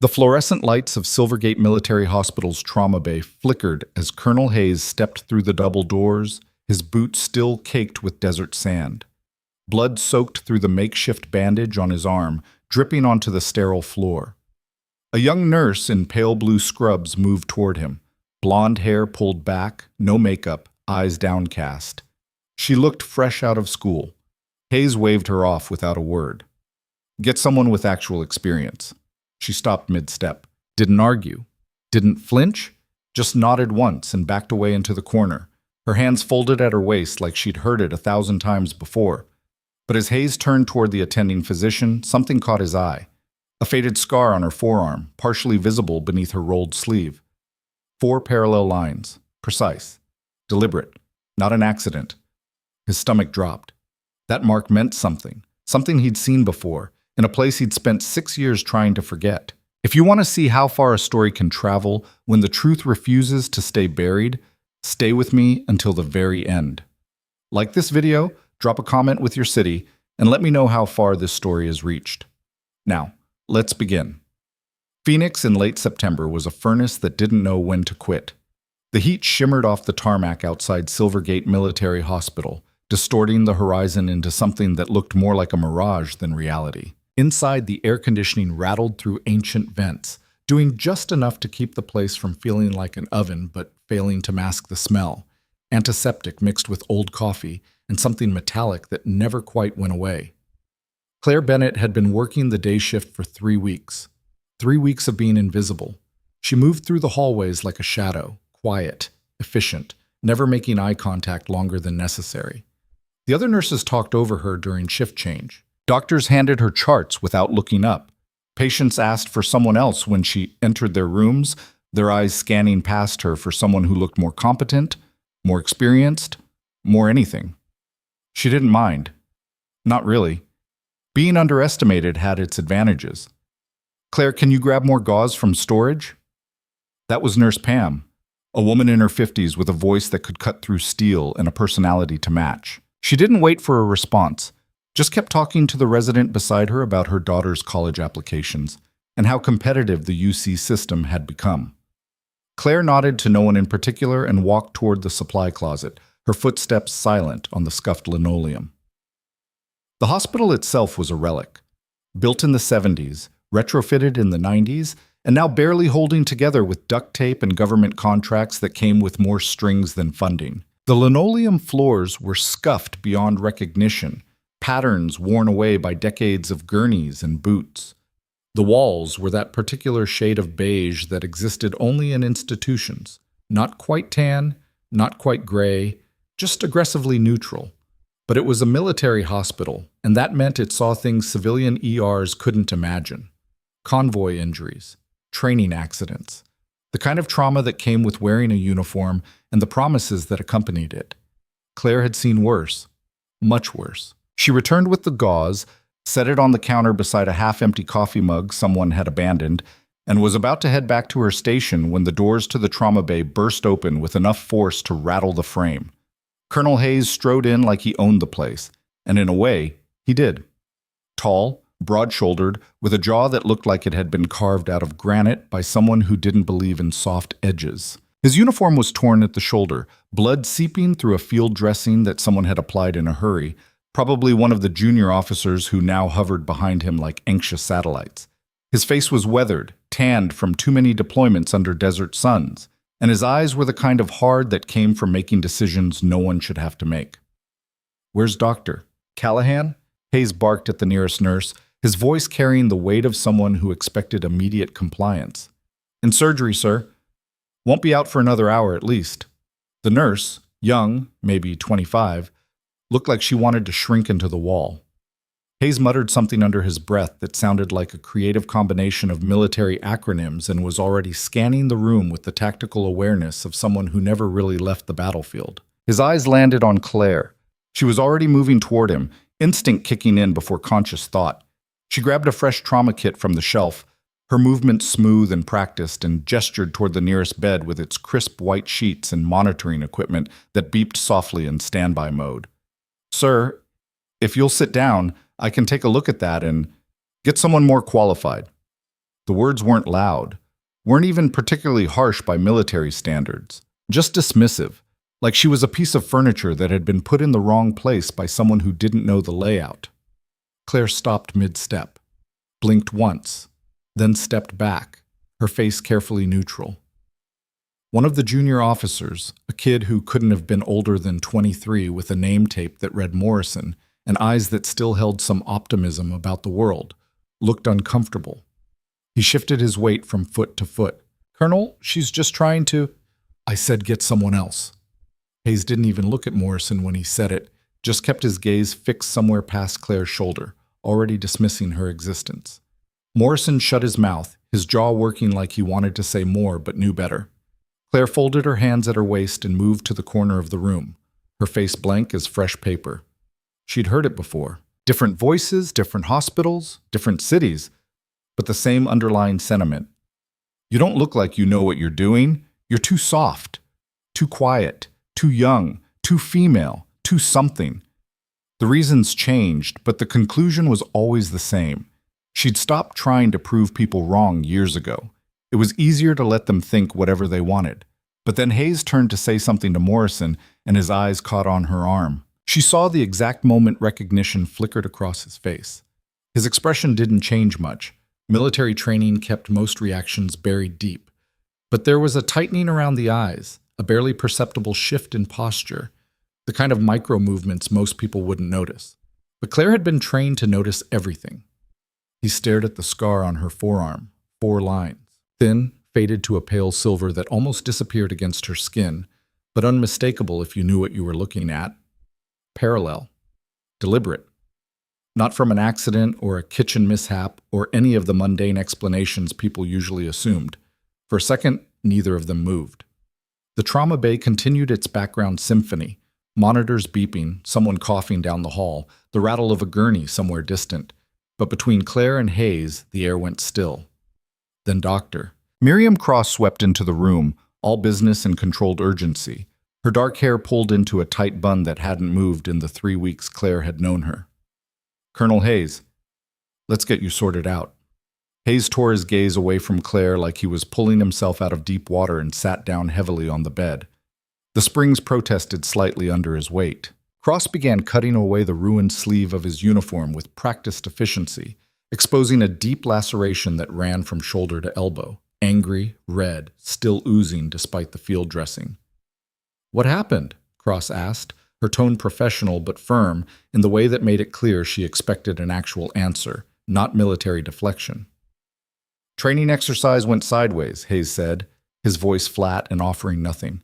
The fluorescent lights of Silvergate Military Hospital's trauma bay flickered as Colonel Hayes stepped through the double doors, his boots still caked with desert sand. Blood soaked through the makeshift bandage on his arm, dripping onto the sterile floor. A young nurse in pale blue scrubs moved toward him, blonde hair pulled back, no makeup, eyes downcast. She looked fresh out of school. Hayes waved her off without a word. Get someone with actual experience. She stopped mid-step, didn't argue, didn't flinch, just nodded once and backed away into the corner, her hands folded at her waist like she'd heard it 1,000 times before. But as Hayes turned toward the attending physician, something caught his eye. A faded scar on her forearm, partially visible beneath her rolled sleeve. 4 parallel lines, precise, deliberate, not an accident. His stomach dropped. That mark meant something he'd seen before, in a place he'd spent 6 years trying to forget. If you want to see how far a story can travel when the truth refuses to stay buried, stay with me until the very end. Like this video, drop a comment with your city, and let me know how far this story has reached. Now, let's begin. Phoenix in late September was a furnace that didn't know when to quit. The heat shimmered off the tarmac outside Silvergate Military Hospital, distorting the horizon into something that looked more like a mirage than reality. Inside, the air conditioning rattled through ancient vents, doing just enough to keep the place from feeling like an oven but failing to mask the smell. Antiseptic mixed with old coffee and something metallic that never quite went away. Claire Bennett had been working the day shift for 3 weeks. 3 weeks of being invisible. She moved through the hallways like a shadow, quiet, efficient, never making eye contact longer than necessary. The other nurses talked over her during shift change. Doctors handed her charts without looking up. Patients asked for someone else when she entered their rooms, their eyes scanning past her for someone who looked more competent, more experienced, more anything. She didn't mind. Not really. Being underestimated had its advantages. Claire, can you grab more gauze from storage? That was Nurse Pam, a woman in her 50s with a voice that could cut through steel and a personality to match. She didn't wait for a response, just kept talking to the resident beside her about her daughter's college applications and how competitive the UC system had become. Claire nodded to no one in particular and walked toward the supply closet, her footsteps silent on the scuffed linoleum. The hospital itself was a relic. Built in the 70s, retrofitted in the 90s, and now barely holding together with duct tape and government contracts that came with more strings than funding. The linoleum floors were scuffed beyond recognition, patterns worn away by decades of gurneys and boots. The walls were that particular shade of beige that existed only in institutions, not quite tan, not quite gray, just aggressively neutral. But it was a military hospital, and that meant it saw things civilian ERs couldn't imagine. Convoy injuries, training accidents, the kind of trauma that came with wearing a uniform and the promises that accompanied it. Claire had seen worse, much worse. She returned with the gauze, set it on the counter beside a half-empty coffee mug someone had abandoned, and was about to head back to her station when the doors to the trauma bay burst open with enough force to rattle the frame. Colonel Hayes strode in like he owned the place, and in a way, he did. Tall, broad-shouldered, with a jaw that looked like it had been carved out of granite by someone who didn't believe in soft edges. His uniform was torn at the shoulder, blood seeping through a field dressing that someone had applied in a hurry, probably one of the junior officers who now hovered behind him like anxious satellites. His face was weathered, tanned from too many deployments under desert suns, and his eyes were the kind of hard that came from making decisions no one should have to make. "Where's Dr. Callahan?" Hayes barked at the nearest nurse, his voice carrying the weight of someone who expected immediate compliance. "In surgery, sir. Won't be out for another hour at least." The nurse, young, maybe 25, looked like she wanted to shrink into the wall. Hayes muttered something under his breath that sounded like a creative combination of military acronyms and was already scanning the room with the tactical awareness of someone who never really left the battlefield. His eyes landed on Claire. She was already moving toward him, instinct kicking in before conscious thought. She grabbed a fresh trauma kit from the shelf, her movement smooth and practiced, and gestured toward the nearest bed with its crisp white sheets and monitoring equipment that beeped softly in standby mode. "Sir, if you'll sit down, I can take a look at that and get someone more qualified." The words weren't loud, weren't even particularly harsh by military standards, just dismissive, like she was a piece of furniture that had been put in the wrong place by someone who didn't know the layout. Claire stopped mid-step, blinked once, then stepped back, her face carefully neutral. One of the junior officers, a kid who couldn't have been older than 23 with a name tape that read Morrison and eyes that still held some optimism about the world, looked uncomfortable. He shifted his weight from foot to foot. "Colonel, she's just trying to—" "I said get someone else." Hayes didn't even look at Morrison when he said it, just kept his gaze fixed somewhere past Claire's shoulder, already dismissing her existence. Morrison shut his mouth, his jaw working like he wanted to say more but knew better. Claire folded her hands at her waist and moved to the corner of the room, her face blank as fresh paper. She'd heard it before. Different voices, different hospitals, different cities, but the same underlying sentiment. You don't look like you know what you're doing. You're too soft, too quiet, too young, too female, too something. The reasons changed, but the conclusion was always the same. She'd stopped trying to prove people wrong years ago. It was easier to let them think whatever they wanted. But then Hayes turned to say something to Morrison, and his eyes caught on her arm. She saw the exact moment recognition flickered across his face. His expression didn't change much. Military training kept most reactions buried deep. But there was a tightening around the eyes, a barely perceptible shift in posture, the kind of micro-movements most people wouldn't notice. But Claire had been trained to notice everything. He stared at the scar on her forearm, 4 lines. Thin, faded to a pale silver that almost disappeared against her skin, but unmistakable if you knew what you were looking at. Parallel. Deliberate. Not from an accident or a kitchen mishap or any of the mundane explanations people usually assumed. For a second, neither of them moved. The trauma bay continued its background symphony, monitors beeping, someone coughing down the hall, the rattle of a gurney somewhere distant. But between Claire and Hayes, the air went still. Then Doctor. Miriam Cross swept into the room, all business and controlled urgency, her dark hair pulled into a tight bun that hadn't moved in the 3 weeks Claire had known her. "Colonel Hayes, let's get you sorted out." Hayes tore his gaze away from Claire like he was pulling himself out of deep water and sat down heavily on the bed. The springs protested slightly under his weight. Cross began cutting away the ruined sleeve of his uniform with practiced efficiency, exposing a deep laceration that ran from shoulder to elbow, angry, red, still oozing despite the field dressing. "What happened?" Cross asked, her tone professional but firm in the way that made it clear she expected an actual answer, not military deflection. "Training exercise went sideways," Hayes said, his voice flat and offering nothing.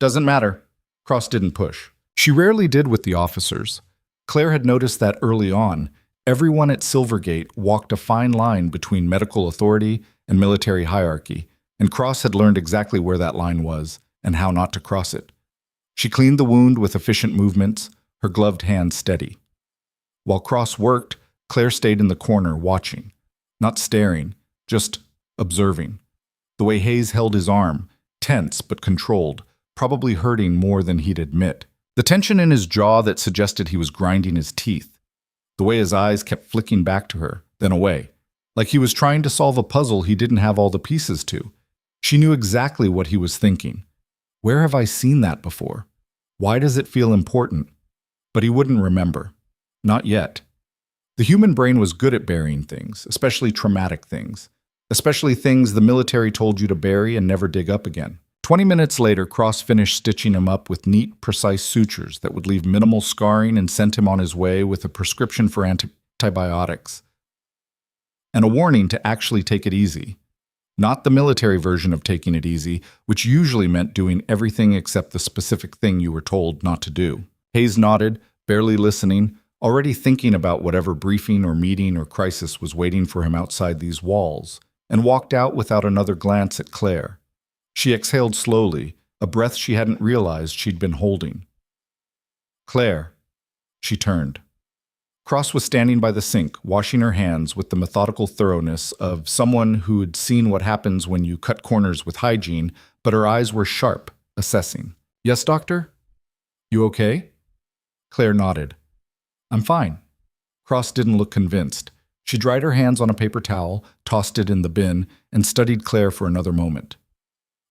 "Doesn't matter." Cross didn't push. She rarely did with the officers. Claire had noticed that early on, everyone at Silvergate walked a fine line between medical authority and military hierarchy, and Cross had learned exactly where that line was and how not to cross it. She cleaned the wound with efficient movements, her gloved hands steady. While Cross worked, Claire stayed in the corner watching, not staring, just observing. The way Hayes held his arm, tense but controlled, probably hurting more than he'd admit. The tension in his jaw that suggested he was grinding his teeth. The way his eyes kept flicking back to her, then away, like he was trying to solve a puzzle he didn't have all the pieces to. She knew exactly what he was thinking. Where have I seen that before? Why does it feel important? But he wouldn't remember. Not yet. The human brain was good at burying things, especially traumatic things, especially things the military told you to bury and never dig up again. 20 minutes later, Cross finished stitching him up with neat, precise sutures that would leave minimal scarring and sent him on his way with a prescription for antibiotics. And a warning to actually take it easy. Not the military version of taking it easy, which usually meant doing everything except the specific thing you were told not to do. Hayes nodded, barely listening, already thinking about whatever briefing or meeting or crisis was waiting for him outside these walls, and walked out without another glance at Claire. She exhaled slowly, a breath she hadn't realized she'd been holding. "Claire." She turned. Cross was standing by the sink, washing her hands with the methodical thoroughness of someone who'd seen what happens when you cut corners with hygiene, but her eyes were sharp, assessing. "Yes, doctor? You okay?" Claire nodded. "I'm fine." Cross didn't look convinced. She dried her hands on a paper towel, tossed it in the bin, and studied Claire for another moment.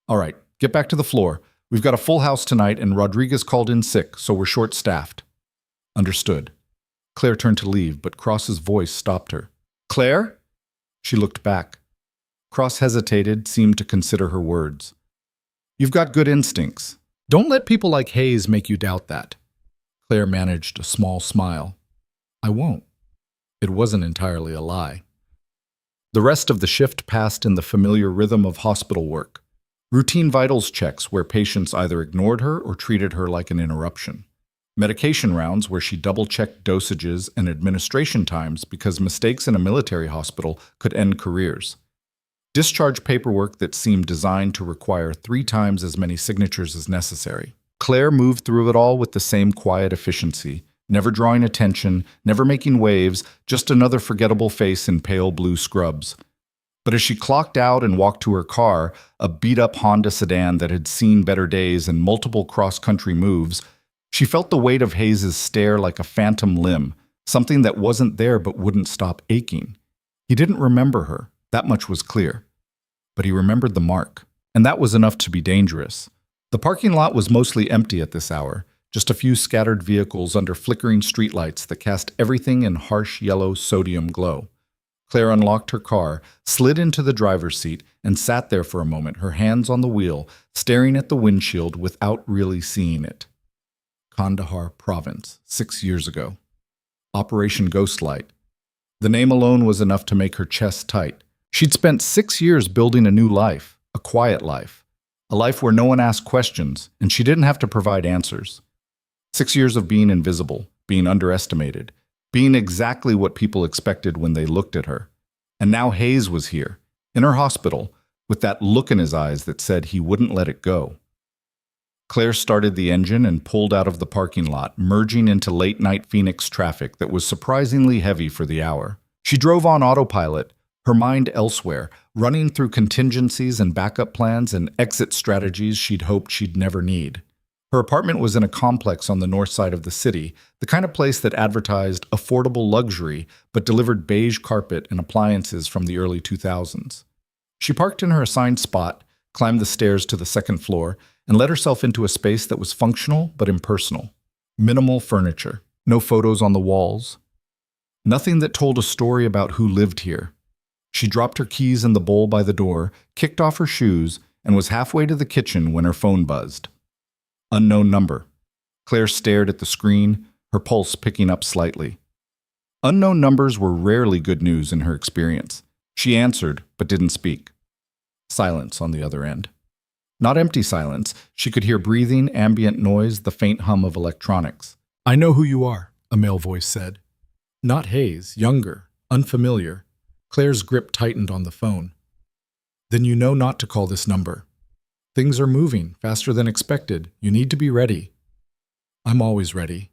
All right, get back to the floor. We've got a full house tonight, and Rodriguez called in sick, so we're short-staffed. Understood. Claire turned to leave, but Cross's voice stopped her. Claire? She looked back. Cross hesitated, seemed to consider her words. You've got good instincts. Don't let people like Hayes make you doubt that. Claire managed a small smile. I won't. It wasn't entirely a lie. The rest of the shift passed in the familiar rhythm of hospital work. Routine vitals checks where patients either ignored her or treated her like an interruption. Medication rounds where she double-checked dosages and administration times because mistakes in a military hospital could end careers. Discharge paperwork that seemed designed to require 3 times as many signatures as necessary. Claire moved through it all with the same quiet efficiency, never drawing attention, never making waves, just another forgettable face in pale blue scrubs. But as she clocked out and walked to her car, a beat-up Honda sedan that had seen better days and multiple cross-country moves, she felt the weight of Hayes's stare like a phantom limb, something that wasn't there but wouldn't stop aching. He didn't remember her, that much was clear. But he remembered the mark, and that was enough to be dangerous. The parking lot was mostly empty at this hour, just a few scattered vehicles under flickering streetlights that cast everything in harsh yellow sodium glow. Claire unlocked her car, slid into the driver's seat, and sat there for a moment, her hands on the wheel, staring at the windshield without really seeing it. Kandahar Province, 6 years ago. Operation Ghostlight. The name alone was enough to make her chest tight. She'd spent 6 years building a new life, a quiet life, a life where no one asked questions, and she didn't have to provide answers. 6 years of being invisible, being underestimated, being exactly what people expected when they looked at her. And now Hayes was here, in her hospital, with that look in his eyes that said he wouldn't let it go. Claire started the engine and pulled out of the parking lot, merging into late-night Phoenix traffic that was surprisingly heavy for the hour. She drove on autopilot, her mind elsewhere, running through contingencies and backup plans and exit strategies she'd hoped she'd never need. Her apartment was in a complex on the north side of the city, the kind of place that advertised affordable luxury but delivered beige carpet and appliances from the early 2000s. She parked in her assigned spot, climbed the stairs to the second floor, and let herself into a space that was functional but impersonal. Minimal furniture, no photos on the walls, nothing that told a story about who lived here. She dropped her keys in the bowl by the door, kicked off her shoes, and was halfway to the kitchen when her phone buzzed. Unknown number. Claire stared at the screen, her pulse picking up slightly. Unknown numbers were rarely good news in her experience. She answered, but didn't speak. Silence on the other end. Not empty silence. She could hear breathing, ambient noise, the faint hum of electronics. I know who you are, a male voice said. Not Hayes, younger, unfamiliar. Claire's grip tightened on the phone. Then you know not to call this number. Things are moving faster than expected. You need to be ready. I'm always ready.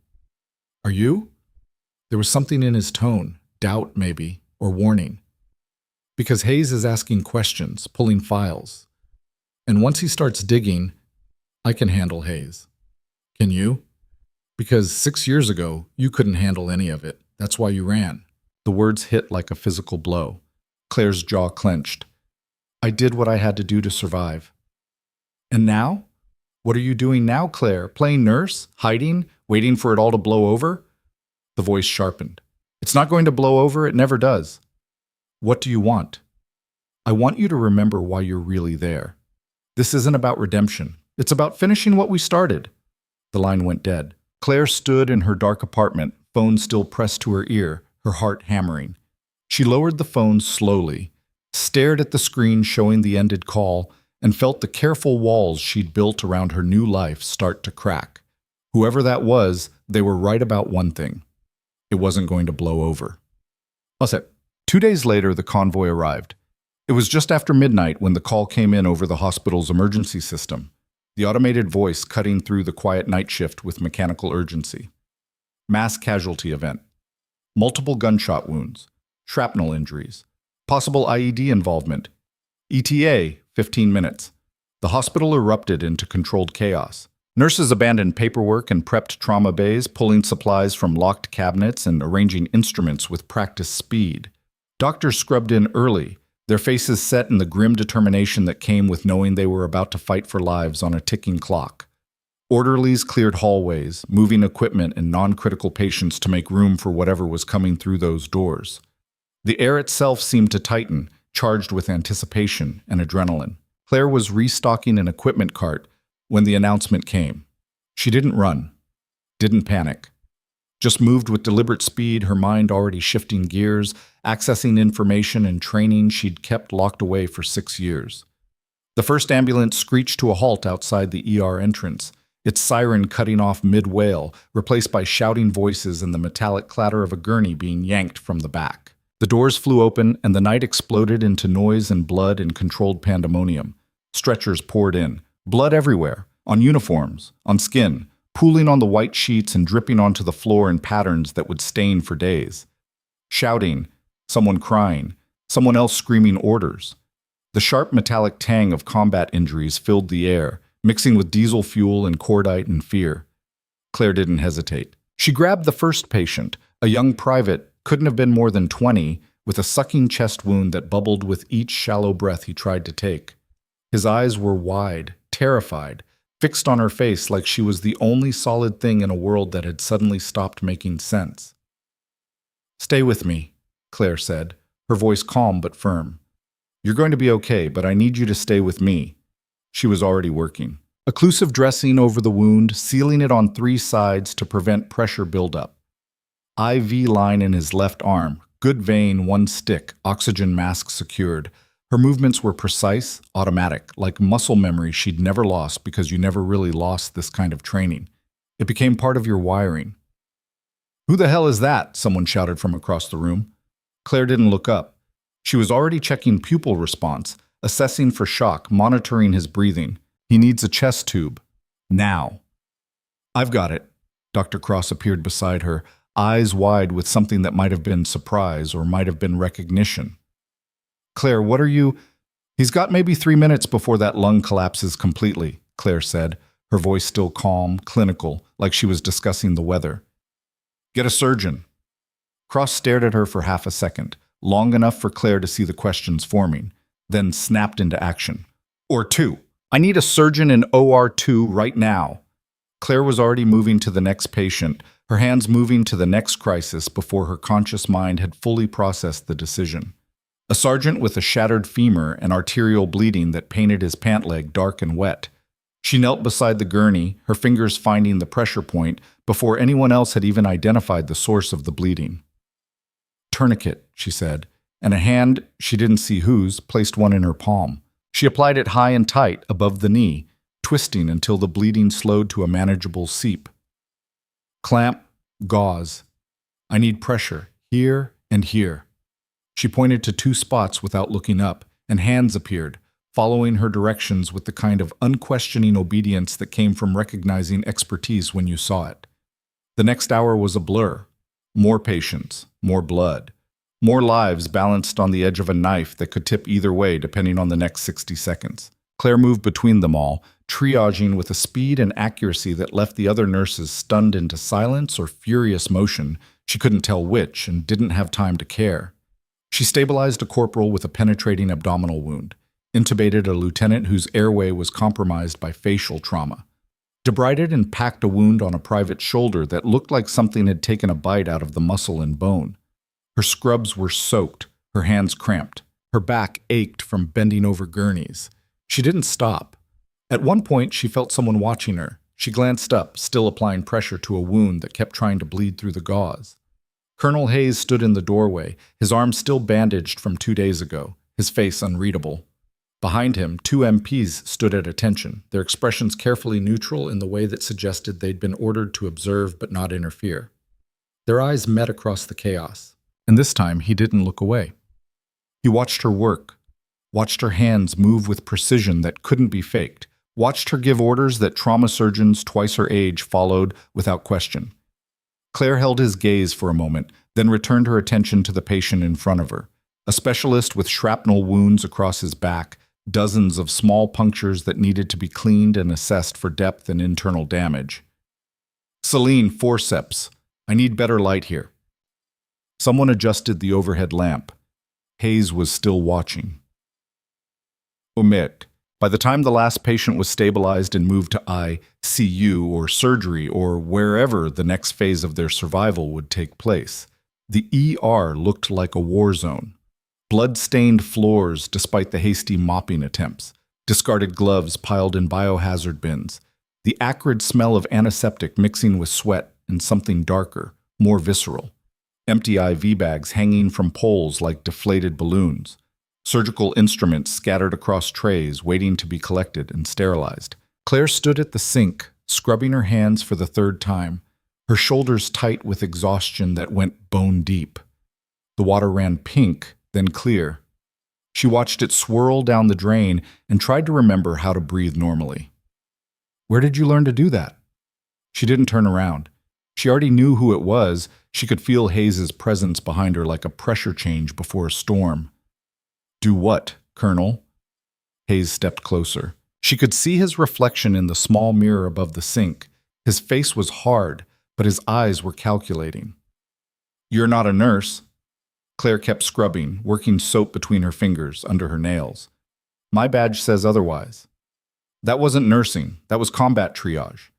Are you? There was something in his tone, doubt maybe, or warning. Because Hayes is asking questions, pulling files. And once he starts digging, I can handle Hayes. Can you? Because 6 years ago, you couldn't handle any of it. That's why you ran. The words hit like a physical blow. Claire's jaw clenched. I did what I had to do to survive. And now? What are you doing now, Claire? Playing nurse? Hiding? Waiting for it all to blow over? The voice sharpened. It's not going to blow over. It never does. What do you want? I want you to remember why you're really there. This isn't about redemption. It's about finishing what we started. The line went dead. Claire stood in her dark apartment, phone still pressed to her ear, her heart hammering. She lowered the phone slowly, stared at the screen showing the ended call, and felt the careful walls she'd built around her new life start to crack. Whoever that was, they were right about one thing. It wasn't going to blow over. That's it. 2 days later, the convoy arrived. It was just after midnight when the call came in over the hospital's emergency system, the automated voice cutting through the quiet night shift with mechanical urgency. Mass casualty event. Multiple gunshot wounds. Shrapnel injuries. Possible IED involvement. ETA, 15 minutes. The hospital erupted into controlled chaos. Nurses abandoned paperwork and prepped trauma bays, pulling supplies from locked cabinets and arranging instruments with practiced speed. Doctors scrubbed in early, their faces set in the grim determination that came with knowing they were about to fight for lives on a ticking clock. Orderlies cleared hallways, moving equipment and non-critical patients to make room for whatever was coming through those doors. The air itself seemed to tighten, charged with anticipation and adrenaline. Claire was restocking an equipment cart when the announcement came. She didn't run, didn't panic. Just moved with deliberate speed, her mind already shifting gears, accessing information and training she'd kept locked away for 6 years. The first ambulance screeched to a halt outside the ER entrance, its siren cutting off mid-wail, replaced by shouting voices and the metallic clatter of a gurney being yanked from the back. The doors flew open, and the night exploded into noise and blood and controlled pandemonium. Stretchers poured in, blood everywhere, on uniforms, on skin, pooling on the white sheets and dripping onto the floor in patterns that would stain for days. Shouting, someone crying, someone else screaming orders. The sharp metallic tang of combat injuries filled the air, mixing with diesel fuel and cordite and fear. Claire didn't hesitate. She grabbed the first patient, a young private, couldn't have been more than 20, with a sucking chest wound that bubbled with each shallow breath he tried to take. His eyes were wide, terrified, fixed on her face like she was the only solid thing in a world that had suddenly stopped making sense. "Stay with me," Claire said, her voice calm but firm. "You're going to be okay, but I need you to stay with me." She was already working. Occlusive dressing over the wound, sealing it on 3 sides to prevent pressure buildup. IV line in his left arm, good vein, 1 stick, oxygen mask secured. Her movements were precise, automatic, like muscle memory she'd never lost because you never really lost this kind of training. It became part of your wiring. "Who the hell is that?" someone shouted from across the room. Claire didn't look up. She was already checking pupil response, assessing for shock, monitoring his breathing. "He needs a chest tube. Now." "I've got it." Dr. Cross appeared beside her, eyes wide with something that might have been surprise or might have been recognition. "Claire, what are you—" "He's got maybe 3 minutes before that lung collapses completely," Claire said, her voice still calm, clinical, like she was discussing the weather. "Get a surgeon." Cross stared at her for half a second, long enough for Claire to see the questions forming, then snapped into action. "Or 2. I need a surgeon in OR 2 right now." Claire was already moving to the next patient, her hands moving to the next crisis before her conscious mind had fully processed the decision. A sergeant with a shattered femur and arterial bleeding that painted his pant leg dark and wet. She knelt beside the gurney, her fingers finding the pressure point before anyone else had even identified the source of the bleeding. "Tourniquet," she said, and a hand, she didn't see whose, placed one in her palm. She applied it high and tight, above the knee, twisting until the bleeding slowed to a manageable seep. "Clamp, gauze. I need pressure, here and here." She pointed to 2 spots without looking up, and hands appeared, following her directions with the kind of unquestioning obedience that came from recognizing expertise when you saw it. The next hour was a blur. More patients, more blood, more lives balanced on the edge of a knife that could tip either way depending on the next 60 seconds. Claire moved between them all, triaging with a speed and accuracy that left the other nurses stunned into silence or furious motion. She couldn't tell which and didn't have time to care. She stabilized a corporal with a penetrating abdominal wound, intubated a lieutenant whose airway was compromised by facial trauma, debrided and packed a wound on a private's shoulder that looked like something had taken a bite out of the muscle and bone. Her scrubs were soaked, her hands cramped, her back ached from bending over gurneys. She didn't stop. At one point, she felt someone watching her. She glanced up, still applying pressure to a wound that kept trying to bleed through the gauze. Colonel Hayes stood in the doorway, his arm still bandaged from 2 days ago, his face unreadable. Behind him, 2 MPs stood at attention, their expressions carefully neutral in the way that suggested they'd been ordered to observe but not interfere. Their eyes met across the chaos, and this time he didn't look away. He watched her work, watched her hands move with precision that couldn't be faked, watched her give orders that trauma surgeons twice her age followed without question. Claire held his gaze for a moment, then returned her attention to the patient in front of her, a specialist with shrapnel wounds across his back, dozens of small punctures that needed to be cleaned and assessed for depth and internal damage. "Celine, forceps. I need better light here." Someone adjusted the overhead lamp. Hayes was still watching. Omit. By the time the last patient was stabilized and moved to ICU or surgery or wherever the next phase of their survival would take place, the ER looked like a war zone. Blood-stained floors despite the hasty mopping attempts, discarded gloves piled in biohazard bins, the acrid smell of antiseptic mixing with sweat and something darker, more visceral, empty IV bags hanging from poles like deflated balloons, surgical instruments scattered across trays waiting to be collected and sterilized. Claire stood at the sink, scrubbing her hands for the third time, her shoulders tight with exhaustion that went bone deep. The water ran pink, then clear. She watched it swirl down the drain and tried to remember how to breathe normally. Where did you learn to do that? She didn't turn around. She already knew who it was. She could feel Hayes's presence behind her like a pressure change before a storm. Do what, Colonel? Hayes stepped closer. She could see his reflection in the small mirror above the sink. His face was hard, but his eyes were calculating. You're not a nurse. Claire kept scrubbing, working soap between her fingers, under her nails. My badge says otherwise. That wasn't nursing. That was combat triage.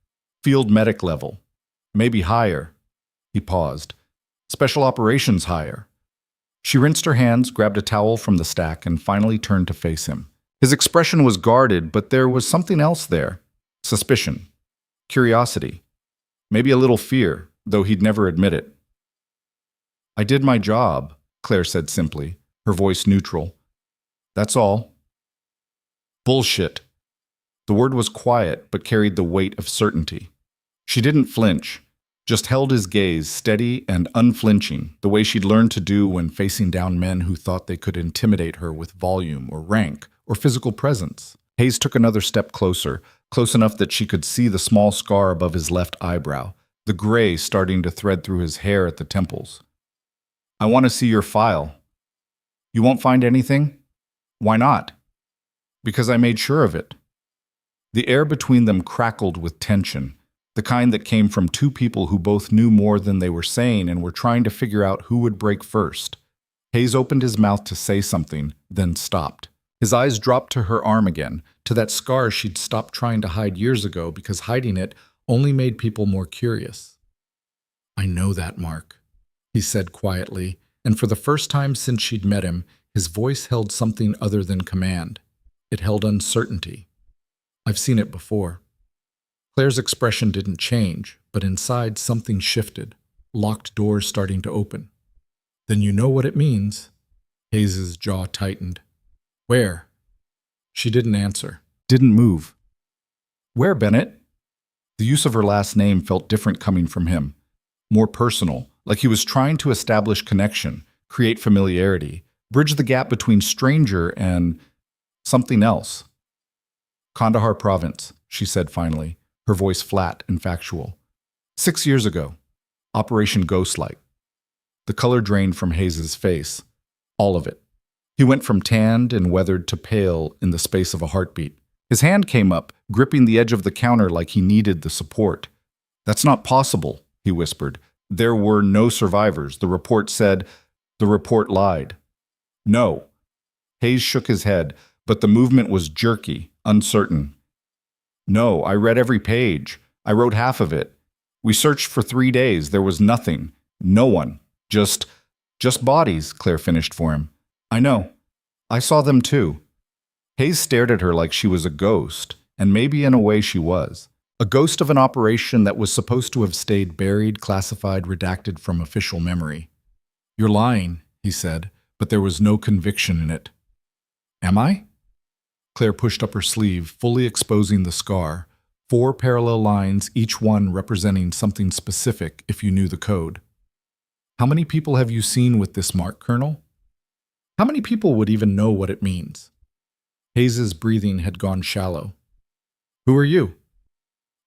Field medic level. Maybe higher. He paused. Special operations higher. She rinsed her hands, grabbed a towel from the stack, and finally turned to face him. His expression was guarded, but there was something else there. Suspicion. Curiosity. Maybe a little fear, though he'd never admit it. I did my job, Claire said simply, her voice neutral. That's all. Bullshit. The word was quiet, but carried the weight of certainty. She didn't flinch, just held his gaze steady and unflinching, the way she'd learned to do when facing down men who thought they could intimidate her with volume or rank or physical presence. Hayes took another step closer, close enough that she could see the small scar above his left eyebrow, the gray starting to thread through his hair at the temples. I want to see your file. You won't find anything? Why not? Because I made sure of it. The air between them crackled with tension, the kind that came from two people who both knew more than they were saying and were trying to figure out who would break first. Hayes opened his mouth to say something, then stopped. His eyes dropped to her arm again, to that scar she'd stopped trying to hide years ago because hiding it only made people more curious. I know that, Mark, he said quietly, and for the first time since she'd met him, his voice held something other than command. It held uncertainty. I've seen it before. Claire's expression didn't change, but inside something shifted, locked doors starting to open. Then you know what it means. Hayes's jaw tightened. Where? She didn't answer, didn't move. Where, Bennett? The use of her last name felt different coming from him, more personal, like he was trying to establish connection, create familiarity, bridge the gap between stranger and something else. Kandahar province, she said finally, her voice flat and factual. 6 years ago, Operation Ghostlight. The color drained from Hayes's face, all of it. He went from tanned and weathered to pale in the space of a heartbeat. His hand came up, gripping the edge of the counter like he needed the support. That's not possible, he whispered. There were no survivors. The report said, the report lied. No. Hayes shook his head, but the movement was jerky, uncertain. No, I read every page. I wrote half of it. We searched for 3 days. There was nothing. No one. Just bodies, Claire finished for him. I know. I saw them too. Hayes stared at her like she was a ghost, and maybe in a way she was. A ghost of an operation that was supposed to have stayed buried, classified, redacted from official memory. You're lying, he said, but there was no conviction in it. Am I? Claire pushed up her sleeve, fully exposing the scar. 4 parallel lines, each one representing something specific if you knew the code. How many people have you seen with this mark, Colonel? How many people would even know what it means? Hayes's breathing had gone shallow. Who are you?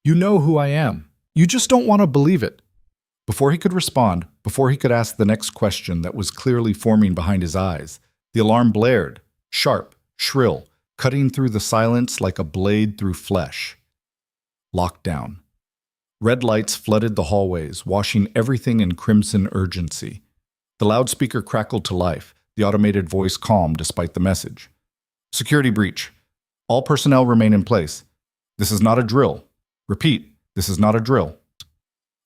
You know who I am. You just don't want to believe it. Before he could respond, before he could ask the next question that was clearly forming behind his eyes, the alarm blared, sharp, shrill, cutting through the silence like a blade through flesh. Lockdown. Red lights flooded the hallways, washing everything in crimson urgency. The loudspeaker crackled to life, The automated voice calm despite the message. Security breach. All personnel remain in place. This is not a drill. Repeat, this is not a drill.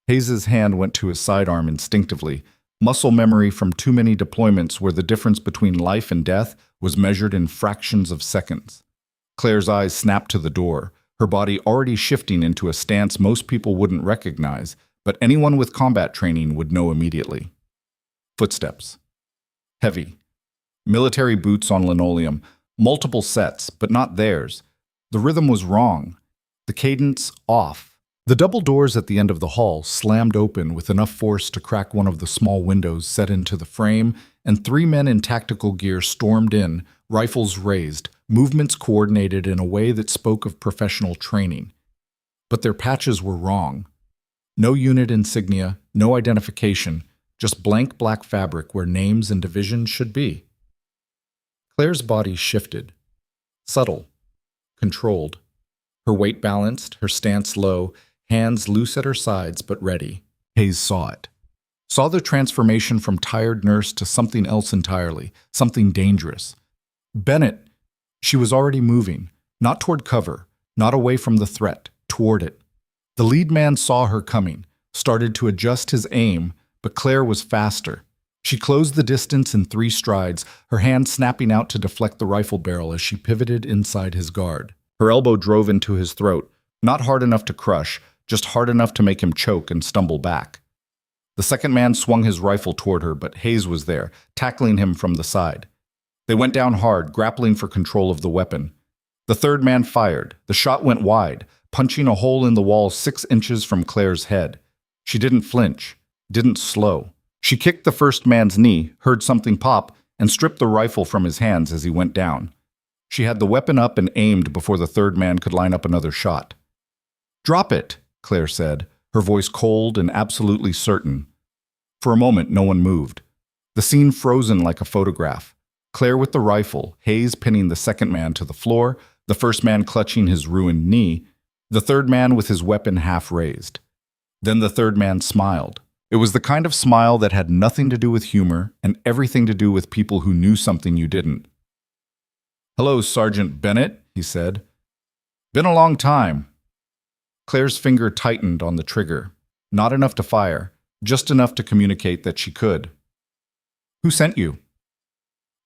Hayes's hand went to his sidearm instinctively, muscle memory from too many deployments where the difference between life and death was measured in fractions of seconds. Claire's eyes snapped to the door, her body already shifting into a stance most people wouldn't recognize, but anyone with combat training would know immediately. Footsteps. Heavy. Military boots on linoleum, multiple sets, but not theirs. The rhythm was wrong. The cadence off. The double doors at the end of the hall slammed open with enough force to crack one of the small windows set into the frame, and 3 men in tactical gear stormed in, rifles raised, movements coordinated in a way that spoke of professional training. But their patches were wrong. No unit insignia, no identification, just blank black fabric where names and divisions should be. Claire's body shifted. Subtle. Controlled. Her weight balanced, her stance low, hands loose at her sides but ready. Hayes saw it. Saw the transformation from tired nurse to something else entirely, something dangerous. Bennett. She was already moving, not toward cover, not away from the threat, toward it. The lead man saw her coming, started to adjust his aim, but Claire was faster. She closed the distance in 3 strides, her hand snapping out to deflect the rifle barrel as she pivoted inside his guard. Her elbow drove into his throat, not hard enough to crush, just hard enough to make him choke and stumble back. The second man swung his rifle toward her, but Hayes was there, tackling him from the side. They went down hard, grappling for control of the weapon. The third man fired. The shot went wide, punching a hole in the wall 6 inches from Claire's head. She didn't flinch, didn't slow. She kicked the first man's knee, heard something pop, and stripped the rifle from his hands as he went down. She had the weapon up and aimed before the third man could line up another shot. "Drop it," Claire said, her voice cold and absolutely certain. For a moment, no one moved. The scene frozen like a photograph. Claire with the rifle, Hayes pinning the second man to the floor, the first man clutching his ruined knee, the third man with his weapon half raised. Then the third man smiled. It was the kind of smile that had nothing to do with humor and everything to do with people who knew something you didn't. "Hello, Sergeant Bennett," he said. "Been a long time." Claire's finger tightened on the trigger. Not enough to fire, just enough to communicate that she could. "Who sent you?"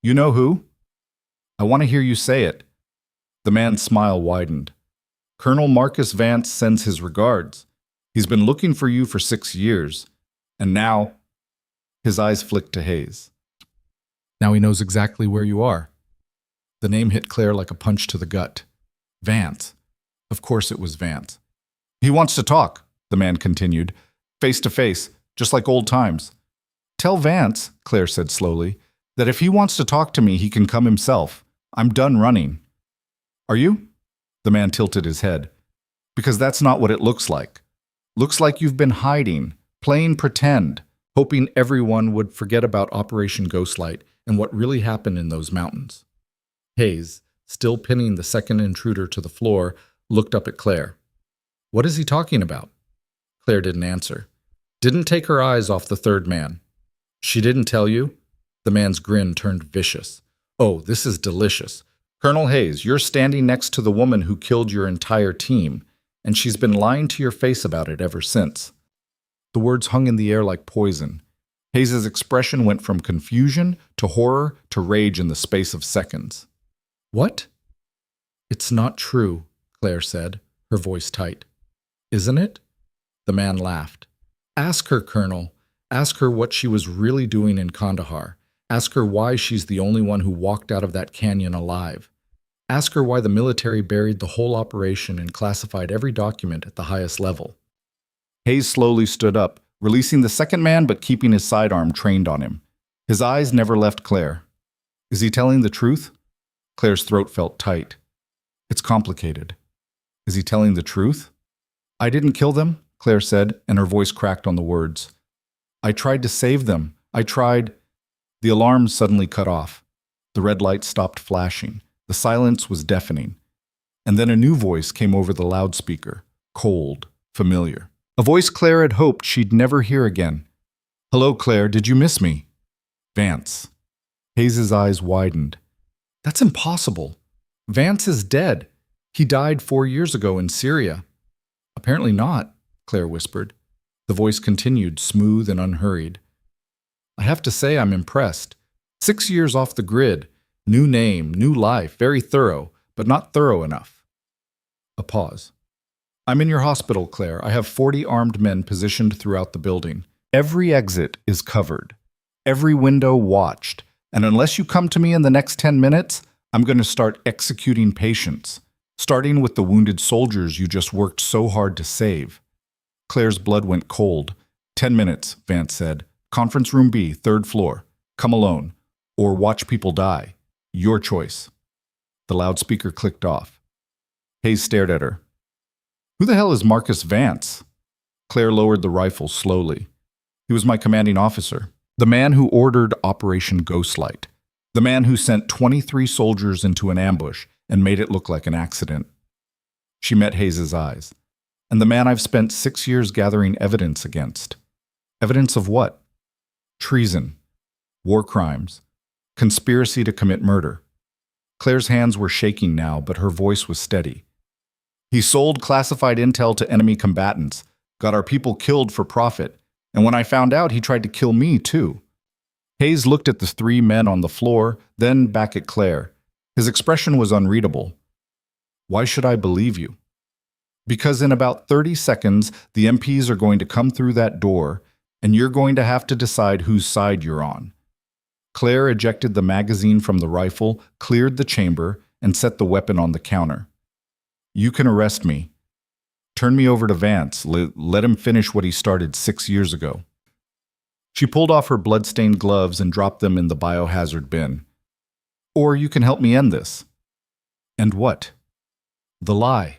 "You know who?" "I want to hear you say it." The man's smile widened. "Colonel Marcus Vance sends his regards. He's been looking for you for 6 years. And now—" His eyes flicked to Hayes. "Now he knows exactly where you are." The name hit Claire like a punch to the gut. Vance. Of course it was Vance. "He wants to talk," the man continued, "face to face, just like old times." "Tell Vance," Claire said slowly, "that if he wants to talk to me, he can come himself. I'm done running." "Are you?" The man tilted his head. "Because that's not what it looks like. Looks like you've been hiding, playing pretend, hoping everyone would forget about Operation Ghostlight and what really happened in those mountains." Hayes, still pinning the second intruder to the floor, looked up at Claire. "What is he talking about?" Claire didn't answer. Didn't take her eyes off the third man. "She didn't tell you?" The man's grin turned vicious. "Oh, this is delicious. Colonel Hayes, you're standing next to the woman who killed your entire team, and she's been lying to your face about it ever since." The words hung in the air like poison. Hayes's expression went from confusion to horror to rage in the space of seconds. "What?" "It's not true," Claire said, her voice tight. "Isn't it?" The man laughed. "Ask her, Colonel. Ask her what she was really doing in Kandahar. Ask her why she's the only one who walked out of that canyon alive. Ask her why the military buried the whole operation and classified every document at the highest level." Hayes slowly stood up, releasing the second man but keeping his sidearm trained on him. His eyes never left Claire. "Is he telling the truth?" Claire's throat felt tight. "It's complicated." "Is he telling the truth?" "I didn't kill them," Claire said, and her voice cracked on the words. "I tried to save them. I tried—" The alarm suddenly cut off. The red light stopped flashing. The silence was deafening. And then a new voice came over the loudspeaker, cold, familiar. A voice Claire had hoped she'd never hear again. "Hello, Claire, did you miss me?" "Vance." Hayes's eyes widened. That's impossible. Vance is dead. He died 4 years ago in Syria. Apparently not, Claire whispered. The voice continued, smooth and unhurried. I have to say I'm impressed. 6 years off the grid. New name, new life, very thorough, but not thorough enough. A pause. I'm in your hospital, Claire. I have 40 armed men positioned throughout the building. Every exit is covered. Every window watched. And unless you come to me in the next 10 minutes, I'm going to start executing patients, starting with the wounded soldiers you just worked so hard to save. Claire's blood went cold. 10 minutes, Vance said. Conference room B, 3rd floor. Come alone. Or watch people die. Your choice. The loudspeaker clicked off. Hayes stared at her. Who the hell is Marcus Vance? Claire lowered the rifle slowly. He was my commanding officer. The man who ordered Operation Ghostlight. The man who sent 23 soldiers into an ambush and made it look like an accident. She met Hayes's eyes. And the man I've spent 6 years gathering evidence against. Evidence of what? Treason. War crimes. Conspiracy to commit murder. Claire's hands were shaking now, but her voice was steady. He sold classified intel to enemy combatants, got our people killed for profit, and when I found out, he tried to kill me too. Hayes looked at the 3 men on the floor, then back at Claire. His expression was unreadable. Why should I believe you? Because in about 30 seconds, the MPs are going to come through that door, and you're going to have to decide whose side you're on. Claire ejected the magazine from the rifle, cleared the chamber, and set the weapon on the counter. You can arrest me. Turn me over to Vance. Let him finish what he started 6 years ago. She pulled off her blood-stained gloves and dropped them in the biohazard bin. Or you can help me end this. And what? The lie.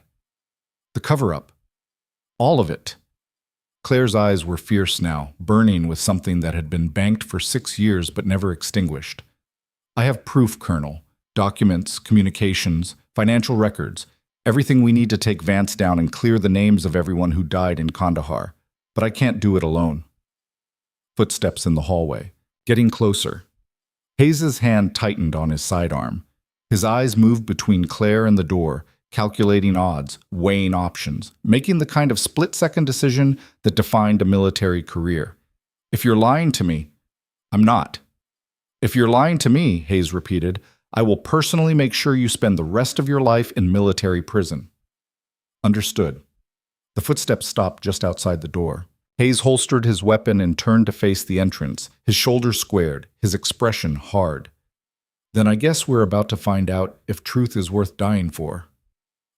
The cover-up. All of it. Claire's eyes were fierce now, burning with something that had been banked for 6 years but never extinguished. I have proof, Colonel. Documents, communications, financial records. Everything we need to take Vance down and clear the names of everyone who died in Kandahar. But I can't do it alone. Footsteps in the hallway. Getting closer. Hayes's hand tightened on his sidearm. His eyes moved between Claire and the door, calculating odds, weighing options, making the kind of split-second decision that defined a military career. If you're lying to me, I'm not. If you're lying to me, Hayes repeated, I will personally make sure you spend the rest of your life in military prison. Understood. The footsteps stopped just outside the door. Hayes holstered his weapon and turned to face the entrance, his shoulders squared, his expression hard. Then I guess we're about to find out if truth is worth dying for.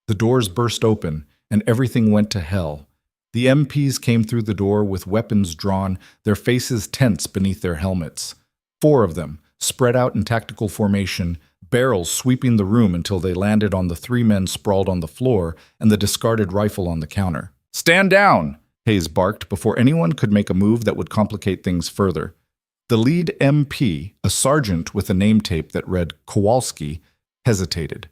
The doors burst open, and everything went to hell. The MPs came through the door with weapons drawn, their faces tense beneath their helmets. 4 of them, spread out in tactical formation, barrels sweeping the room until they landed on the 3 men sprawled on the floor and the discarded rifle on the counter. Stand down! Hayes barked before anyone could make a move that would complicate things further. The lead MP, a sergeant with a name tape that read Kowalski, hesitated.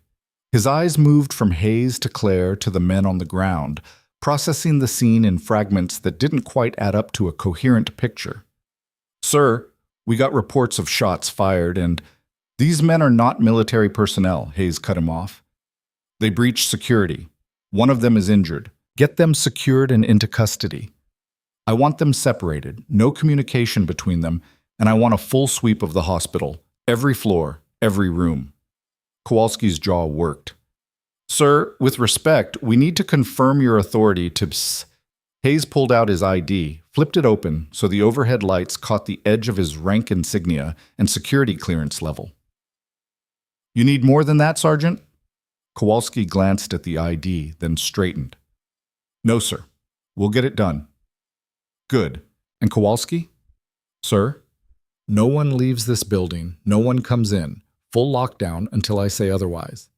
His eyes moved from Hayes to Claire to the men on the ground, processing the scene in fragments that didn't quite add up to a coherent picture. Sir, we got reports of shots fired, and these men are not military personnel, Hayes cut him off. They breached security. One of them is injured. Get them secured and into custody. I want them separated, no communication between them, and I want a full sweep of the hospital, every floor, every room. Kowalski's jaw worked. Sir, with respect, we need to confirm your authority to Hayes pulled out his ID, flipped it open so the overhead lights caught the edge of his rank insignia and security clearance level. You need more than that, Sergeant? Kowalski glanced at the ID, then straightened. No, sir. We'll get it done. Good. And Kowalski? Sir? No one leaves this building. No one comes in. Full lockdown until I say otherwise.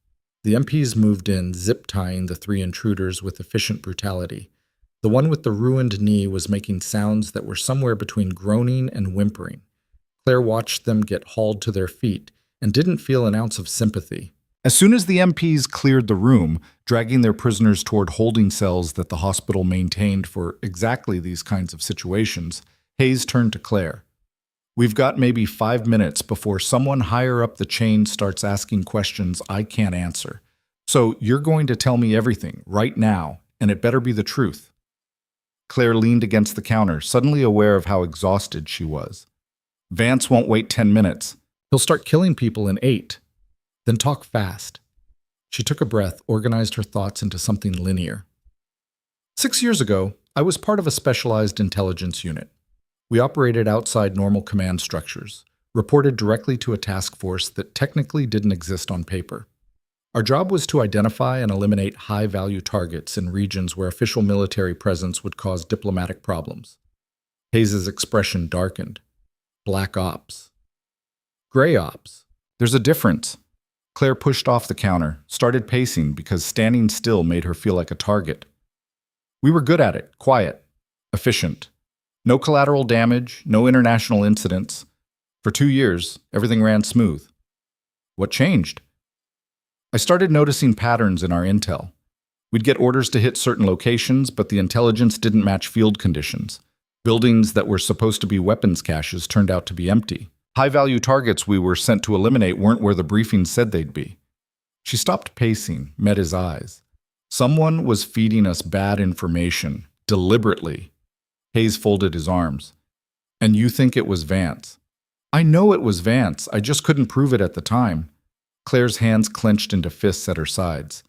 The MPs moved in, zip-tying the 3 intruders with efficient brutality. The one with the ruined knee was making sounds that were somewhere between groaning and whimpering. Claire watched them get hauled to their feet and didn't feel an ounce of sympathy. As soon as the MPs cleared the room, dragging their prisoners toward holding cells that the hospital maintained for exactly these kinds of situations, Hayes turned to Claire. We've got maybe 5 minutes before someone higher up the chain starts asking questions I can't answer. So you're going to tell me everything right now, and it better be the truth." Claire leaned against the counter, suddenly aware of how exhausted she was. "Vance won't wait 10 minutes. He'll start killing people in 8. Then talk fast." She took a breath, organized her thoughts into something linear. 6 years ago, I was part of a specialized intelligence unit. We operated outside normal command structures, reported directly to a task force that technically didn't exist on paper. Our job was to identify and eliminate high-value targets in regions where official military presence would cause diplomatic problems. Hayes's expression darkened. Black ops. Gray ops. There's a difference. Claire pushed off the counter, started pacing because standing still made her feel like a target. We were good at it, quiet, efficient. No collateral damage, no international incidents. For 2 years, everything ran smooth. What changed? I started noticing patterns in our intel. We'd get orders to hit certain locations, but the intelligence didn't match field conditions. Buildings that were supposed to be weapons caches turned out to be empty. High-value targets we were sent to eliminate weren't where the briefing said they'd be. She stopped pacing, met his eyes. Someone was feeding us bad information, deliberately. Hayes folded his arms. "And you think it was Vance?" "I know it was Vance. I just couldn't prove it at the time." Claire's hands clenched into fists at her sides.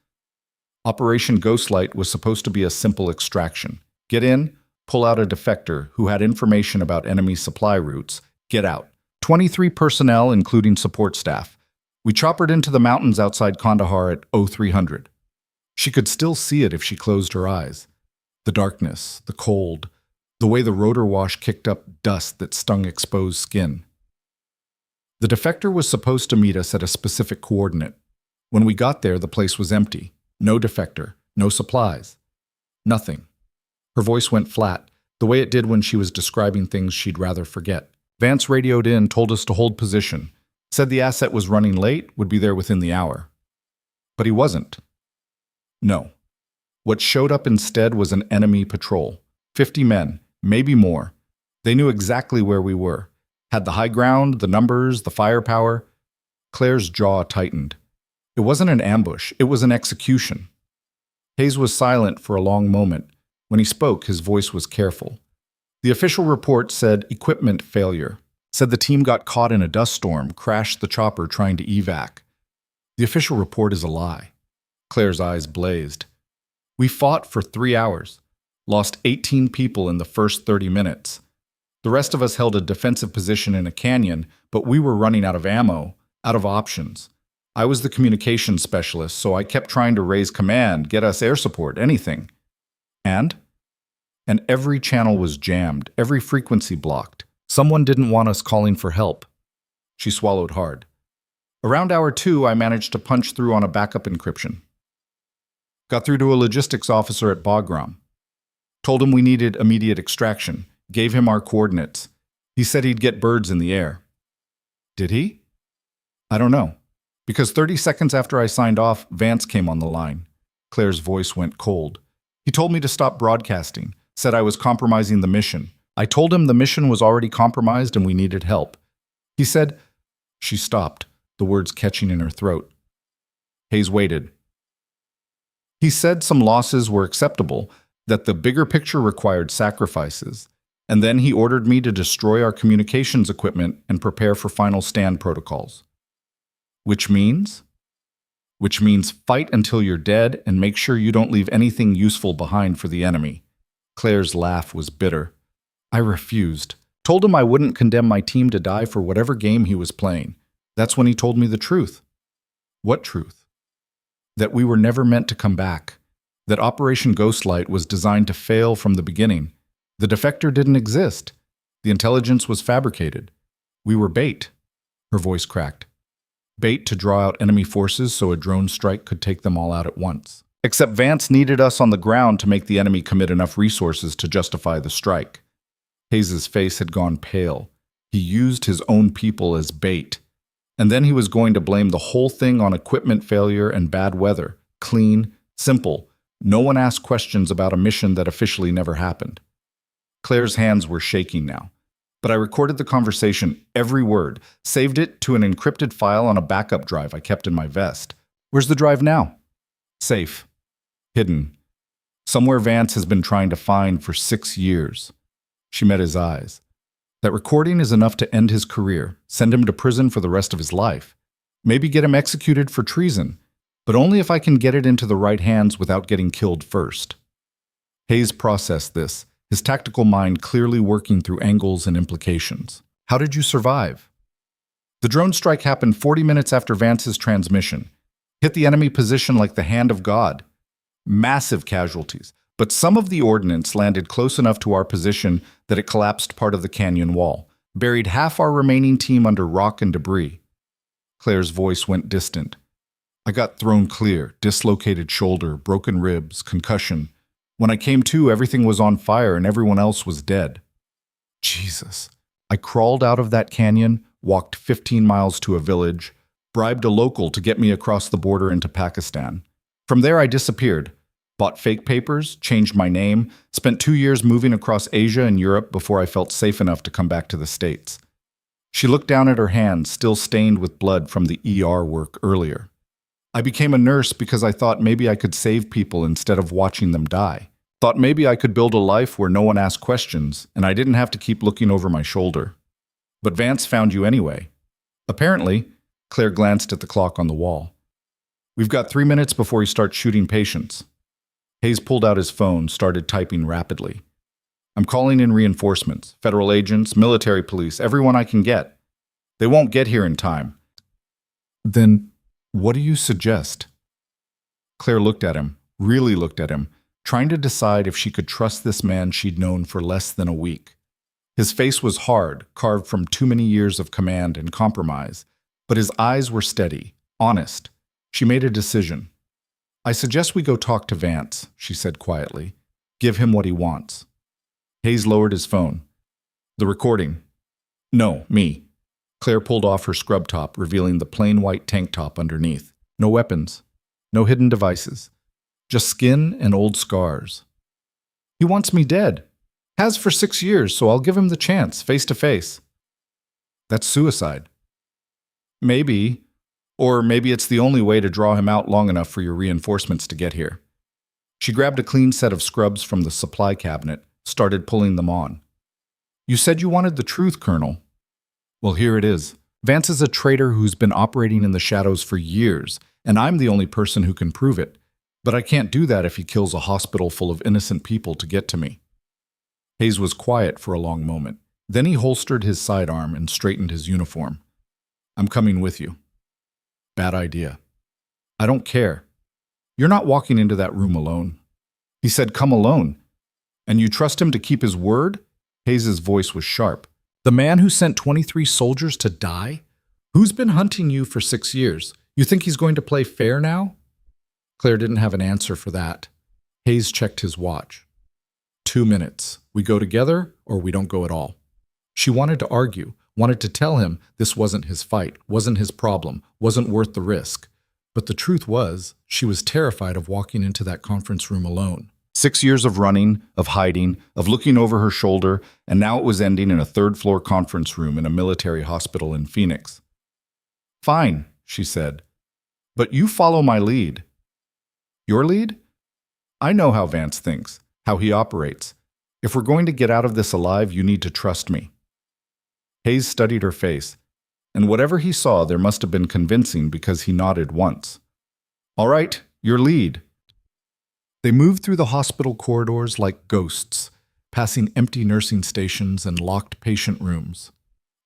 Operation Ghostlight was supposed to be a simple extraction. Get in, pull out a defector who had information about enemy supply routes, get out. 23 personnel, including support staff. We choppered into the mountains outside Kandahar at 0300. She could still see it if she closed her eyes. The darkness, the cold, the way the rotor wash kicked up dust that stung exposed skin. The defector was supposed to meet us at a specific coordinate. When we got there, the place was empty. No defector, no supplies. Nothing. Her voice went flat, the way it did when she was describing things she'd rather forget. Vance radioed in, told us to hold position, said the asset was running late, would be there within the hour. But he wasn't. No. What showed up instead was an enemy patrol. 50 men, maybe more. They knew exactly where we were. Had the high ground, the numbers, the firepower. Claire's jaw tightened. It wasn't an ambush, it was an execution. Hayes was silent for a long moment. When he spoke, his voice was careful. The official report said equipment failure. Said the team got caught in a dust storm, crashed the chopper trying to evac. The official report is a lie. Claire's eyes blazed. We fought for 3 hours. Lost 18 people in the first 30 minutes. The rest of us held a defensive position in a canyon, but we were running out of ammo, out of options. I was the communications specialist, so I kept trying to raise command, get us air support, anything. And every channel was jammed, every frequency blocked. Someone didn't want us calling for help. She swallowed hard. Around hour 2, I managed to punch through on a backup encryption. Got through to a logistics officer at Bagram. Told him we needed immediate extraction. Gave him our coordinates. He said he'd get birds in the air. Did he? I don't know. Because 30 seconds after I signed off, Vance came on the line. Claire's voice went cold. He told me to stop broadcasting, said I was compromising the mission. I told him the mission was already compromised and we needed help. He said... She stopped, the words catching in her throat. Hayes waited. He said some losses were acceptable, that the bigger picture required sacrifices. And then he ordered me to destroy our communications equipment and prepare for final stand protocols. Which means fight until you're dead and make sure you don't leave anything useful behind for the enemy. Claire's laugh was bitter. I refused. Told him I wouldn't condemn my team to die for whatever game he was playing. That's when he told me the truth. What truth? That we were never meant to come back. That Operation Ghostlight was designed to fail from the beginning. The defector didn't exist. The intelligence was fabricated. We were bait. Her voice cracked. Bait to draw out enemy forces so a drone strike could take them all out at once. Except Vance needed us on the ground to make the enemy commit enough resources to justify the strike. Hayes' face had gone pale. He used his own people as bait. And then he was going to blame the whole thing on equipment failure and bad weather. Clean, simple. No one asked questions about a mission that officially never happened. Claire's hands were shaking now. But I recorded the conversation, every word, saved it to an encrypted file on a backup drive I kept in my vest. Where's the drive now? Safe. Hidden. Somewhere Vance has been trying to find for 6 years. She met his eyes. That recording is enough to end his career, send him to prison for the rest of his life. Maybe get him executed for treason, but only if I can get it into the right hands without getting killed first. Hayes processed this, his tactical mind clearly working through angles and implications. How did you survive? The drone strike happened 40 minutes after Vance's transmission. Hit the enemy position like the hand of God. Massive casualties, but some of the ordnance landed close enough to our position that it collapsed part of the canyon wall, buried half our remaining team under rock and debris. Claire's voice went distant. I got thrown clear, dislocated shoulder, broken ribs, concussion. When I came to, everything was on fire and everyone else was dead. Jesus. I crawled out of that canyon, walked 15 miles to a village, bribed a local to get me across the border into Pakistan. From there I disappeared, bought fake papers, changed my name, spent 2 years moving across Asia and Europe before I felt safe enough to come back to the States. She looked down at her hands, still stained with blood from the ER work earlier. I became a nurse because I thought maybe I could save people instead of watching them die. Thought maybe I could build a life where no one asked questions and I didn't have to keep looking over my shoulder. But Vance found you anyway. Apparently, Claire glanced at the clock on the wall. We've got 3 minutes before he starts shooting patients. Hayes pulled out his phone, started typing rapidly. I'm calling in reinforcements, federal agents, military police, everyone I can get. They won't get here in time. Then, what do you suggest? Claire looked at him, really looked at him, trying to decide if she could trust this man she'd known for less than a week. His face was hard, carved from too many years of command and compromise, but his eyes were steady, honest. She made a decision. I suggest we go talk to Vance, she said quietly. Give him what he wants. Hayes lowered his phone. The recording. No, me. Claire pulled off her scrub top, revealing the plain white tank top underneath. No weapons. No hidden devices. Just skin and old scars. He wants me dead. Has for 6 years, so I'll give him the chance, face to face. That's suicide. Maybe. Or maybe it's the only way to draw him out long enough for your reinforcements to get here. She grabbed a clean set of scrubs from the supply cabinet, started pulling them on. You said you wanted the truth, Colonel. Well, here it is. Vance is a traitor who's been operating in the shadows for years, and I'm the only person who can prove it. But I can't do that if he kills a hospital full of innocent people to get to me. Hayes was quiet for a long moment. Then he holstered his sidearm and straightened his uniform. I'm coming with you. Bad idea. I don't care. You're not walking into that room alone. He said, come alone. And you trust him to keep his word? Hayes's voice was sharp. The man who sent 23 soldiers to die? Who's been hunting you for 6 years? You think he's going to play fair now? Claire didn't have an answer for that. Hayes checked his watch. 2 minutes. We go together or we don't go at all. She wanted to argue, wanted to tell him this wasn't his fight, wasn't his problem, wasn't worth the risk. But the truth was, she was terrified of walking into that conference room alone. 6 years of running, of hiding, of looking over her shoulder, and now it was ending in a third-floor conference room in a military hospital in Phoenix. Fine, she said. But you follow my lead. Your lead? I know how Vance thinks, how he operates. If we're going to get out of this alive, you need to trust me. Hayes studied her face, and whatever he saw there must have been convincing because he nodded once. All right, your lead. They moved through the hospital corridors like ghosts, passing empty nursing stations and locked patient rooms.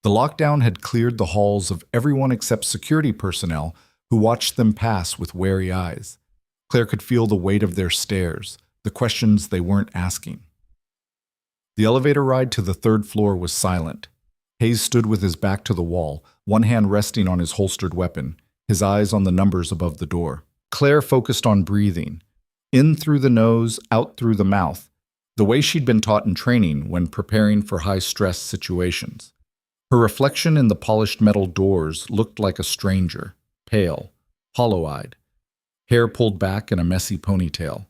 The lockdown had cleared the halls of everyone except security personnel who watched them pass with wary eyes. Claire could feel the weight of their stares, the questions they weren't asking. The elevator ride to the third floor was silent. Hayes stood with his back to the wall, one hand resting on his holstered weapon, his eyes on the numbers above the door. Claire focused on breathing, in through the nose, out through the mouth, the way she'd been taught in training when preparing for high-stress situations. Her reflection in the polished metal doors looked like a stranger, pale, hollow-eyed, hair pulled back in a messy ponytail.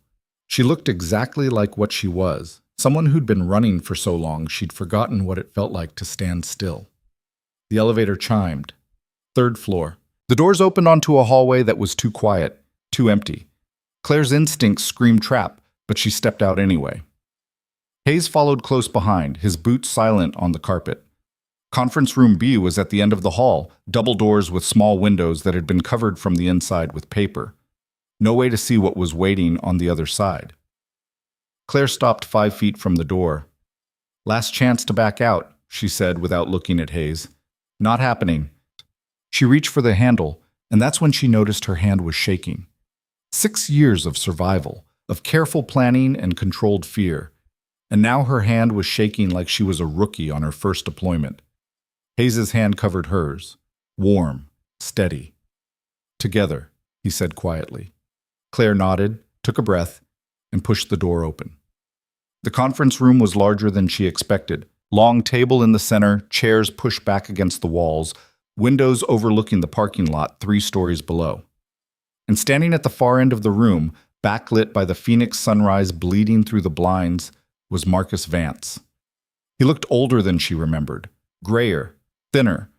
She looked exactly like what she was, Someone who'd been running for so long she'd forgotten what it felt like to stand still. The elevator chimed. 3rd floor. The doors opened onto a hallway that was too quiet, too empty. Claire's instincts screamed trap, but she stepped out anyway. Hayes followed close behind, his boots silent on the carpet. Conference room B was at the end of the hall, double doors with small windows that had been covered from the inside with paper. No way to see what was waiting on the other side. Claire stopped 5 feet from the door. "Last chance to back out," she said without looking at Hayes. "Not happening." She reached for the handle, and that's when she noticed her hand was shaking. 6 years of survival, of careful planning and controlled fear. And now her hand was shaking like she was a rookie on her first deployment. Hayes's hand covered hers, warm, steady. "Together," he said quietly. Claire nodded, took a breath, and pushed the door open. The conference room was larger than she expected. Long table in the center, chairs pushed back against the walls, windows overlooking the parking lot 3 stories below. And standing at the far end of the room, backlit by the Phoenix sunrise bleeding through the blinds, was Marcus Vance. He looked older than she remembered, grayer, thinner,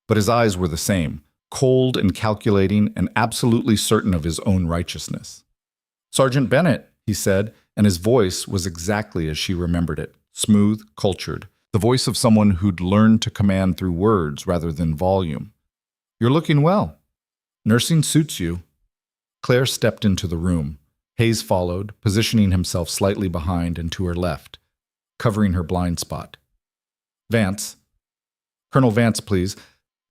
but his eyes were the same, cold and calculating and absolutely certain of his own righteousness. "Sergeant Bennett," he said, and his voice was exactly as she remembered it, smooth, cultured, the voice of someone who'd learned to command through words rather than volume. "You're looking well. Nursing suits you." Claire stepped into the room. Hayes followed, positioning himself slightly behind and to her left, covering her blind spot. "Vance. Colonel Vance, please.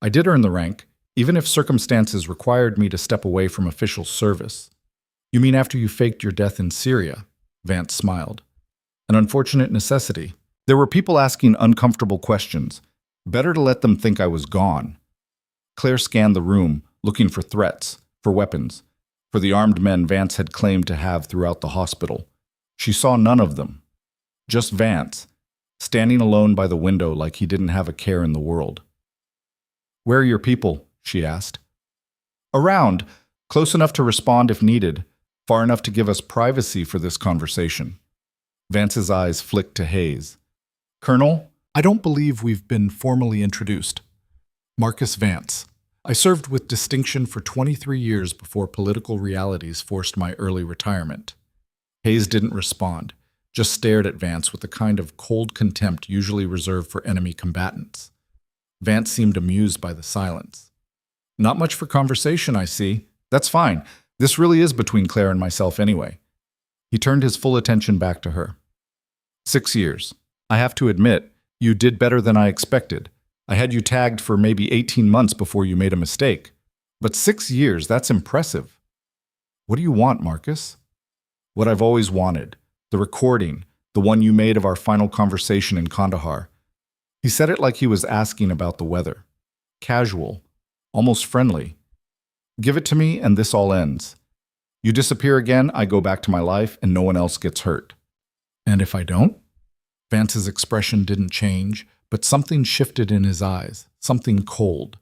I did earn the rank, even if circumstances required me to step away from official service." "You mean after you faked your death in Syria?" Vance smiled. "An unfortunate necessity. There were people asking uncomfortable questions. Better to let them think I was gone." Claire scanned the room, looking for threats, for weapons, for the armed men Vance had claimed to have throughout the hospital. She saw none of them. Just Vance, standing alone by the window like he didn't have a care in the world. "Where are your people?" she asked. "Around, close enough to respond if needed, far enough to give us privacy for this conversation." Vance's eyes flicked to Hayes. "Colonel, I don't believe we've been formally introduced. Marcus Vance. I served with distinction for 23 years before political realities forced my early retirement." Hayes didn't respond, just stared at Vance with the kind of cold contempt usually reserved for enemy combatants. Vance seemed amused by the silence. "Not much for conversation, I see. That's fine. This really is between Claire and myself anyway." He turned his full attention back to her. 6 years. I have to admit, you did better than I expected. I had you tagged for maybe 18 months before you made a mistake. But 6 years, that's impressive. "What do you want, Marcus?" "What I've always wanted. The recording, the one you made of our final conversation in Kandahar." He said it like he was asking about the weather. Casual, almost friendly. "Give it to me and this all ends. You disappear again, I go back to my life and no one else gets hurt." "And if I don't?" Vance's expression didn't change, but something shifted in his eyes, something cold.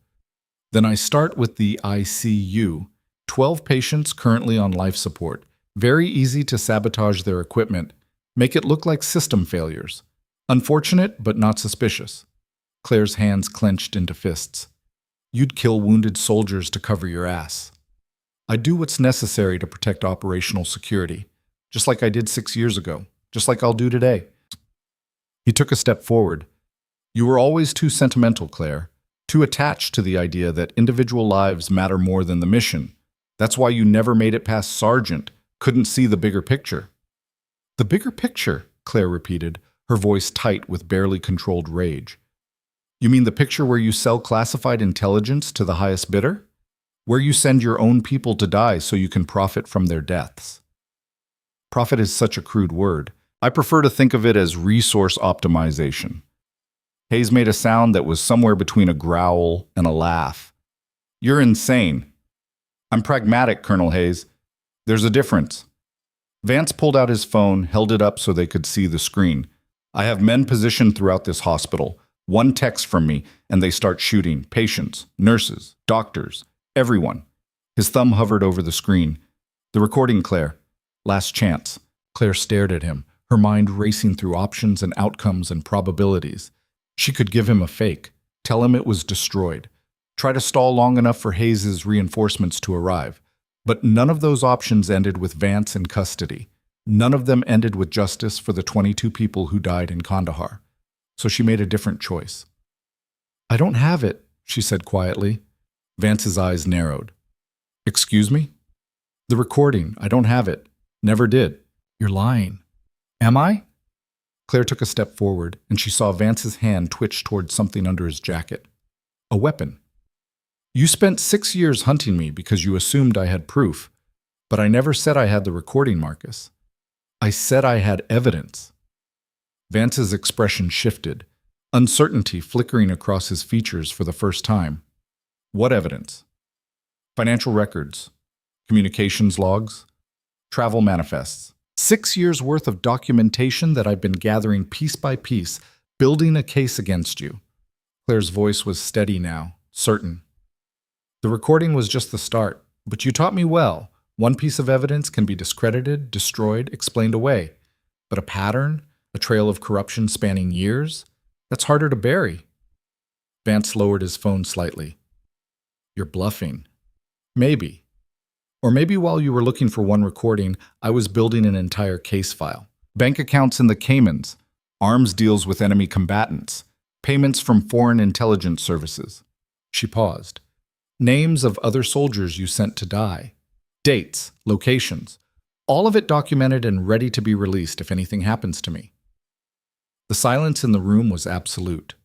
"Then I start with the ICU. 12 patients currently on life support. Very easy to sabotage their equipment, make it look like system failures. Unfortunate, but not suspicious." Claire's hands clenched into fists. "You'd kill wounded soldiers to cover your ass." "I do what's necessary to protect operational security, just like I did 6 years ago, just like I'll do today." He took a step forward. "You were always too sentimental, Claire, too attached to the idea that individual lives matter more than the mission. That's why you never made it past Sergeant, couldn't see the bigger picture." "The bigger picture," Claire repeated, her voice tight with barely controlled rage. "You mean the picture where you sell classified intelligence to the highest bidder? Where you send your own people to die so you can profit from their deaths?" Profit is such a crude word. I prefer to think of it as resource optimization. Hayes made a sound that was somewhere between a growl and a laugh. "You're insane." "I'm pragmatic, Colonel Hayes. There's a difference." Vance pulled out his phone, held it up so they could see the screen. "I have men positioned throughout this hospital. One text from me, and they start shooting. Patients, nurses, doctors, everyone." His thumb hovered over the screen. "The recording, Claire. Last chance." Claire stared at him, her mind racing through options and outcomes and probabilities. She could give him a fake, tell him it was destroyed, try to stall long enough for Hayes's reinforcements to arrive. But none of those options ended with Vance in custody. None of them ended with justice for the 22 people who died in Kandahar. So she made a different choice. "I don't have it," she said quietly. Vance's eyes narrowed. "Excuse me?" "The recording. I don't have it. Never did." "You're lying." "Am I?" Claire took a step forward, and she saw Vance's hand twitch toward something under his jacket. A weapon. "You spent 6 years hunting me because you assumed I had proof, but I never said I had the recording, Marcus. I said I had evidence." Vance's expression shifted, uncertainty flickering across his features for the first time. "What evidence?" "Financial records, communications logs, travel manifests. 6 years worth of documentation that I've been gathering piece by piece, building a case against you." Claire's voice was steady now, certain. "The recording was just the start, but you taught me well. One piece of evidence can be discredited, destroyed, explained away. But a pattern, a trail of corruption spanning years, that's harder to bury." Vance lowered his phone slightly. "You're bluffing." "Maybe. Or maybe while you were looking for one recording, I was building an entire case file. Bank accounts in the Caymans, arms deals with enemy combatants, payments from foreign intelligence services." She paused. "Names of other soldiers you sent to die. Dates, locations, all of it documented and ready to be released if anything happens to me." The silence in the room was absolute.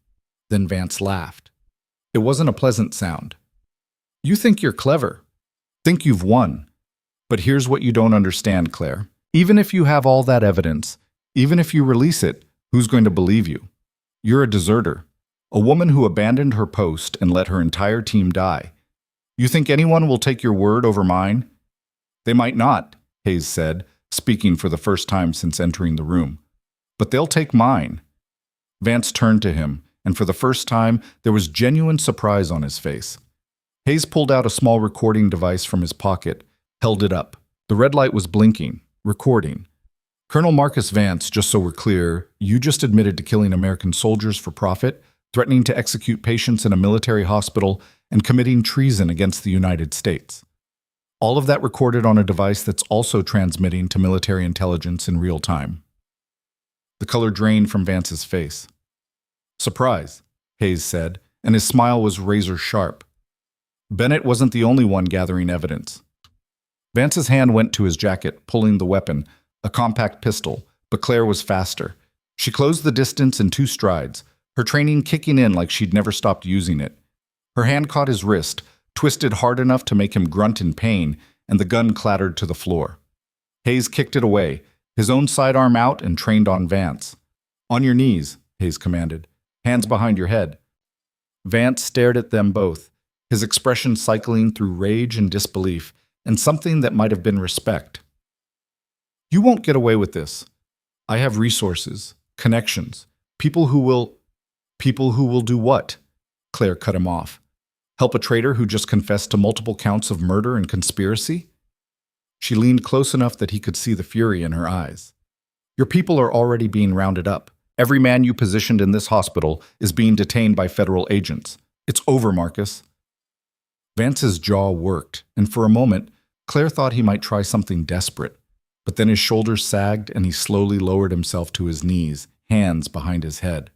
Then Vance laughed. It wasn't a pleasant sound. "You think you're clever. Think you've won. But here's what you don't understand, Claire. Even if you have all that evidence, even if you release it, who's going to believe you? You're a deserter, a woman who abandoned her post and let her entire team die. You think anyone will take your word over mine?" "They might not," Hayes said, speaking for the first time since entering the room. "But they'll take mine." Vance turned to him, and for the first time, there was genuine surprise on his face. Hayes pulled out a small recording device from his pocket, held it up. The red light was blinking, recording. "Colonel Marcus Vance, just so we're clear, you just admitted to killing American soldiers for profit, threatening to execute patients in a military hospital, and committing treason against the United States. All of that recorded on a device that's also transmitting to military intelligence in real time." The color drained from Vance's face. "Surprise," Hayes said, and his smile was razor sharp. Bennett wasn't the only one gathering evidence. Vance's hand went to his jacket, pulling the weapon, a compact pistol, but Claire was faster. She closed the distance in 2 strides, her training kicking in like she'd never stopped using it. Her hand caught his wrist, twisted hard enough to make him grunt in pain, and the gun clattered to the floor. Hayes kicked it away, his own sidearm out and trained on Vance. "On your knees," Hayes commanded. "Hands behind your head." Vance stared at them both, his expression cycling through rage and disbelief, and something that might have been respect. "You won't get away with this. I have resources, connections, people who will do what?" Claire cut him off. "Help a traitor who just confessed to multiple counts of murder and conspiracy?" She leaned close enough that he could see the fury in her eyes. "Your people are already being rounded up. Every man you positioned in this hospital is being detained by federal agents. It's over, Marcus." Vance's jaw worked, and for a moment, Claire thought he might try something desperate. But then his shoulders sagged and he slowly lowered himself to his knees, hands behind his head.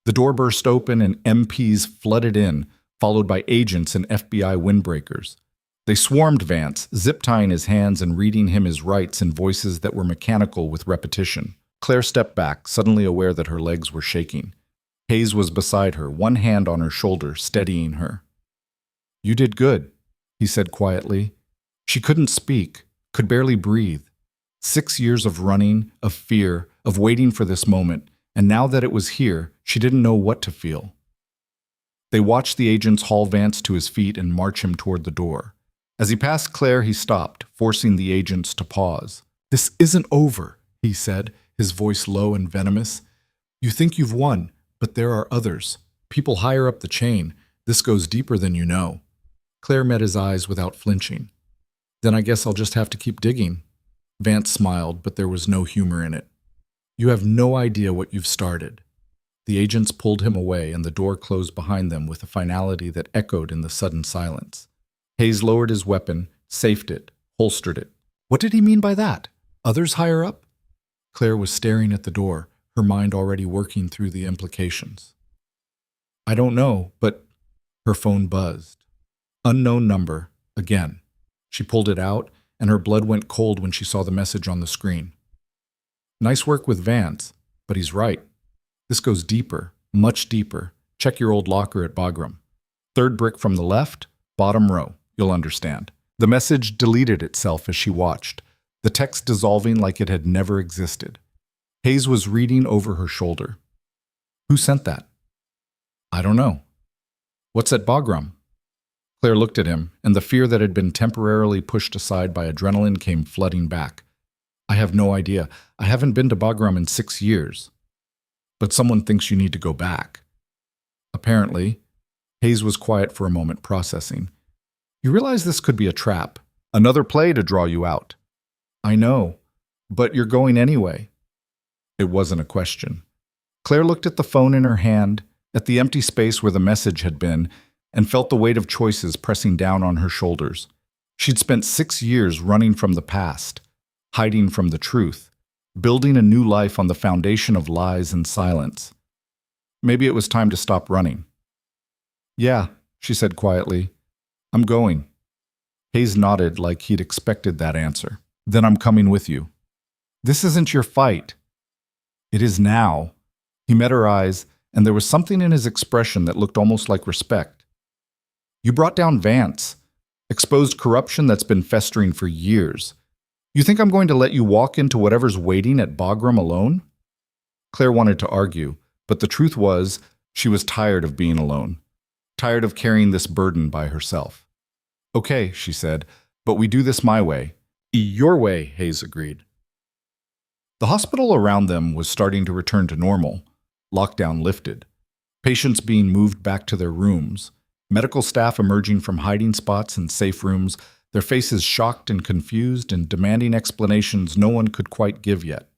The door burst open and MPs flooded in, followed by agents and FBI windbreakers. They swarmed Vance, zip-tying his hands and reading him his rights in voices that were mechanical with repetition. Claire stepped back, suddenly aware that her legs were shaking. Hayes was beside her, one hand on her shoulder, steadying her. "You did good," he said quietly. She couldn't speak, could barely breathe. 6 years of running, of fear, of waiting for this moment, and now that it was here, she didn't know what to feel. They watched the agents haul Vance to his feet and march him toward the door. As he passed Claire, he stopped, forcing the agents to pause. "This isn't over," he said, his voice low and venomous. "You think you've won, but there are others. People higher up the chain. This goes deeper than you know." Claire met his eyes without flinching. "Then I guess I'll just have to keep digging." Vance smiled, but there was no humor in it. You have no idea what you've started. The agents pulled him away, and the door closed behind them with a finality that echoed in the sudden silence. Hayes lowered his weapon, safed it, holstered it. What did he mean by that? Others higher up? Claire was staring at the door, her mind already working through the implications. I don't know, but her phone buzzed. Unknown number, again. She pulled it out, and her blood went cold when she saw the message on the screen. Nice work with Vance, but he's right. This goes deeper, much deeper. Check your old locker at Bagram. Third brick from the left, bottom row. You'll understand. The message deleted itself as she watched, the text dissolving like it had never existed. Hayes was reading over her shoulder. Who sent that? I don't know. What's at Bagram? Claire looked at him, and the fear that had been temporarily pushed aside by adrenaline came flooding back. I have no idea. I haven't been to Bagram in 6 years. But someone thinks you need to go back. Apparently, Hayes was quiet for a moment, processing. You realize this could be a trap, another play to draw you out. I know, but you're going anyway. It wasn't a question. Claire looked at the phone in her hand, at the empty space where the message had been, and felt the weight of choices pressing down on her shoulders. She'd spent 6 years running from the past, hiding from the truth, building a new life on the foundation of lies and silence. Maybe it was time to stop running. Yeah, she said quietly. I'm going. Hayes nodded like he'd expected that answer. Then I'm coming with you. This isn't your fight. It is now. He met her eyes, and there was something in his expression that looked almost like respect. You brought down Vance, exposed corruption that's been festering for years. You think I'm going to let you walk into whatever's waiting at Bagram alone? Claire wanted to argue, but the truth was she was tired of being alone, tired of carrying this burden by herself. Okay, she said, but we do this my way. Your way, Hayes agreed. The hospital around them was starting to return to normal. Lockdown lifted. Patients being moved back to their rooms. Medical staff emerging from hiding spots and safe rooms, their faces shocked and confused and demanding explanations no one could quite give yet.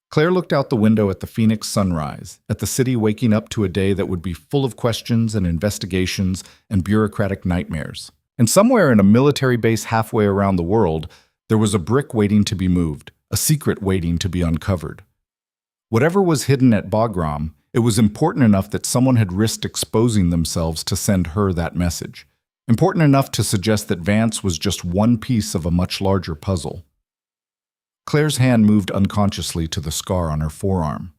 Claire looked out the window at the Phoenix sunrise, at the city waking up to a day that would be full of questions and investigations and bureaucratic nightmares. And somewhere in a military base halfway around the world, there was a brick waiting to be moved, a secret waiting to be uncovered. Whatever was hidden at Bagram, it was important enough that someone had risked exposing themselves to send her that message. Important enough to suggest that Vance was just one piece of a much larger puzzle. Claire's hand moved unconsciously to the scar on her forearm.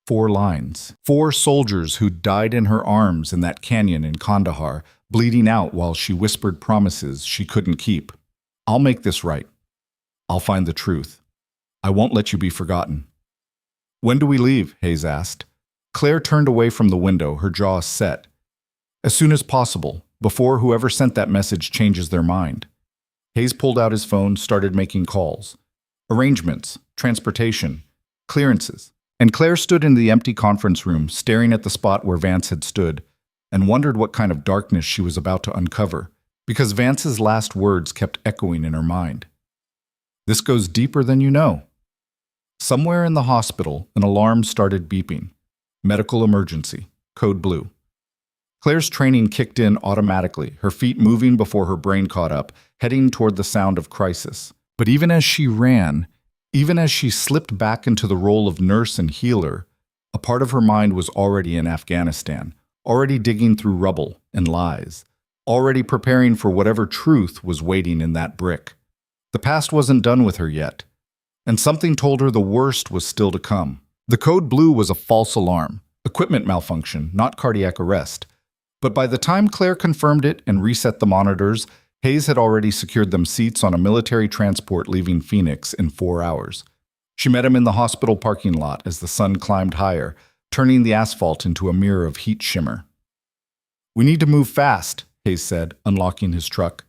4 lines. 4 soldiers who died in her arms in that canyon in Kandahar, bleeding out while she whispered promises she couldn't keep. I'll make this right. I'll find the truth. I won't let you be forgotten. When do we leave? Hayes asked. Claire turned away from the window, her jaw set. As soon as possible, before whoever sent that message changes their mind. Hayes pulled out his phone, started making calls. Arrangements, transportation, clearances. And Claire stood in the empty conference room, staring at the spot where Vance had stood, and wondered what kind of darkness she was about to uncover, because Vance's last words kept echoing in her mind. This goes deeper than you know. Somewhere in the hospital, an alarm started beeping. Medical emergency, code blue. Claire's training kicked in automatically, her feet moving before her brain caught up, heading toward the sound of crisis. But even as she ran, even as she slipped back into the role of nurse and healer, a part of her mind was already in Afghanistan, already digging through rubble and lies, already preparing for whatever truth was waiting in that brick. The past wasn't done with her yet, and something told her the worst was still to come. The code blue was a false alarm, equipment malfunction, not cardiac arrest. But by the time Claire confirmed it and reset the monitors, Hayes had already secured them seats on a military transport leaving Phoenix in 4 hours. She met him in the hospital parking lot as the sun climbed higher, turning the asphalt into a mirror of heat shimmer. We need to move fast, Hayes said, unlocking his truck.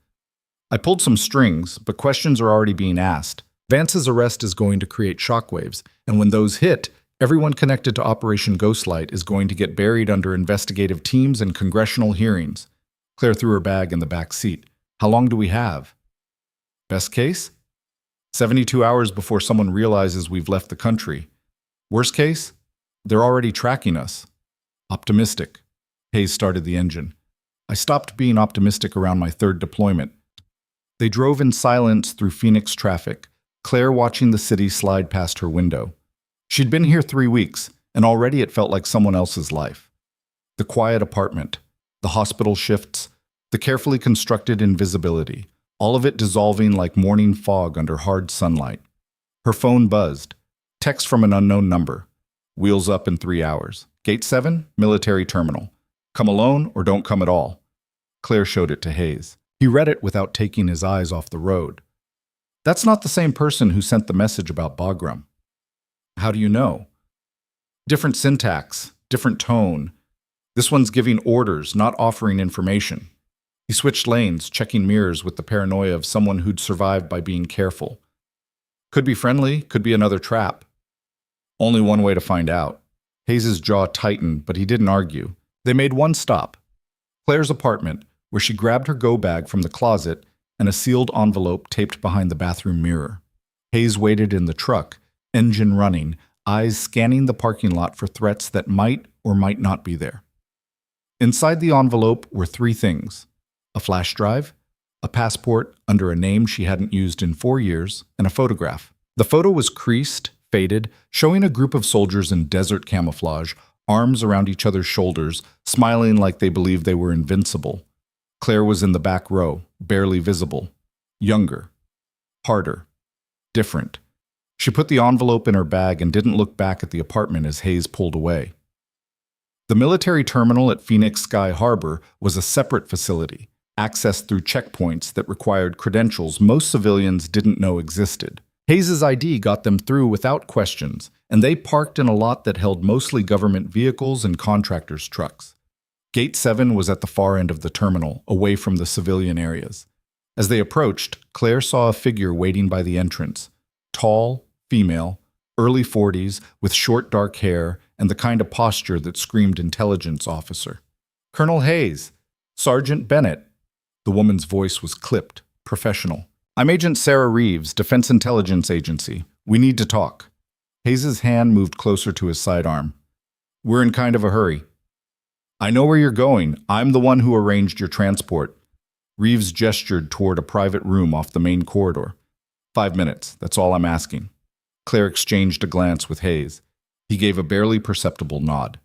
I pulled some strings, but questions are already being asked. Vance's arrest is going to create shockwaves, and when those hit, everyone connected to Operation Ghostlight is going to get buried under investigative teams and congressional hearings. Claire threw her bag in the back seat. How long do we have? Best case? 72 hours before someone realizes we've left the country. Worst case, they're already tracking us. Optimistic. Hayes started the engine. I stopped being optimistic around my third deployment. They drove in silence through Phoenix traffic, Claire watching the city slide past her window. She'd been here 3 weeks, and already it felt like someone else's life. The quiet apartment, the hospital shifts, the carefully constructed invisibility, all of it dissolving like morning fog under hard sunlight. Her phone buzzed. Text from an unknown number. Wheels up in 3 hours. Gate 7, military terminal. Come alone or don't come at all. Claire showed it to Hayes. He read it without taking his eyes off the road. That's not the same person who sent the message about Bagram. How do you know? Different syntax, different tone. This one's giving orders, not offering information. He switched lanes, checking mirrors with the paranoia of someone who'd survived by being careful. Could be friendly, could be another trap. Only one way to find out. Hayes' jaw tightened, but he didn't argue. They made one stop. Claire's apartment, where she grabbed her go bag from the closet and a sealed envelope taped behind the bathroom mirror. Hayes waited in the truck, engine running, eyes scanning the parking lot for threats that might or might not be there. Inside the envelope were 3 things: a flash drive, a passport under a name she hadn't used in 4 years, and a photograph. The photo was creased, faded, showing a group of soldiers in desert camouflage, arms around each other's shoulders, smiling like they believed they were invincible. Claire was in the back row, barely visible. Younger. Harder. Different. She put the envelope in her bag and didn't look back at the apartment as Hayes pulled away. The military terminal at Phoenix Sky Harbor was a separate facility, accessed through checkpoints that required credentials most civilians didn't know existed. Hayes' ID got them through without questions, and they parked in a lot that held mostly government vehicles and contractors' trucks. Gate 7 was at the far end of the terminal, away from the civilian areas. As they approached, Claire saw a figure waiting by the entrance. Tall, female, early 40s, with short dark hair and the kind of posture that screamed intelligence officer. "Colonel Hayes, Sergeant Bennett." The woman's voice was clipped, professional. "I'm Agent Sarah Reeves, Defense Intelligence Agency. We need to talk." Hayes' hand moved closer to his sidearm. "We're in kind of a hurry." "I know where you're going. I'm the one who arranged your transport." Reeves gestured toward a private room off the main corridor. 5 minutes, that's all I'm asking." Claire exchanged a glance with Hayes. He gave a barely perceptible nod.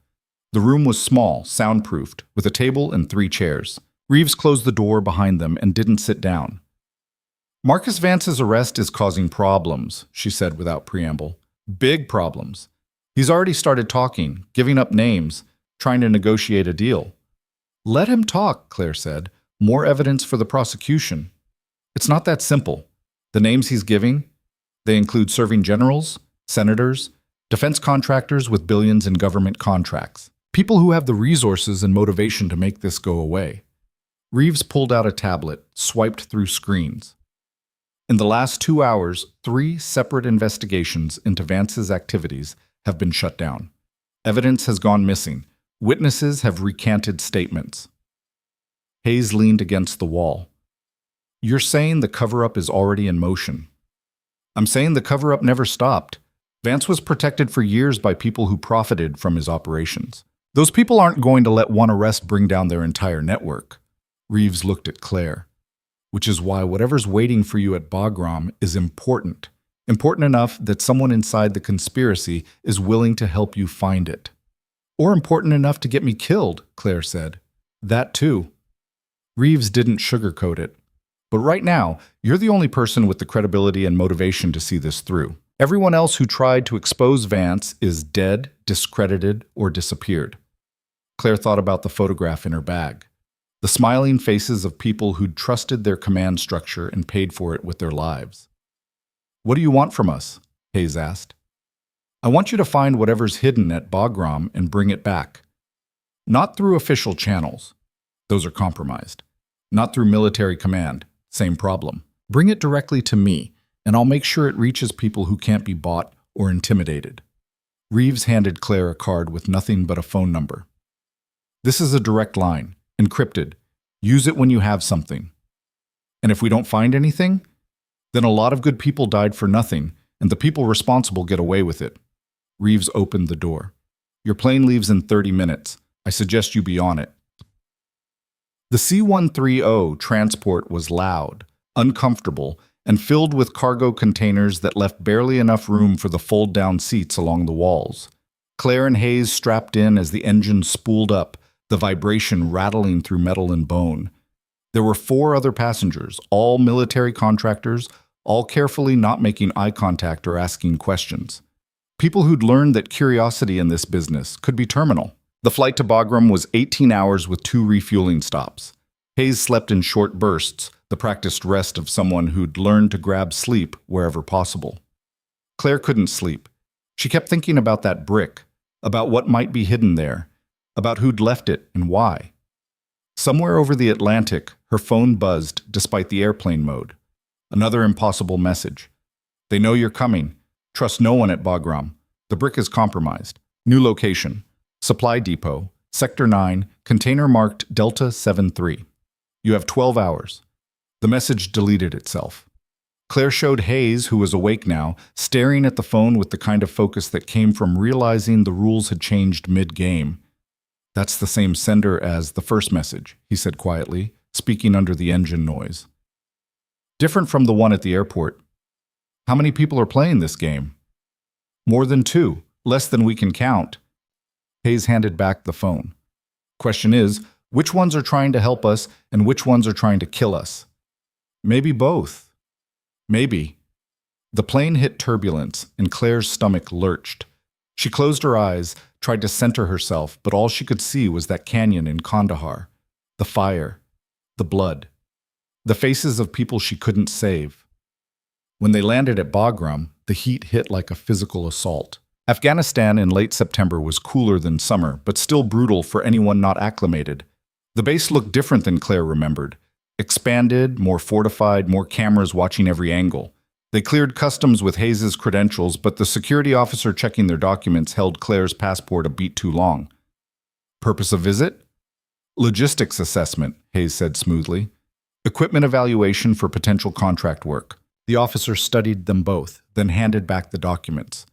The room was small, soundproofed, with a table and 3 chairs. Reeves closed the door behind them and didn't sit down. "Marcus Vance's arrest is causing problems," she said without preamble. "Big problems. He's already started talking, giving up names, trying to negotiate a deal." "Let him talk," Claire said. "More evidence for the prosecution." "It's not that simple. The names he's giving, they include serving generals, senators, defense contractors with billions in government contracts. People who have the resources and motivation to make this go away." Reeves pulled out a tablet, swiped through screens. In the last 2 hours, 3 separate investigations into Vance's activities have been shut down. Evidence has gone missing. Witnesses have recanted statements. Hayes leaned against the wall. "You're saying the cover-up is already in motion." "I'm saying the cover-up never stopped. Vance was protected for years by people who profited from his operations. Those people aren't going to let one arrest bring down their entire network." Reeves looked at Claire. "Which is why whatever's waiting for you at Bagram is important. Important enough that someone inside the conspiracy is willing to help you find it." "Or important enough to get me killed," Claire said. "That too." Reeves didn't sugarcoat it. "But right now, you're the only person with the credibility and motivation to see this through. Everyone else who tried to expose Vance is dead, discredited, or disappeared." Claire thought about the photograph in her bag. The smiling faces of people who'd trusted their command structure and paid for it with their lives. "What do you want from us?" Hayes asked. "I want you to find whatever's hidden at Bagram and bring it back. Not through official channels. Those are compromised. Not through military command. Same problem. Bring it directly to me, and I'll make sure it reaches people who can't be bought or intimidated." Reeves handed Claire a card with nothing but a phone number. "This is a direct line, encrypted. Use it when you have something. And if we don't find anything, Then a lot of good people died for nothing, and the people responsible get away with it. Reeves opened the door. Your plane leaves in 30 minutes. I suggest you be on it. The C-130 transport was loud, uncomfortable, and filled with cargo containers that left barely enough room for the fold-down seats along the walls. Claire and Hayes strapped in as the engine spooled up, the vibration rattling through metal and bone. There were 4 other passengers, all military contractors, all carefully not making eye contact or asking questions. People who'd learned that curiosity in this business could be terminal. The flight to Bagram was 18 hours with 2 refueling stops. Hayes slept in short bursts, the practiced rest of someone who'd learned to grab sleep wherever possible. Claire couldn't sleep. She kept thinking about that brick, about what might be hidden there, about who'd left it and why. Somewhere over the Atlantic, her phone buzzed despite the airplane mode. Another impossible message. They know you're coming. Trust no one at Bagram. The brick is compromised. New location. Supply depot. Sector 9. Container marked Delta 73. You have 12 hours. The message deleted itself. Claire showed Hayes, who was awake now, staring at the phone with the kind of focus that came from realizing the rules had changed mid-game. That's the same sender as the first message, he said quietly, speaking under the engine noise. Different from the one at the airport. How many people are playing this game? More than 2, less than we can count. Hayes handed back the phone. Question is, which ones are trying to help us and which ones are trying to kill us? Maybe both. Maybe. The plane hit turbulence and Claire's stomach lurched. She closed her eyes, tried to center herself, but all she could see was that canyon in Kandahar, the fire, the blood, the faces of people she couldn't save. When they landed at Bagram, the heat hit like a physical assault. Afghanistan in late September was cooler than summer, but still brutal for anyone not acclimated. The base looked different than Claire remembered. Expanded, more fortified, more cameras watching every angle. They cleared customs with Hayes' credentials, but the security officer checking their documents held Claire's passport a beat too long. Purpose of visit? Logistics assessment, Hayes said smoothly. Equipment evaluation for potential contract work. The officer studied them both, then handed back the documents.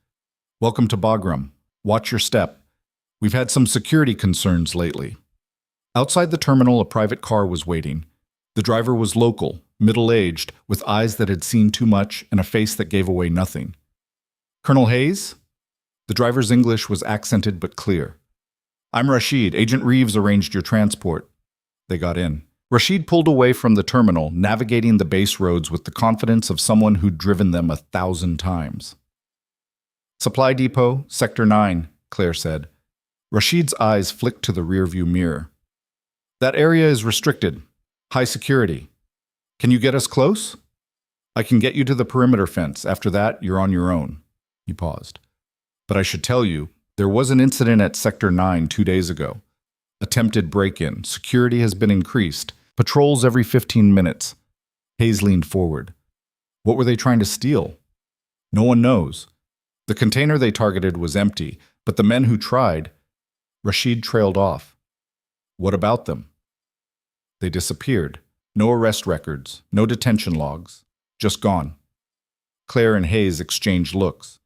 Welcome to Bagram. Watch your step. We've had some security concerns lately. Outside the terminal, a private car was waiting. The driver was local, middle-aged, with eyes that had seen too much and a face that gave away nothing. Colonel Hayes? The driver's English was accented but clear. I'm Rashid. Agent Reeves arranged your transport. They got in. Rashid pulled away from the terminal, navigating the base roads with the confidence of someone who'd driven them 1,000 times. Supply depot, Sector 9, Claire said. Rashid's eyes flicked to the rearview mirror. That area is restricted. High security. Can you get us close? I can get you to the perimeter fence. After that, you're on your own. He paused. But I should tell you, there was an incident at Sector 9 2 days ago. Attempted break-in. Security has been increased. Patrols every 15 minutes. Hayes leaned forward. What were they trying to steal? No one knows. The container they targeted was empty, but the men who tried... Rashid trailed off. What about them? They disappeared. No arrest records, no detention logs. Just gone. Claire and Hayes exchanged looks.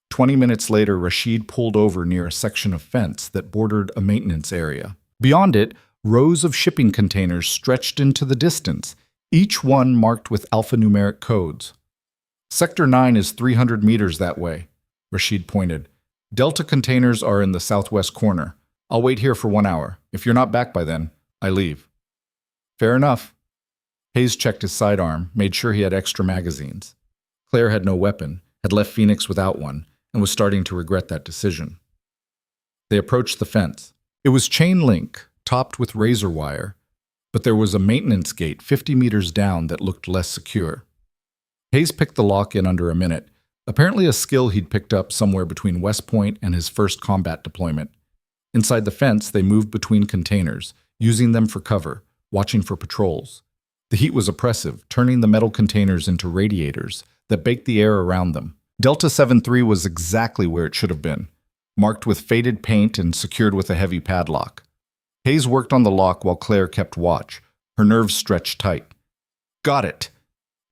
20 minutes later, Rashid pulled over near a section of fence that bordered a maintenance area. Beyond it, rows of shipping containers stretched into the distance, each one marked with alphanumeric codes. Sector 9 is 300 meters that way, Rashid pointed. Delta containers are in the southwest corner. I'll wait here for 1 hour. If you're not back by then, I leave. Fair enough. Hayes checked his sidearm, made sure he had extra magazines. Claire had no weapon, had left Phoenix without one, and was starting to regret that decision. They approached the fence. It was chain link, topped with razor wire, but there was a maintenance gate 50 meters down that looked less secure. Hayes picked the lock in under a minute, apparently a skill he'd picked up somewhere between West Point and his first combat deployment. Inside the fence, they moved between containers, using them for cover, watching for patrols. The heat was oppressive, turning the metal containers into radiators that baked the air around them. Delta 73 was exactly where it should have been, marked with faded paint and secured with a heavy padlock. Hayes worked on the lock while Claire kept watch, her nerves stretched tight. Got it!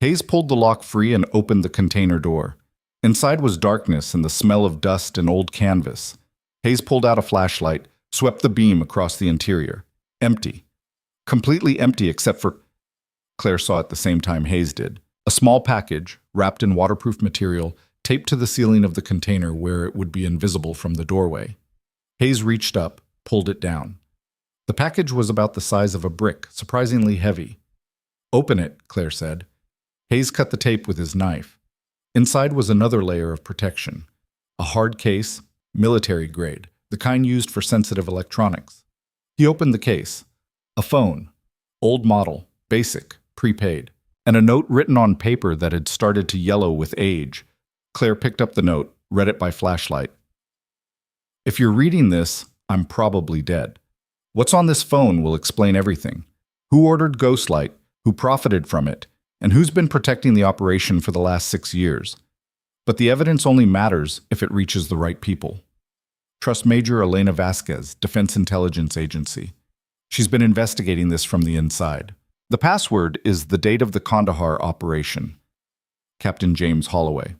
Hayes pulled the lock free and opened the container door. Inside was darkness and the smell of dust and old canvas. Hayes pulled out a flashlight, swept the beam across the interior. Empty. Completely empty except for... Claire saw at the same time Hayes did. A small package, wrapped in waterproof material, taped to the ceiling of the container where it would be invisible from the doorway. Hayes reached up, pulled it down. The package was about the size of a brick, surprisingly heavy. "Open it," Claire said. Hayes cut the tape with his knife. Inside was another layer of protection. A hard case, military grade, the kind used for sensitive electronics. He opened the case. A phone. Old model, basic, prepaid. And a note written on paper that had started to yellow with age. Claire picked up the note, read it by flashlight. "If you're reading this, I'm probably dead. What's on this phone will explain everything. Who ordered Ghostlight, who profited from it, and who's been protecting the operation for the last 6 years. But the evidence only matters if it reaches the right people. Trust Major Elena Vasquez, Defense Intelligence Agency. She's been investigating this from the inside. The password is the date of the Kandahar operation. Captain James Holloway."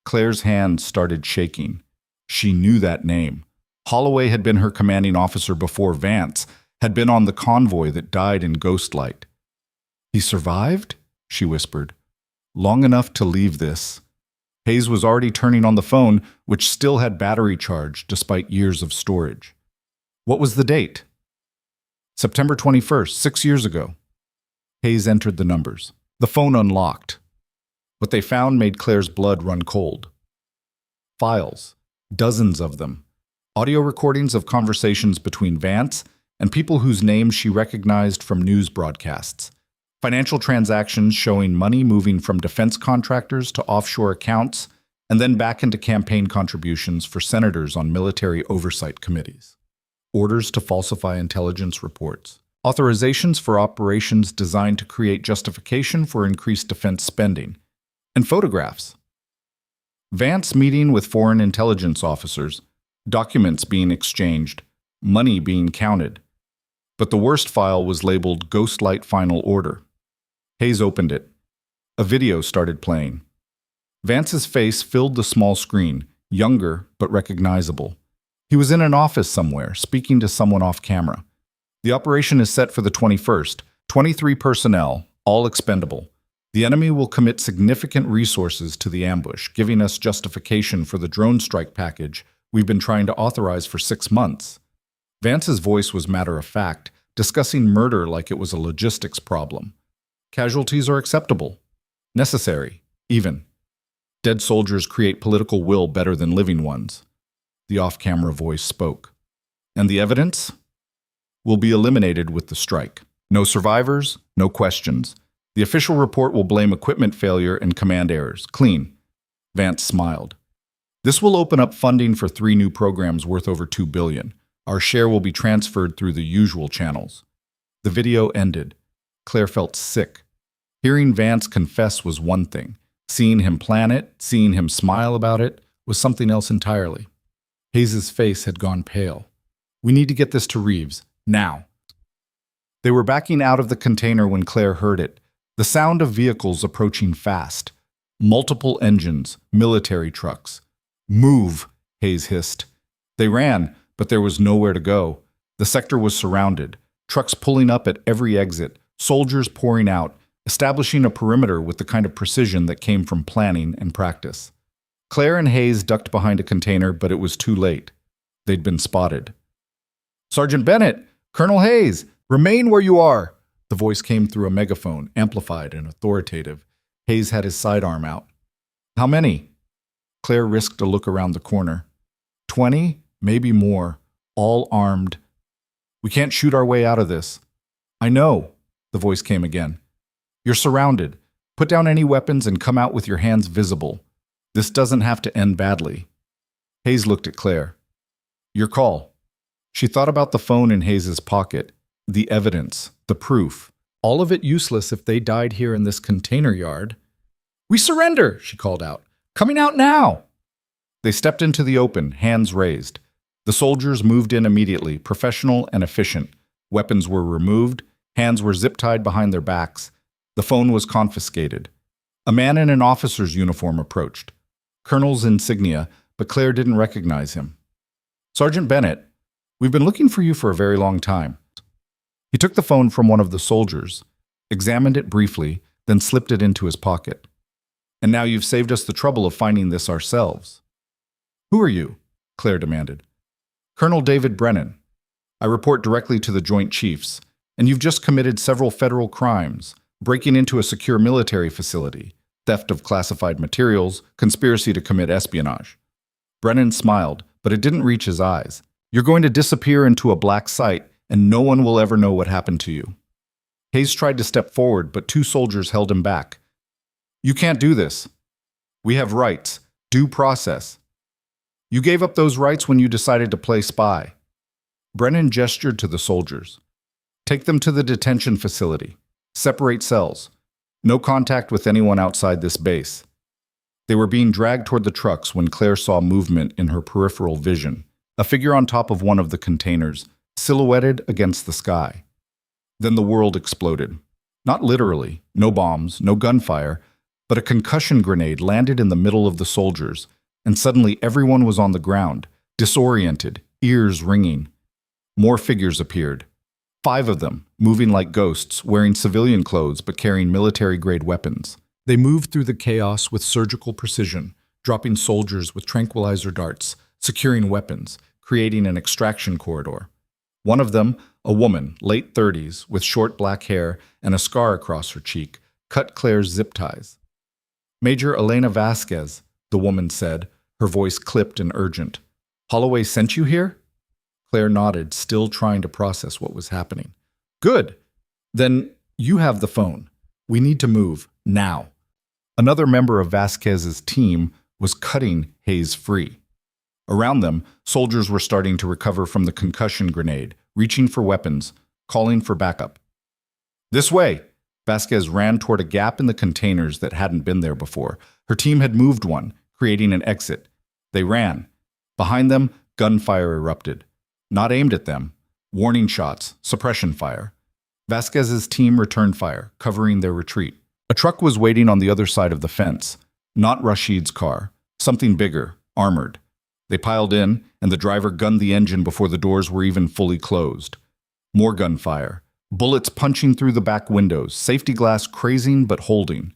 Claire's hand started shaking. She knew that name. Holloway had been her commanding officer before Vance, had been on the convoy that died in Ghostlight. "He survived?" she whispered. "Long enough to leave this." Hayes was already turning on the phone, which still had battery charge despite years of storage. What was the date? September 21st, 6 years ago. Hayes entered the numbers. The phone unlocked. What they found made Claire's blood run cold. Files. Dozens of them. Audio recordings of conversations between Vance and people whose names she recognized from news broadcasts. Financial transactions showing money moving from defense contractors to offshore accounts and then back into campaign contributions for senators on military oversight committees. Orders to falsify intelligence reports. Authorizations for operations designed to create justification for increased defense spending. And photographs. Vance meeting with foreign intelligence officers, documents being exchanged, money being counted. But the worst file was labeled Ghostlight Final Order. Hayes opened it. A video started playing. Vance's face filled the small screen, younger but recognizable. He was in an office somewhere, speaking to someone off camera. The operation is set for the 21st. 23 personnel, all expendable. The enemy will commit significant resources to the ambush, giving us justification for the drone strike package we've been trying to authorize for 6 months. Vance's voice was matter-of-fact, discussing murder like it was a logistics problem. Casualties are acceptable. Necessary, even. Dead soldiers create political will better than living ones. The off-camera voice spoke. And the evidence? Will be eliminated with the strike. No survivors, no questions. The official report will blame equipment failure and command errors. Clean. Vance smiled. This will open up funding for 3 new programs worth over $2 billion. Our share will be transferred through the usual channels. The video ended. Claire felt sick. Hearing Vance confess was one thing. Seeing him plan it, seeing him smile about it, was something else entirely. Hayes' face had gone pale. "We need to get this to Reeves. Now." They were backing out of the container when Claire heard it. The sound of vehicles approaching fast. Multiple engines, military trucks. "Move," Hayes hissed. They ran, but there was nowhere to go. The sector was surrounded. Trucks pulling up at every exit. Soldiers pouring out, establishing a perimeter with the kind of precision that came from planning and practice. Claire and Hayes ducked behind a container, but it was too late. They'd been spotted. "Sergeant Bennett! Colonel Hayes! Remain where you are!" The voice came through a megaphone, amplified and authoritative. Hayes had his sidearm out. "How many?" Claire risked a look around the corner. 20, maybe more, all armed. "We can't shoot our way out of this." "I know," the voice came again. "You're surrounded. Put down any weapons and come out with your hands visible. This doesn't have to end badly." Hayes looked at Claire. "Your call." She thought about the phone in Hayes' pocket, the evidence, the proof. All of it useless if they died here in this container yard. "We surrender," she called out. "Coming out now." They stepped into the open, hands raised. The soldiers moved in immediately, professional and efficient. Weapons were removed, hands were zip-tied behind their backs. The phone was confiscated. A man in an officer's uniform approached. Colonel's insignia, but Claire didn't recognize him. "Sergeant Bennett, we've been looking for you for a very long time." He took the phone from one of the soldiers, examined it briefly, then slipped it into his pocket. "And now you've saved us the trouble of finding this ourselves." "Who are you?" Claire demanded. "Colonel David Brennan. I report directly to the Joint Chiefs, and you've just committed several federal crimes, breaking into a secure military facility, theft of classified materials, conspiracy to commit espionage." Brennan smiled, but it didn't reach his eyes. "You're going to disappear into a black site, and no one will ever know what happened to you." Hayes tried to step forward, but two soldiers held him back. "You can't do this. We have rights, due process. You gave up those rights when you decided to play spy." Brennan gestured to the soldiers. "Take them to the detention facility. Separate cells. No contact with anyone outside this base." They were being dragged toward the trucks when Claire saw movement in her peripheral vision, a figure on top of one of the containers, silhouetted against the sky. Then the world exploded. Not literally, no bombs, no gunfire, but a concussion grenade landed in the middle of the soldiers, and suddenly everyone was on the ground, disoriented, ears ringing. More figures appeared. 5 of them, moving like ghosts, wearing civilian clothes but carrying military-grade weapons. They moved through the chaos with surgical precision, dropping soldiers with tranquilizer darts, securing weapons, creating an extraction corridor. One of them, a woman, late 30s, with short black hair and a scar across her cheek, cut Claire's zip ties. "Major Elena Vasquez," the woman said, her voice clipped and urgent. "Holloway sent you here?" Claire nodded, still trying to process what was happening. "Good. Then you have the phone. We need to move, now." Another member of Vasquez's team was cutting Hayes free. Around them, soldiers were starting to recover from the concussion grenade, reaching for weapons, calling for backup. "This way!" Vasquez ran toward a gap in the containers that hadn't been there before. Her team had moved one, creating an exit. They ran. Behind them, gunfire erupted. Not aimed at them. Warning shots, suppression fire. Vasquez's team returned fire, covering their retreat. A truck was waiting on the other side of the fence. Not Rashid's car. Something bigger, armored. They piled in, and the driver gunned the engine before the doors were even fully closed. More gunfire. Bullets punching through the back windows, safety glass crazing but holding.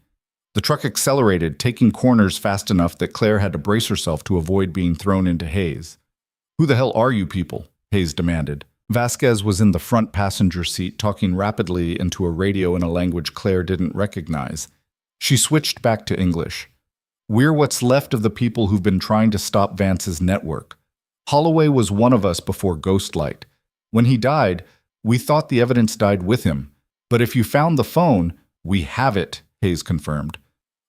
The truck accelerated, taking corners fast enough that Claire had to brace herself to avoid being thrown into Hayes. "Who the hell are you people?" Hayes demanded. Vasquez was in the front passenger seat, talking rapidly into a radio in a language Claire didn't recognize. She switched back to English. "We're what's left of the people who've been trying to stop Vance's network. Holloway was one of us before Ghostlight. When he died, we thought the evidence died with him. But if you found the phone, we have it," Hayes confirmed.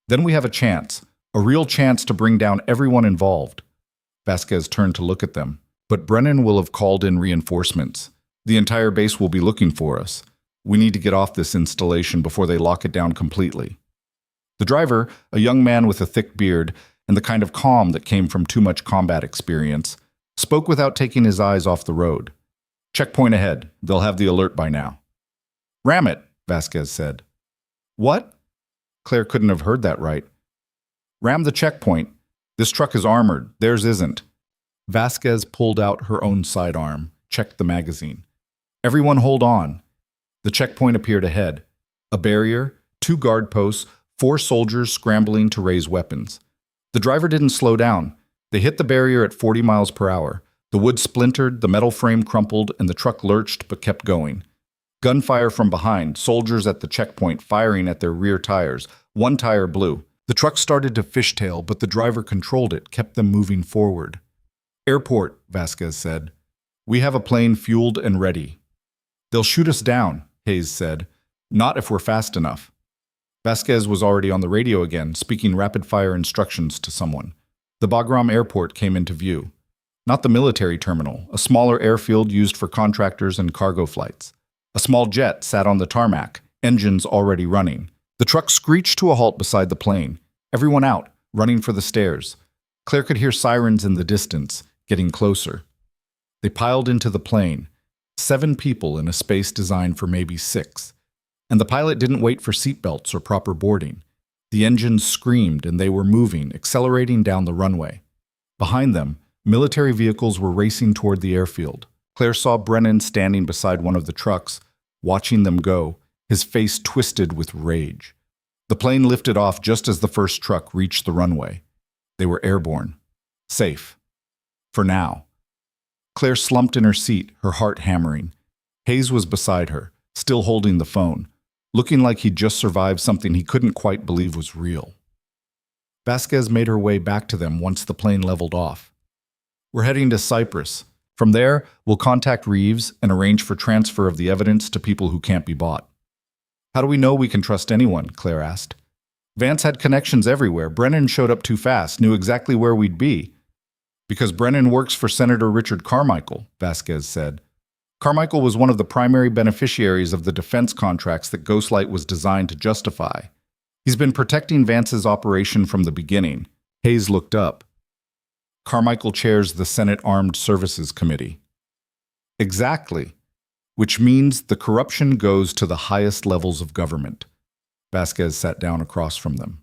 "Then we have a real chance to bring down everyone involved." Vasquez turned to look at them. "But Brennan will have called in reinforcements. The entire base will be looking for us. We need to get off this installation before they lock it down completely." The driver, a young man with a thick beard and the kind of calm that came from too much combat experience, spoke without taking his eyes off the road. "Checkpoint ahead. They'll have the alert by now." "Ram it," Vasquez said. "What?" Claire couldn't have heard that right. "Ram the checkpoint. This truck is armored. Theirs isn't." Vasquez pulled out her own sidearm, checked the magazine. "Everyone hold on." The checkpoint appeared ahead. A barrier, 2 guard posts, 4 soldiers scrambling to raise weapons. The driver didn't slow down. They hit the barrier at 40 miles per hour. The wood splintered, the metal frame crumpled, and the truck lurched but kept going. Gunfire from behind, soldiers at the checkpoint firing at their rear tires. One tire blew. The truck started to fishtail, but the driver controlled it, kept them moving forward. "Airport," Vasquez said. "We have a plane fueled and ready." "They'll shoot us down," Hayes said. "Not if we're fast enough." Vasquez was already on the radio again, speaking rapid-fire instructions to someone. The Bagram airport came into view. Not the military terminal, a smaller airfield used for contractors and cargo flights. A small jet sat on the tarmac, engines already running. The truck screeched to a halt beside the plane. Everyone out, running for the stairs. Claire could hear sirens in the distance, getting closer. They piled into the plane, 7 people in a space designed for maybe 6. And the pilot didn't wait for seatbelts or proper boarding. The engines screamed and they were moving, accelerating down the runway. Behind them, military vehicles were racing toward the airfield. Claire saw Brennan standing beside one of the trucks, watching them go, his face twisted with rage. The plane lifted off just as the first truck reached the runway. They were airborne. Safe. For now. Claire slumped in her seat, her heart hammering. Hayes was beside her, still holding the phone, looking like he'd just survived something he couldn't quite believe was real. Vasquez made her way back to them once the plane leveled off. "We're heading to Cyprus. From there, we'll contact Reeves and arrange for transfer of the evidence to people who can't be bought." "How do we know we can trust anyone?" Claire asked. "Vance had connections everywhere. Brennan showed up too fast, knew exactly where we'd be." "Because Brennan works for Senator Richard Carmichael," Vasquez said. "Carmichael was one of the primary beneficiaries of the defense contracts that Ghostlight was designed to justify. He's been protecting Vance's operation from the beginning." Hayes looked up. "Carmichael chairs the Senate Armed Services Committee." "Exactly. Which means the corruption goes to the highest levels of government." Vasquez sat down across from them.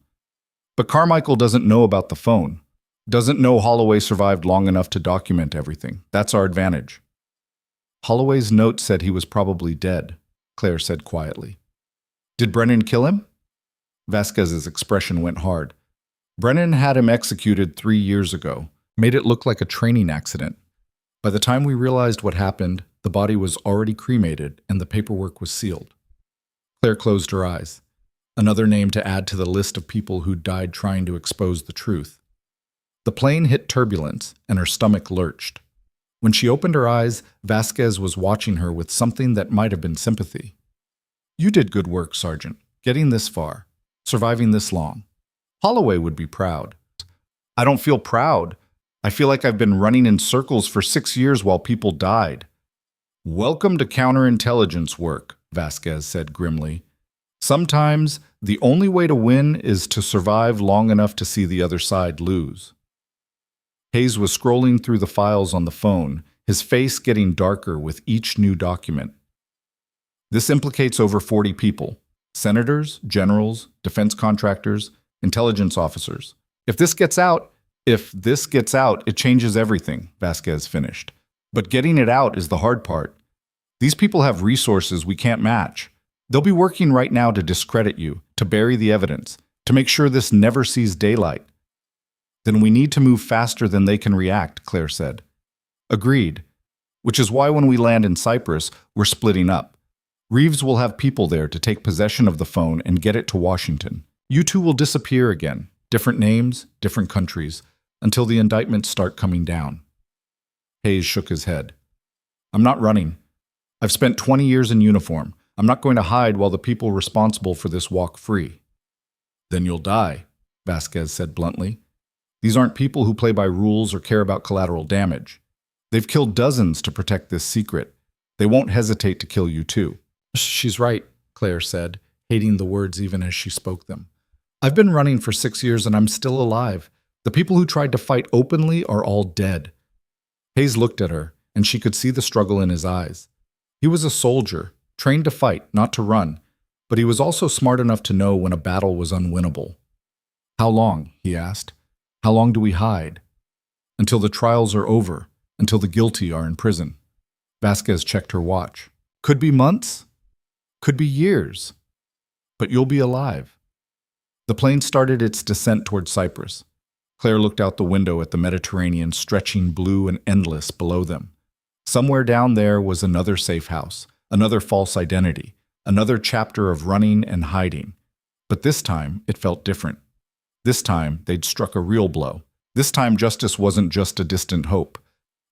"But Carmichael doesn't know about the phone. Doesn't know Holloway survived long enough to document everything. That's our advantage." "Holloway's note said he was probably dead," Claire said quietly. "Did Brennan kill him?" Vasquez's expression went hard. "Brennan had him executed 3 years ago. Made it look like a training accident. By the time we realized what happened, the body was already cremated and the paperwork was sealed." Claire closed her eyes. Another name to add to the list of people who died trying to expose the truth. The plane hit turbulence and her stomach lurched. When she opened her eyes, Vasquez was watching her with something that might have been sympathy. "You did good work, Sergeant, getting this far, surviving this long. Holloway would be proud." "I don't feel proud. I feel like I've been running in circles for 6 years while people died." "Welcome to counterintelligence work," Vasquez said grimly. "Sometimes the only way to win is to survive long enough to see the other side lose." Hayes was scrolling through the files on the phone, his face getting darker with each new document. "This implicates over 40 people. Senators, generals, defense contractors, intelligence officers. If this gets out, it changes everything," Vasquez finished. "But getting it out is the hard part. These people have resources we can't match. They'll be working right now to discredit you, to bury the evidence, to make sure this never sees daylight." "Then we need to move faster than they can react," Claire said. "Agreed. Which is why when we land in Cyprus, we're splitting up. Reeves will have people there to take possession of the phone and get it to Washington. You two will disappear again, different names, different countries, until the indictments start coming down." Hayes shook his head. "I'm not running. I've spent 20 years in uniform. I'm not going to hide while the people responsible for this walk free." "Then you'll die," Vasquez said bluntly. "These aren't people who play by rules or care about collateral damage. They've killed dozens to protect this secret. They won't hesitate to kill you too." "She's right," Claire said, hating the words even as she spoke them. "I've been running for 6 years and I'm still alive. The people who tried to fight openly are all dead." Hayes looked at her, and she could see the struggle in his eyes. He was a soldier, trained to fight, not to run, but he was also smart enough to know when a battle was unwinnable. "How long?" he asked. "How long do we hide?" "Until the trials are over, until the guilty are in prison." Vasquez checked her watch. "Could be months, could be years, but you'll be alive." The plane started its descent toward Cyprus. Claire looked out the window at the Mediterranean stretching blue and endless below them. Somewhere down there was another safe house, another false identity, another chapter of running and hiding. But this time, it felt different. This time, they'd struck a real blow. This time, justice wasn't just a distant hope.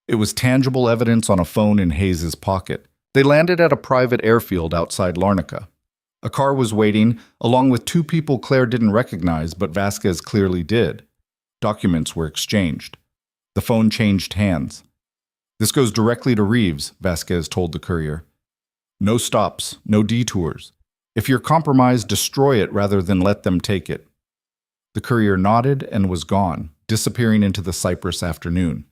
It was tangible evidence on a phone in Hayes's pocket. They landed at a private airfield outside Larnaca. A car was waiting, along with 2 people Claire didn't recognize, but Vasquez clearly did. Documents were exchanged. The phone changed hands. "This goes directly to Reeves," Vasquez told the courier. "No stops, no detours. If you're compromised, destroy it rather than let them take it." The courier nodded and was gone, disappearing into the Cyprus afternoon.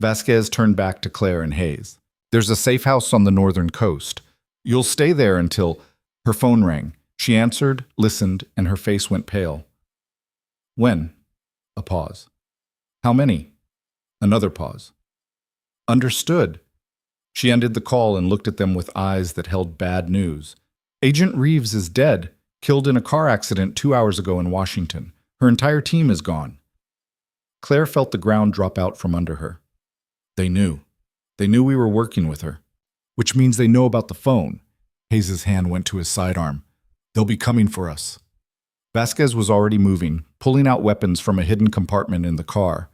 Vasquez turned back to Claire and Hayes. "There's a safe house on the northern coast. You'll stay there until—" Her phone rang. She answered, listened, and her face went pale. When? A pause. How many? Another pause. Understood. She ended the call and looked at them with eyes that held bad news. Agent Reeves is dead, killed in a car accident 2 hours ago in Washington. Her entire team is gone. Claire felt the ground drop out from under her. They knew. They knew we were working with her. Which means they know about the phone. Hayes' hand went to his sidearm. They'll be coming for us. Vasquez was already moving, pulling out weapons from a hidden compartment in the car.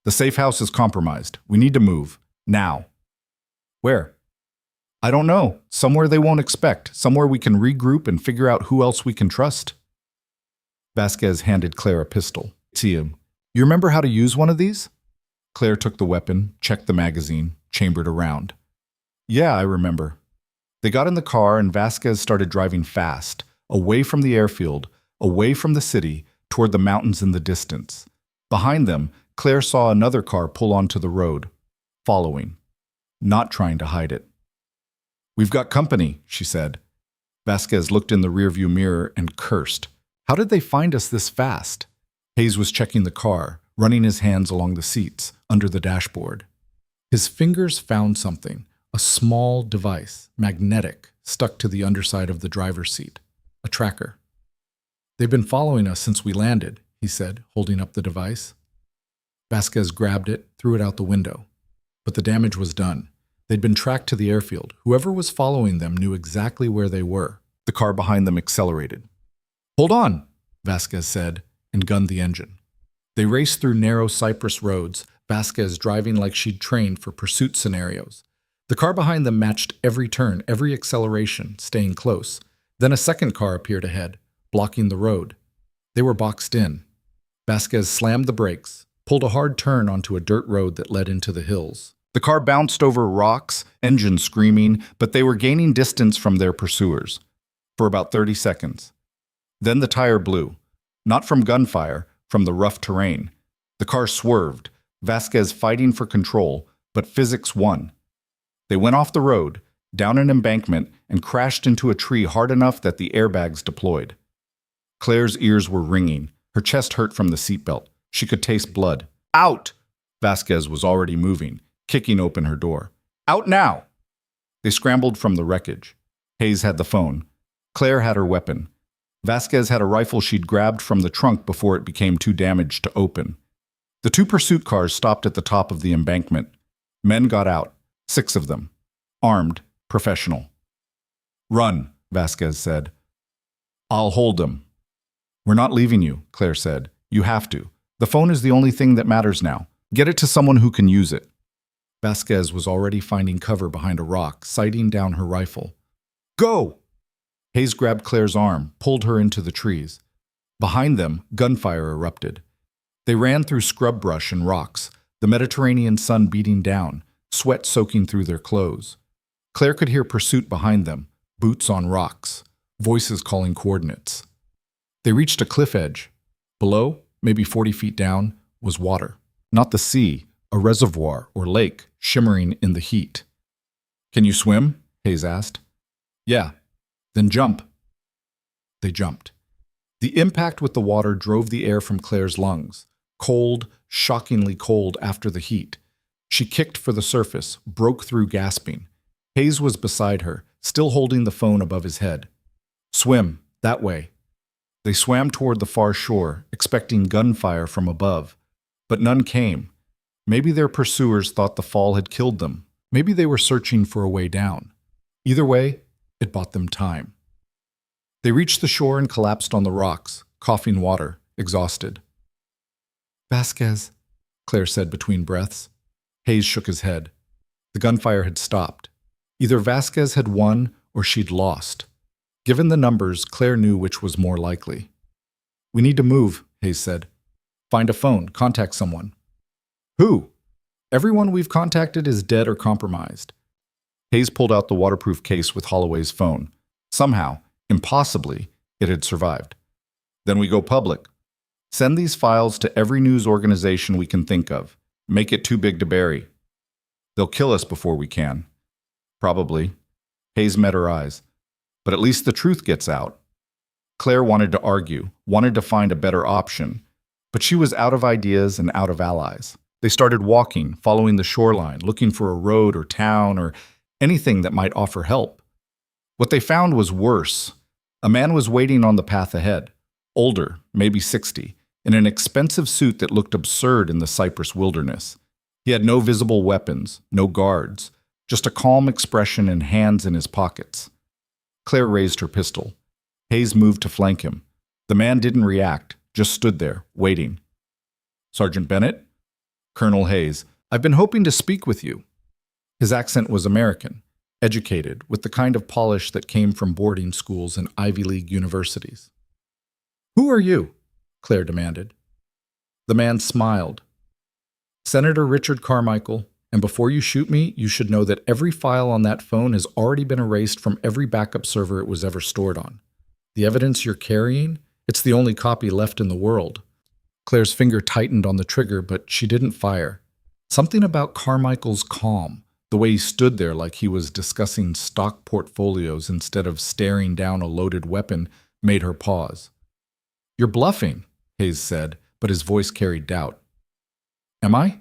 The safe house is compromised. We need to move. Now. Where? I don't know. Somewhere they won't expect. Somewhere we can regroup and figure out who else we can trust. Vasquez handed Claire a pistol. See him. You remember how to use one of these? Claire took the weapon, checked the magazine, chambered around. Yeah, I remember. They got in the car and Vasquez started driving fast, away from the airfield, away from the city, toward the mountains in the distance. Behind them, Claire saw another car pull onto the road, following, not trying to hide it. We've got company, she said. Vasquez looked in the rearview mirror and cursed. How did they find us this fast? Hayes was checking the car, running his hands along the seats, under the dashboard. His fingers found something, a small device, magnetic, stuck to the underside of the driver's seat. A tracker. They've been following us since we landed, he said, holding up the device. Vasquez grabbed it, threw it out the window. But the damage was done. They'd been tracked to the airfield. Whoever was following them knew exactly where they were. The car behind them accelerated. Hold on, Vasquez said, and gunned the engine. They raced through narrow cypress roads, Vasquez driving like she'd trained for pursuit scenarios. The car behind them matched every turn, every acceleration, staying close. Then a second car appeared ahead, blocking the road. They were boxed in. Vasquez slammed the brakes, pulled a hard turn onto a dirt road that led into the hills. The car bounced over rocks, engine screaming, but they were gaining distance from their pursuers. For about 30 seconds. Then the tire blew. Not from gunfire, from the rough terrain. The car swerved, Vasquez fighting for control, but physics won. They went off the road, down an embankment, and crashed into a tree hard enough that the airbags deployed. Claire's ears were ringing. Her chest hurt from the seatbelt. She could taste blood. Out! Vasquez was already moving, kicking open her door. Out now! They scrambled from the wreckage. Hayes had the phone. Claire had her weapon. Vasquez had a rifle she'd grabbed from the trunk before it became too damaged to open. The two pursuit cars stopped at the top of the embankment. Men got out, 6 of them. Armed, professional. Run, Vasquez said. I'll hold them. We're not leaving you, Claire said. You have to. The phone is the only thing that matters now. Get it to someone who can use it. Vasquez was already finding cover behind a rock, sighting down her rifle. Go! Hayes grabbed Claire's arm, pulled her into the trees. Behind them, gunfire erupted. They ran through scrub brush and rocks, the Mediterranean sun beating down, sweat soaking through their clothes. Claire could hear pursuit behind them, boots on rocks, voices calling coordinates. They reached a cliff edge. Below, maybe 40 feet down, was water. Not the sea, a reservoir or lake shimmering in the heat. Can you swim? Hayes asked. Yeah. Then jump. They jumped. The impact with the water drove the air from Claire's lungs, cold, shockingly cold after the heat. She kicked for the surface, broke through gasping. Hayes was beside her, still holding the phone above his head. Swim, that way. They swam toward the far shore, expecting gunfire from above. But none came. Maybe their pursuers thought the fall had killed them. Maybe they were searching for a way down. Either way, it bought them time. They reached the shore and collapsed on the rocks, coughing water, exhausted. Vasquez, Claire said between breaths. Hayes shook his head. The gunfire had stopped. Either Vasquez had won or she'd lost. Given the numbers, Claire knew which was more likely. We need to move, Hayes said. Find a phone, contact someone. Who? Everyone we've contacted is dead or compromised. Hayes pulled out the waterproof case with Holloway's phone. Somehow, impossibly, it had survived. Then we go public. Send these files to every news organization we can think of. Make it too big to bury. They'll kill us before we can. Probably. Hayes met her eyes. But at least the truth gets out. Claire wanted to argue, wanted to find a better option. But she was out of ideas and out of allies. They started walking, following the shoreline, looking for a road or town or anything that might offer help. What they found was worse. A man was waiting on the path ahead, older, maybe 60, in an expensive suit that looked absurd in the Cypress wilderness. He had no visible weapons, no guards, just a calm expression and hands in his pockets. Claire raised her pistol. Hayes moved to flank him. The man didn't react, just stood there, waiting. "Sergeant Bennett?" "Colonel Hayes, I've been hoping to speak with you." His accent was American, educated, with the kind of polish that came from boarding schools and Ivy League universities. "Who are you?" Claire demanded. The man smiled. "Senator Richard Carmichael, and before you shoot me, you should know that every file on that phone has already been erased from every backup server it was ever stored on. The evidence you're carrying, it's the only copy left in the world." Claire's finger tightened on the trigger, but she didn't fire. Something about Carmichael's calm, the way he stood there like he was discussing stock portfolios instead of staring down a loaded weapon, made her pause. "You're bluffing," Hayes said, but his voice carried doubt. "Am I?"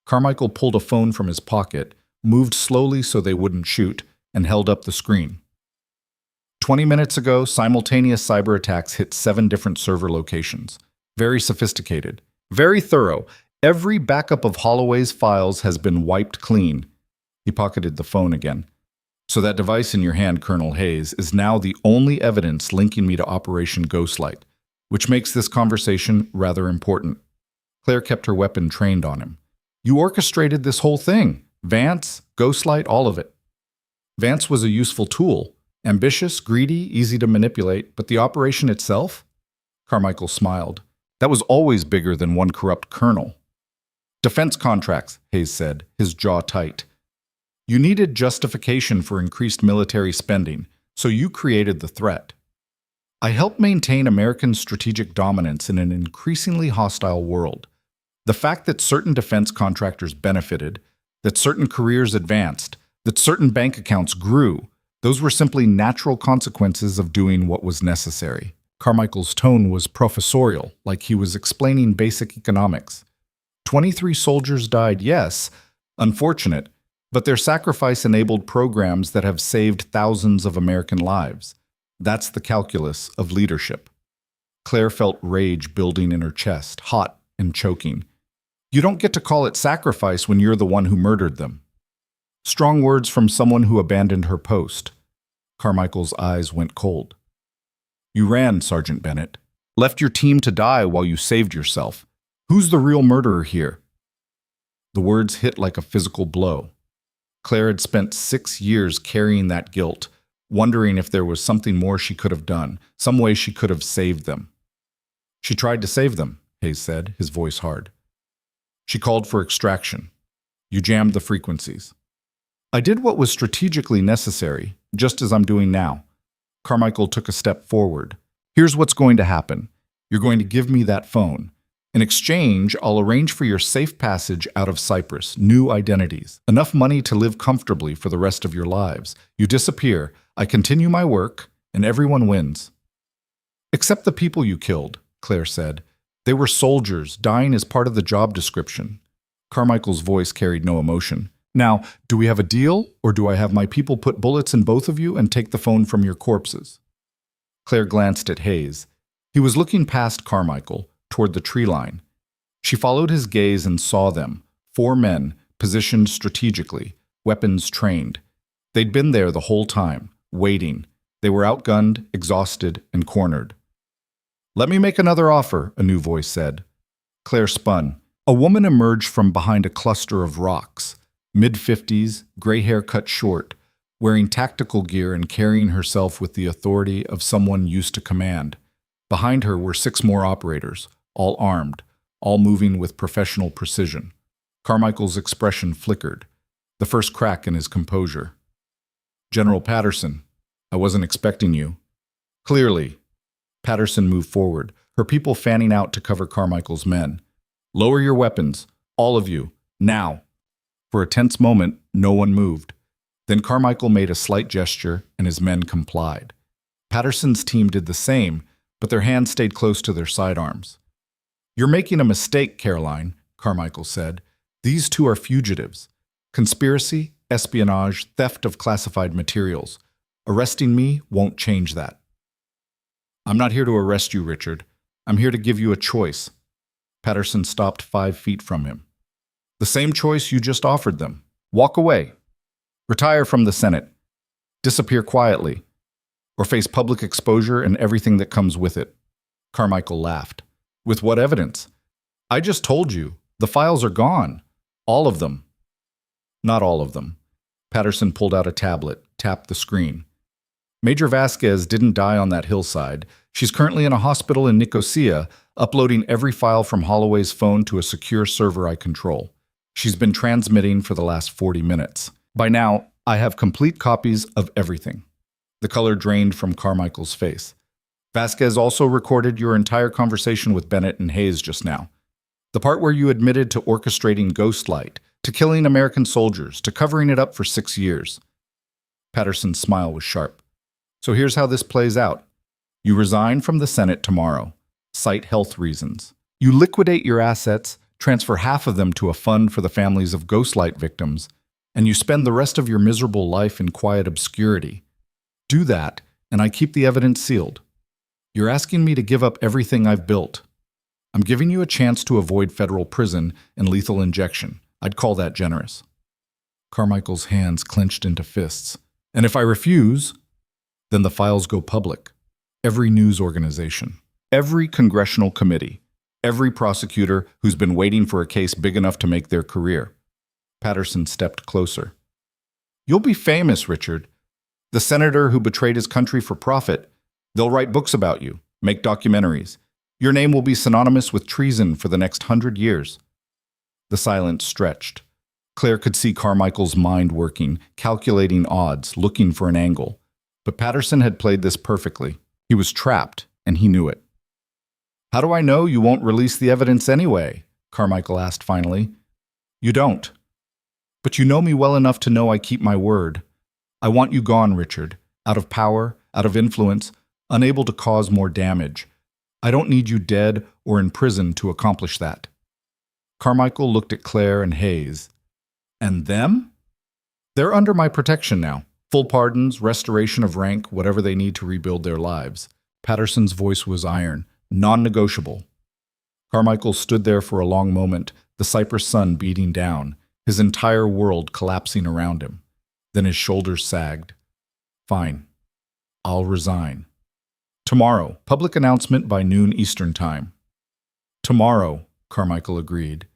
Carmichael pulled a phone from his pocket, moved slowly so they wouldn't shoot, and held up the screen. 20 minutes ago, simultaneous cyber attacks hit 7 different server locations. Very sophisticated, very thorough. Every backup of Holloway's files has been wiped clean. He pocketed the phone again. "So that device in your hand, Colonel Hayes, is now the only evidence linking me to Operation Ghostlight, which makes this conversation rather important." Claire kept her weapon trained on him. "You orchestrated this whole thing. Vance, Ghostlight, all of it." Vance was a useful tool. Ambitious, greedy, easy to manipulate, but the operation itself? Carmichael smiled. That was always bigger than one corrupt colonel. "Defense contracts," Hayes said, his jaw tight. "You needed justification for increased military spending, so you created the threat. I helped maintain American strategic dominance in an increasingly hostile world. The fact that certain defense contractors benefited, that certain careers advanced, that certain bank accounts grew, those were simply natural consequences of doing what was necessary." Carmichael's tone was professorial, like he was explaining basic economics. 23 soldiers died, yes, unfortunate, but their sacrifice enabled programs that have saved thousands of American lives. That's the calculus of leadership. Claire felt rage building in her chest, hot and choking. "You don't get to call it sacrifice when you're the one who murdered them." Strong words from someone who abandoned her post. Carmichael's eyes went cold. "You ran, Sergeant Bennett. Left your team to die while you saved yourself. Who's the real murderer here?" The words hit like a physical blow. Claire had spent 6 years carrying that guilt, wondering if there was something more she could have done, some way she could have saved them. "She tried to save them," Hayes said, his voice hard. "She called for extraction. You jammed the frequencies." "I did what was strategically necessary, just as I'm doing now." Carmichael took a step forward. "Here's what's going to happen. You're going to give me that phone. In exchange, I'll arrange for your safe passage out of Cyprus, new identities, enough money to live comfortably for the rest of your lives. You disappear, I continue my work, and everyone wins." "Except the people you killed," Claire said. "They were soldiers, dying as part of the job description." Carmichael's voice carried no emotion. "Now, do we have a deal, or do I have my people put bullets in both of you and take the phone from your corpses?" Claire glanced at Hayes. He was looking past Carmichael, toward the tree line. She followed his gaze and saw them, 4 men, positioned strategically, weapons trained. They'd been there the whole time, waiting. They were outgunned, exhausted, and cornered. "Let me make another offer," a new voice said. Claire spun. A woman emerged from behind a cluster of rocks. Mid-50s, gray hair cut short, wearing tactical gear and carrying herself with the authority of someone used to command. Behind her were 6 more operators, all armed, all moving with professional precision. Carmichael's expression flickered, the first crack in his composure. "General Patterson, I wasn't expecting you." "Clearly." Patterson moved forward, her people fanning out to cover Carmichael's men. "Lower your weapons, all of you, now." For a tense moment, no one moved. Then Carmichael made a slight gesture, and his men complied. Patterson's team did the same, but their hands stayed close to their sidearms. You're making a mistake, Caroline, Carmichael said. These two are fugitives. Conspiracy, espionage, theft of classified materials. Arresting me won't change that. I'm not here to arrest you, Richard. I'm here to give you a choice. Patterson stopped 5 feet from him. The same choice you just offered them. Walk away. Retire from the Senate. Disappear quietly. Or face public exposure and everything that comes with it. Carmichael laughed. With what evidence? I just told you. The files are gone. All of them. Not all of them. Patterson pulled out a tablet, tapped the screen. Major Vasquez didn't die on that hillside. She's currently in a hospital in Nicosia, uploading every file from Holloway's phone to a secure server I control. She's been transmitting for the last 40 minutes. By now, I have complete copies of everything. The color drained from Carmichael's face. Vasquez also recorded your entire conversation with Bennett and Hayes just now. The part where you admitted to orchestrating Ghostlight, to killing American soldiers, to covering it up for 6 years. Patterson's smile was sharp. So here's how this plays out. You resign from the Senate tomorrow. Cite health reasons. You liquidate your assets, transfer half of them to a fund for the families of Ghostlight victims, and you spend the rest of your miserable life in quiet obscurity. Do that, and I keep the evidence sealed. You're asking me to give up everything I've built. I'm giving you a chance to avoid federal prison and lethal injection. I'd call that generous. Carmichael's hands clenched into fists. And if I refuse, then the files go public. Every news organization, every congressional committee, every prosecutor who's been waiting for a case big enough to make their career. Patterson stepped closer. You'll be famous, Richard. The senator who betrayed his country for profit. They'll write books about you, make documentaries. Your name will be synonymous with treason for the next 100 years. The silence stretched. Claire could see Carmichael's mind working, calculating odds, looking for an angle. But Patterson had played this perfectly. He was trapped, and he knew it. How do I know you won't release the evidence anyway? Carmichael asked finally. You don't. But you know me well enough to know I keep my word. I want you gone, Richard. Out of power, out of influence, unable to cause more damage. I don't need you dead or in prison to accomplish that. Carmichael looked at Claire and Hayes. And them? They're under my protection now. Full pardons, restoration of rank, whatever they need to rebuild their lives. Patterson's voice was iron, non-negotiable. Carmichael stood there for a long moment, the Cyprus sun beating down, his entire world collapsing around him. Then his shoulders sagged. Fine. I'll resign. Tomorrow, public announcement by noon Eastern Time. Tomorrow, Carmichael agreed.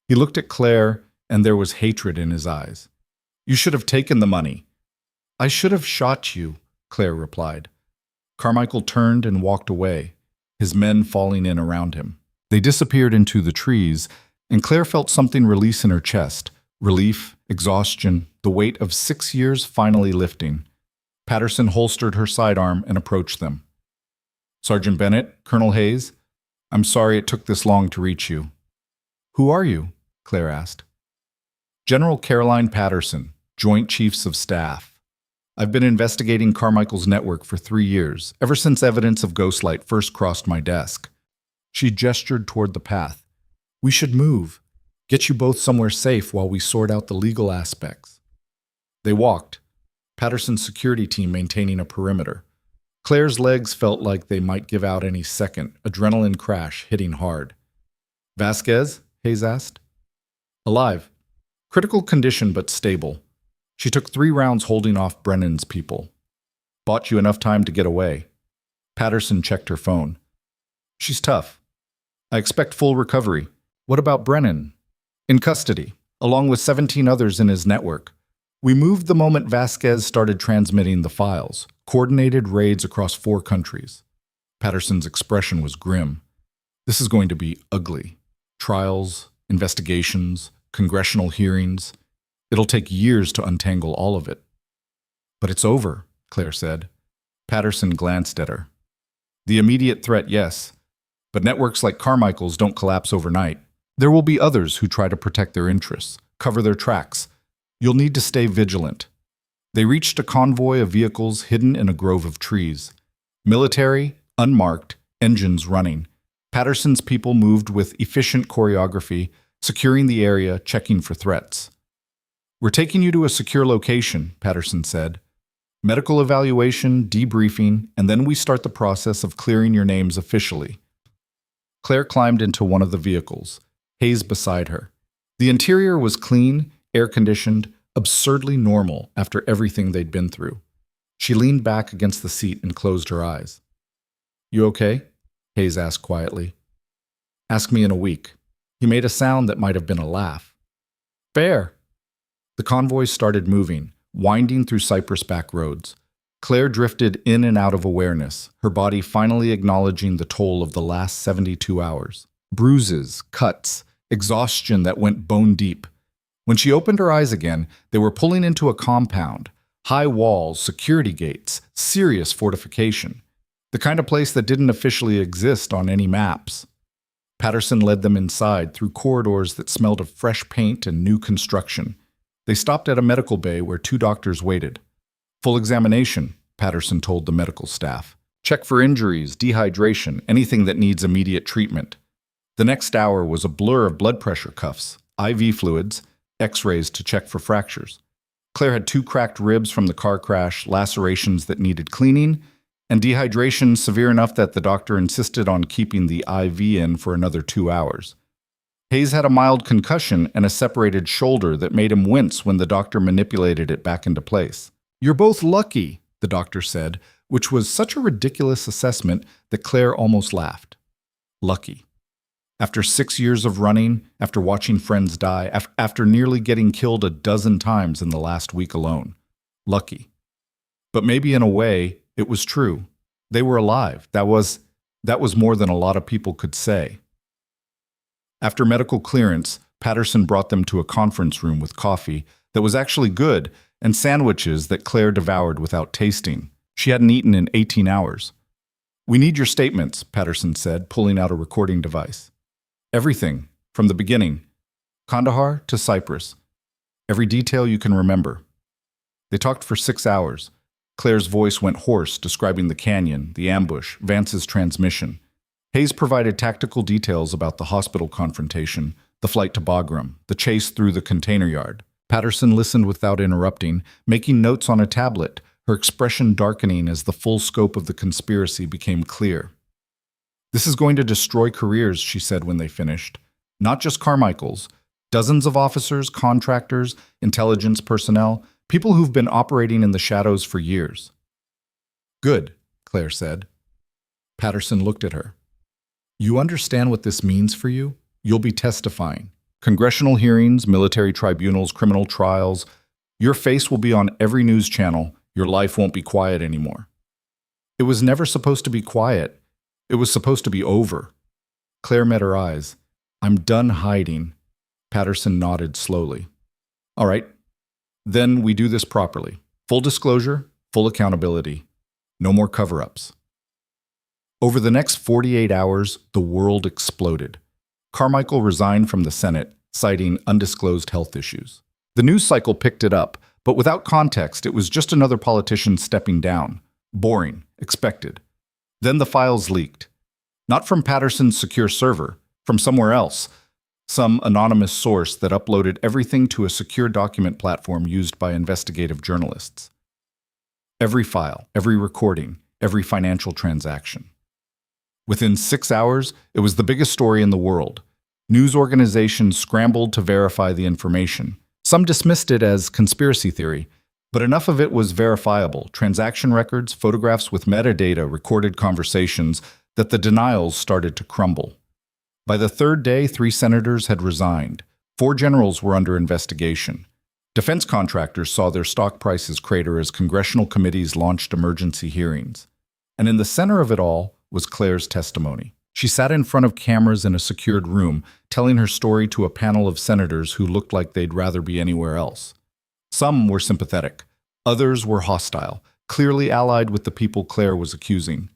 He looked at Claire, and there was hatred in his eyes. You should have taken the money. I should have shot you, Claire replied. Carmichael turned and walked away, his men falling in around him. They disappeared into the trees, and Claire felt something release in her chest. Relief, exhaustion, the weight of 6 years finally lifting. Patterson holstered her sidearm and approached them. Sergeant Bennett, Colonel Hayes, I'm sorry it took this long to reach you. Who are you? Claire asked. General Caroline Patterson, Joint Chiefs of Staff. I've been investigating Carmichael's network for 3 years, ever since evidence of Ghostlight first crossed my desk. She gestured toward the path. We should move. Get you both somewhere safe while we sort out the legal aspects. They walked, Patterson's security team maintaining a perimeter. Claire's legs felt like they might give out any second, adrenaline crash hitting hard. Vasquez? Hayes asked. Alive. Critical condition but stable. She took 3 rounds holding off Brennan's people. Bought you enough time to get away. Patterson checked her phone. She's tough. I expect full recovery. What about Brennan? In custody, along with 17 others in his network. We moved the moment Vasquez started transmitting the files, coordinated raids across 4 countries. Patterson's expression was grim. This is going to be ugly. Trials, investigations, congressional hearings. It'll take years to untangle all of it. But it's over, Claire said. Patterson glanced at her. The immediate threat, yes. But networks like Carmichael's don't collapse overnight. There will be others who try to protect their interests, cover their tracks. You'll need to stay vigilant. They reached a convoy of vehicles hidden in a grove of trees. Military, unmarked, engines running. Patterson's people moved with efficient choreography, securing the area, checking for threats. "We're taking you to a secure location," Patterson said. "Medical evaluation, debriefing, and then we start the process of clearing your names officially." Claire climbed into one of the vehicles, Hayes beside her. The interior was clean, air-conditioned, absurdly normal after everything they'd been through. She leaned back against the seat and closed her eyes. "You okay?" Hayes asked quietly. "Ask me in a week." He made a sound that might have been a laugh. "Fair." The convoy started moving, winding through cypress back roads. Claire drifted in and out of awareness, her body finally acknowledging the toll of the last 72 hours. Bruises, cuts, exhaustion that went bone deep. When she opened her eyes again, they were pulling into a compound. High walls, security gates, serious fortification. The kind of place that didn't officially exist on any maps. Patterson led them inside through corridors that smelled of fresh paint and new construction. They stopped at a medical bay where 2 doctors waited. "Full examination," Patterson told the medical staff. "Check for injuries, dehydration, anything that needs immediate treatment." The next hour was a blur of blood pressure cuffs, IV fluids, X-rays to check for fractures. Claire had 2 cracked ribs from the car crash, lacerations that needed cleaning, and dehydration severe enough that the doctor insisted on keeping the IV in for another 2 hours. Hayes had a mild concussion and a separated shoulder that made him wince when the doctor manipulated it back into place. "You're both lucky," the doctor said, which was such a ridiculous assessment that Claire almost laughed. Lucky. After 6 years of running, after watching friends die, after nearly getting killed a dozen times in the last week alone. Lucky. But maybe in a way, it was true. They were alive. That was more than a lot of people could say. After medical clearance, Patterson brought them to a conference room with coffee that was actually good and sandwiches that Claire devoured without tasting. She hadn't eaten in 18 hours. "We need your statements," Patterson said, pulling out a recording device. "Everything, from the beginning. Kandahar to Cyprus. Every detail you can remember." They talked for 6 hours. Claire's voice went hoarse, describing the canyon, the ambush, Vance's transmission. Hayes provided tactical details about the hospital confrontation, the flight to Bagram, the chase through the container yard. Patterson listened without interrupting, making notes on a tablet, her expression darkening as the full scope of the conspiracy became clear. "This is going to destroy careers," she said when they finished. "Not just Carmichael's. Dozens of officers, contractors, intelligence personnel, people who've been operating in the shadows for years." "Good," Claire said. Patterson looked at her. "You understand what this means for you? You'll be testifying. Congressional hearings, military tribunals, criminal trials. Your face will be on every news channel. Your life won't be quiet anymore." "It was never supposed to be quiet. It was supposed to be over." Claire met her eyes. "I'm done hiding." Patterson nodded slowly. "All right. Then we do this properly. Full disclosure, full accountability. No more cover-ups." Over the next 48 hours, the world exploded. Carmichael resigned from the Senate, citing undisclosed health issues. The news cycle picked it up, but without context, it was just another politician stepping down. Boring, expected. Then the files leaked. Not from Patterson's secure server, from somewhere else. Some anonymous source that uploaded everything to a secure document platform used by investigative journalists. Every file, every recording, every financial transaction. Within 6 hours, it was the biggest story in the world. News organizations scrambled to verify the information. Some dismissed it as conspiracy theory, but enough of it was verifiable, transaction records, photographs with metadata, recorded conversations, that the denials started to crumble. By the 3rd day, 3 senators had resigned. 4 generals were under investigation. Defense contractors saw their stock prices crater as congressional committees launched emergency hearings. And in the center of it all was Claire's testimony. She sat in front of cameras in a secured room, telling her story to a panel of senators who looked like they'd rather be anywhere else. Some were sympathetic. Others were hostile, clearly allied with the people Claire was accusing.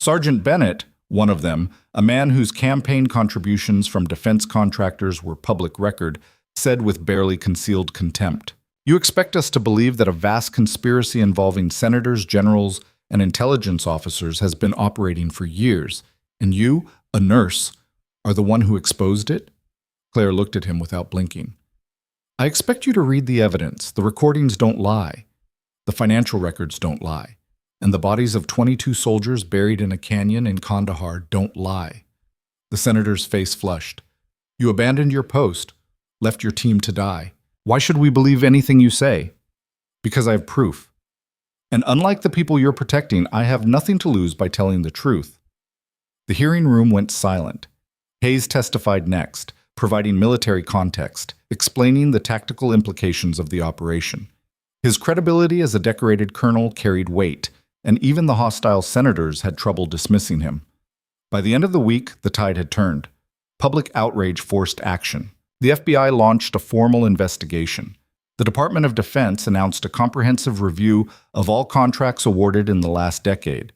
Sergeant Bennett, one of them, a man whose campaign contributions from defense contractors were public record, said with barely concealed contempt, "You expect us to believe that a vast conspiracy involving senators, generals, and intelligence officers has been operating for years, and you, A nurse? Are the one who exposed it? Claire looked at him without blinking. I expect you to read the evidence. The recordings don't lie. The financial records don't lie. And the bodies of 22 soldiers buried in a canyon in Kandahar don't lie. The senator's face flushed. You abandoned your post, left your team to die. Why should we believe anything you say? Because I have proof. And unlike the people you're protecting, I have nothing to lose by telling the truth. The hearing room went silent. Hayes testified next, providing military context, explaining the tactical implications of the operation. His credibility as a decorated colonel carried weight, and even the hostile senators had trouble dismissing him. By the end of the week, the tide had turned. Public outrage forced action. The FBI launched a formal investigation. The Department of Defense announced a comprehensive review of all contracts awarded in the last decade.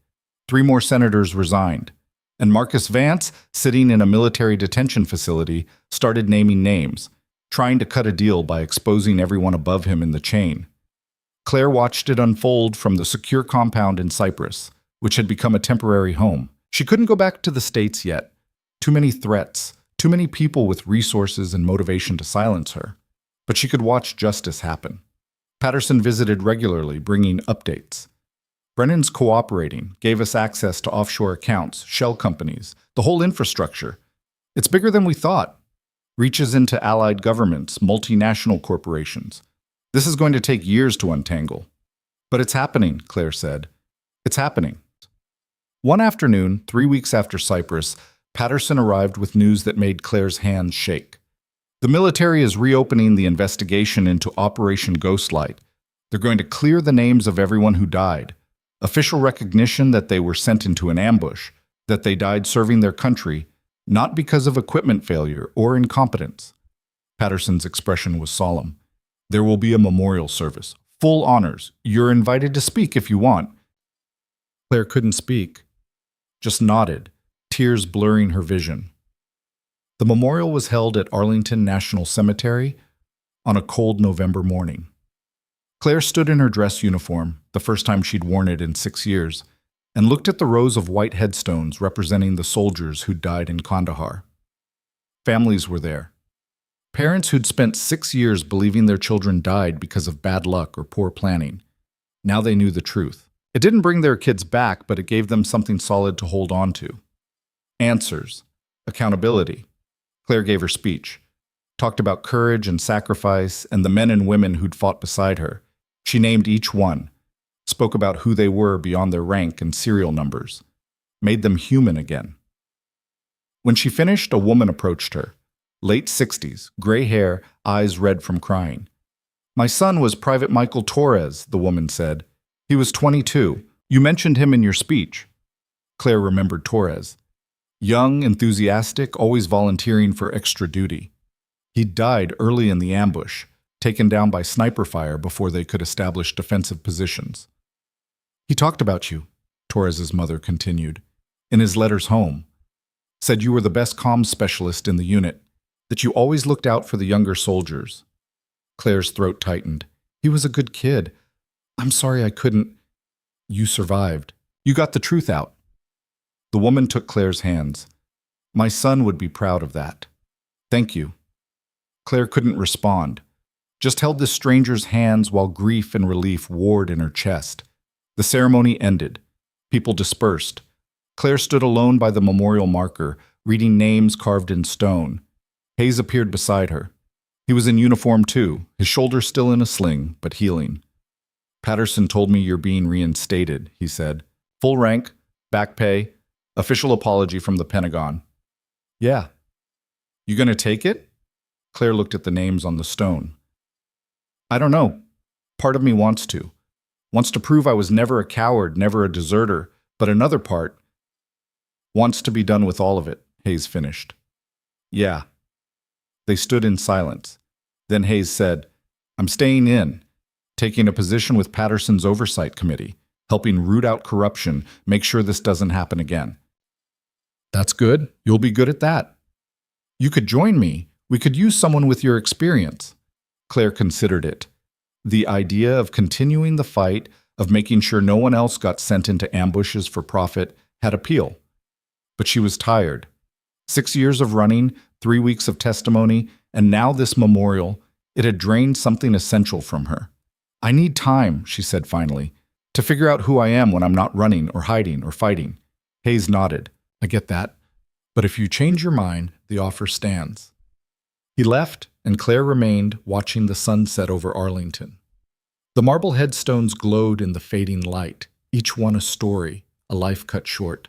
3 more senators resigned. And Marcus Vance, sitting in a military detention facility, started naming names, trying to cut a deal by exposing everyone above him in the chain. Claire watched it unfold from the secure compound in Cyprus, which had become a temporary home. She couldn't go back to the States yet. Too many threats, too many people with resources and motivation to silence her. But she could watch justice happen. Patterson visited regularly, bringing updates. Brennan's cooperating, gave us access to offshore accounts, shell companies, the whole infrastructure. It's bigger than we thought. Reaches into allied governments, multinational corporations. This is going to take years to untangle. But it's happening, Claire said. It's happening. One afternoon, 3 weeks after Cyprus, Patterson arrived with news that made Claire's hands shake. The military is reopening the investigation into Operation Ghostlight. They're going to clear the names of everyone who died. Official recognition that they were sent into an ambush, that they died serving their country, not because of equipment failure or incompetence. Patterson's expression was solemn. There will be a memorial service, full honors. You're invited to speak if you want. Claire couldn't speak, just nodded, tears blurring her vision. The memorial was held at Arlington National Cemetery on a cold November morning. Claire stood in her dress uniform, the first time she'd worn it in 6 years, and looked at the rows of white headstones representing the soldiers who'd died in Kandahar. Families were there. Parents who'd spent 6 years believing their children died because of bad luck or poor planning. Now they knew the truth. It didn't bring their kids back, but it gave them something solid to hold on to. Answers. Accountability. Claire gave her speech. Talked about courage and sacrifice and the men and women who'd fought beside her. She named each one. Spoke about who they were beyond their rank and serial numbers. Made them human again. When she finished, a woman approached her. Late 60s, gray hair, eyes red from crying. My son was Private Michael Torres, the woman said. He was 22. You mentioned him in your speech. Claire remembered Torres. Young, enthusiastic, always volunteering for extra duty. He'd died early in the ambush, taken down by sniper fire before they could establish defensive positions. He talked about you, Torres's mother continued, in his letters home. Said you were the best comms specialist in the unit, that you always looked out for the younger soldiers. Claire's throat tightened. He was a good kid. I'm sorry I couldn't. You survived. You got the truth out. The woman took Claire's hands. My son would be proud of that. Thank you. Claire couldn't respond, just held this stranger's hands while grief and relief warred in her chest. The ceremony ended. People dispersed. Claire stood alone by the memorial marker, reading names carved in stone. Hayes appeared beside her. He was in uniform too, his shoulder still in a sling, but healing. Patterson told me you're being reinstated, he said. Full rank, back pay, official apology from the Pentagon. Yeah. You gonna take it? Claire looked at the names on the stone. I don't know. Part of me wants to. Wants to prove I was never a coward, never a deserter, but another part wants to be done with all of it, Hayes finished. Yeah. They stood in silence. Then Hayes said, I'm staying in, taking a position with Patterson's oversight committee, helping root out corruption, make sure this doesn't happen again. That's good. You'll be good at that. You could join me. We could use someone with your experience. Claire considered it. The idea of continuing the fight, of making sure no one else got sent into ambushes for profit, had appeal. But she was tired. 6 years of running, 3 weeks of testimony, and now this memorial. It had drained something essential from her. I need time, she said finally, to figure out who I am when I'm not running or hiding or fighting. Hayes nodded. I get that. But if you change your mind, the offer stands. He left, and Claire remained, watching the sun set over Arlington. The marble headstones glowed in the fading light, each one a story, a life cut short.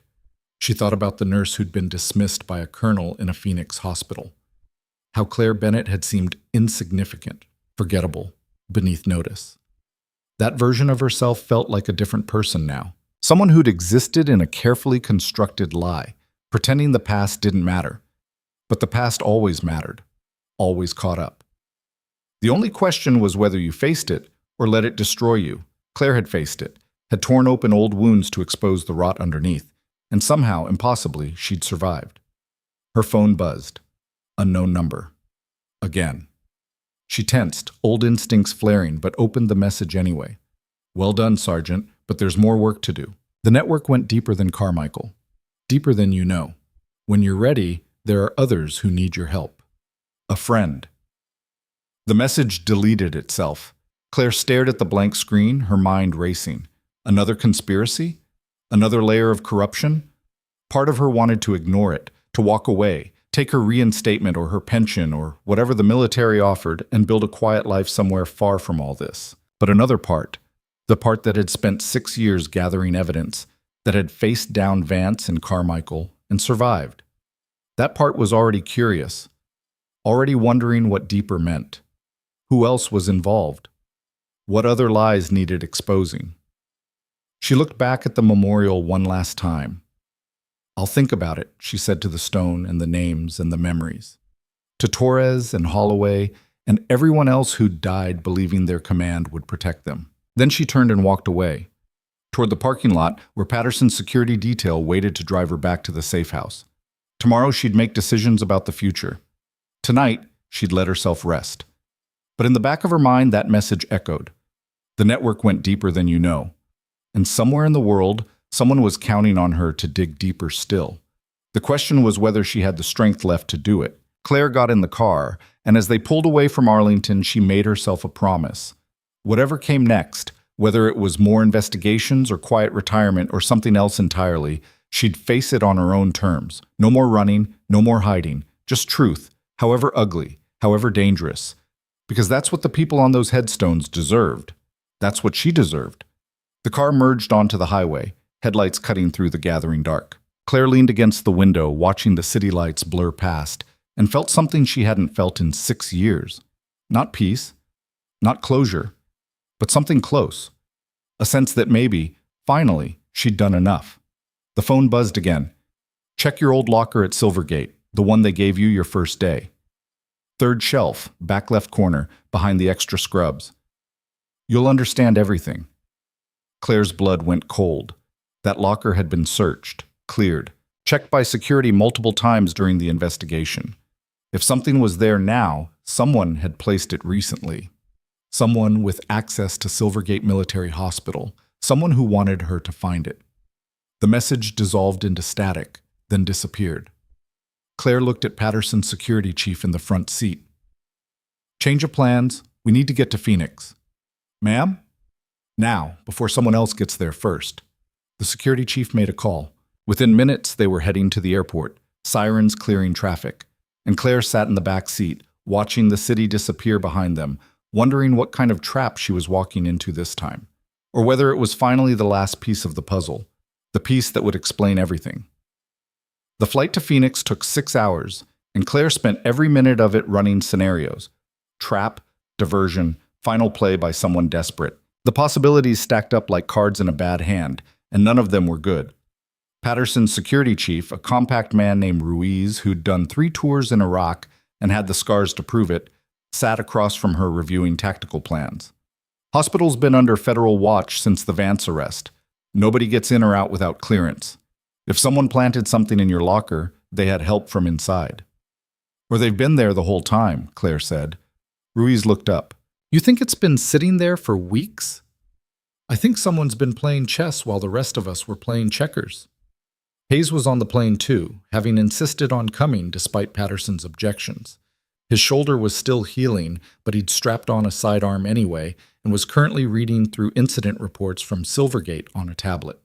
She thought about the nurse who'd been dismissed by a colonel in a Phoenix hospital. How Claire Bennett had seemed insignificant, forgettable, beneath notice. That version of herself felt like a different person now. Someone who'd existed in a carefully constructed lie, pretending the past didn't matter. But the past always mattered, always caught up. The only question was whether you faced it or let it destroy you. Claire had faced it, had torn open old wounds to expose the rot underneath, and somehow, impossibly, she'd survived. Her phone buzzed. Unknown number. Again. She tensed, old instincts flaring, but opened the message anyway. Well done, Sergeant, but there's more work to do. The network went deeper than Carmichael. Deeper than you know. When you're ready, there are others who need your help. A friend. The message deleted itself. Claire stared at the blank screen, her mind racing. Another conspiracy? Another layer of corruption? Part of her wanted to ignore it, to walk away, take her reinstatement or her pension or whatever the military offered and build a quiet life somewhere far from all this. But another part, the part that had spent 6 years gathering evidence, that had faced down Vance and Carmichael and survived. That part was already curious, already wondering what deeper meant. Who else was involved? What other lies needed exposing? She looked back at the memorial one last time. I'll think about it, she said to the stone and the names and the memories. To Torres and Holloway and everyone else who'd died believing their command would protect them. Then she turned and walked away, toward the parking lot where Patterson's security detail waited to drive her back to the safe house. Tomorrow she'd make decisions about the future. Tonight, she'd let herself rest. But in the back of her mind, that message echoed. The network went deeper than you know. And somewhere in the world, someone was counting on her to dig deeper still. The question was whether she had the strength left to do it. Claire got in the car, and as they pulled away from Arlington, she made herself a promise. Whatever came next, whether it was more investigations or quiet retirement or something else entirely, she'd face it on her own terms. No more running, no more hiding, just truth, however ugly, however dangerous. Because that's what the people on those headstones deserved. That's what she deserved. The car merged onto the highway, headlights cutting through the gathering dark. Claire leaned against the window, watching the city lights blur past, and felt something she hadn't felt in 6 years. Not peace, not closure, but something close. A sense that maybe, finally, she'd done enough. The phone buzzed again. Check your old locker at Silvergate, the one they gave you your first day. Third shelf, back left corner, behind the extra scrubs. You'll understand everything. Claire's blood went cold. That locker had been searched, cleared, checked by security multiple times during the investigation. If something was there now, someone had placed it recently. Someone with access to Silvergate Military Hospital, someone who wanted her to find it. The message dissolved into static, then disappeared. Claire looked at Patterson's security chief in the front seat. Change of plans. We need to get to Phoenix. Ma'am? Now, before someone else gets there first. The security chief made a call. Within minutes, they were heading to the airport, sirens clearing traffic. And Claire sat in the back seat, watching the city disappear behind them, wondering what kind of trap she was walking into this time. Or whether it was finally the last piece of the puzzle, the piece that would explain everything. The flight to Phoenix took 6 hours, and Claire spent every minute of it running scenarios. Trap, diversion, final play by someone desperate. The possibilities stacked up like cards in a bad hand, and none of them were good. Patterson's security chief, a compact man named Ruiz who'd done 3 tours in Iraq and had the scars to prove it, sat across from her reviewing tactical plans. Hospital's been under federal watch since the Vance arrest. Nobody gets in or out without clearance. If someone planted something in your locker, they had help from inside. Or they've been there the whole time, Claire said. Ruiz looked up. You think it's been sitting there for weeks? I think someone's been playing chess while the rest of us were playing checkers. Hayes was on the plane too, having insisted on coming despite Patterson's objections. His shoulder was still healing, but he'd strapped on a sidearm anyway and was currently reading through incident reports from Silvergate on a tablet.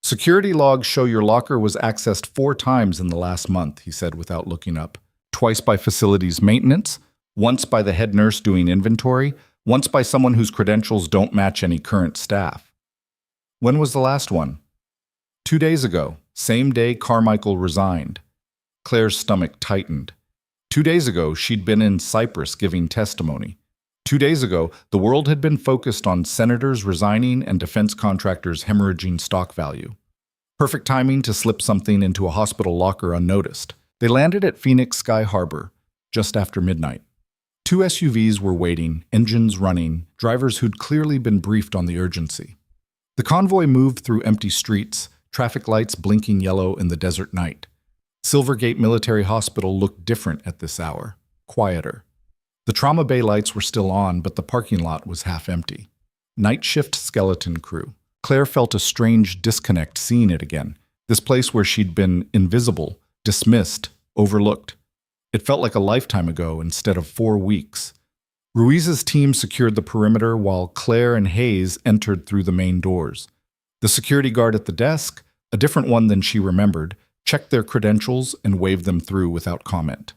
"Security logs show your locker was accessed 4 times in the last month," he said without looking up. "Twice by facilities maintenance, once by the head nurse doing inventory, once by someone whose credentials don't match any current staff." "When was the last one?" 2 days ago, same day Carmichael resigned." Claire's stomach tightened. 2 days ago, she'd been in Cyprus giving testimony. 2 days ago, the world had been focused on senators resigning and defense contractors hemorrhaging stock value. Perfect timing to slip something into a hospital locker unnoticed. They landed at Phoenix Sky Harbor just after midnight. 2 SUVs were waiting, engines running, drivers who'd clearly been briefed on the urgency. The convoy moved through empty streets, traffic lights blinking yellow in the desert night. Silvergate Military Hospital looked different at this hour, quieter. The trauma bay lights were still on, but the parking lot was half empty. Night shift skeleton crew. Claire felt a strange disconnect seeing it again, this place where she'd been invisible, dismissed, overlooked. It felt like a lifetime ago instead of 4 weeks. Ruiz's team secured the perimeter while Claire and Hayes entered through the main doors. The security guard at the desk, a different one than she remembered, checked their credentials and waved them through without comment.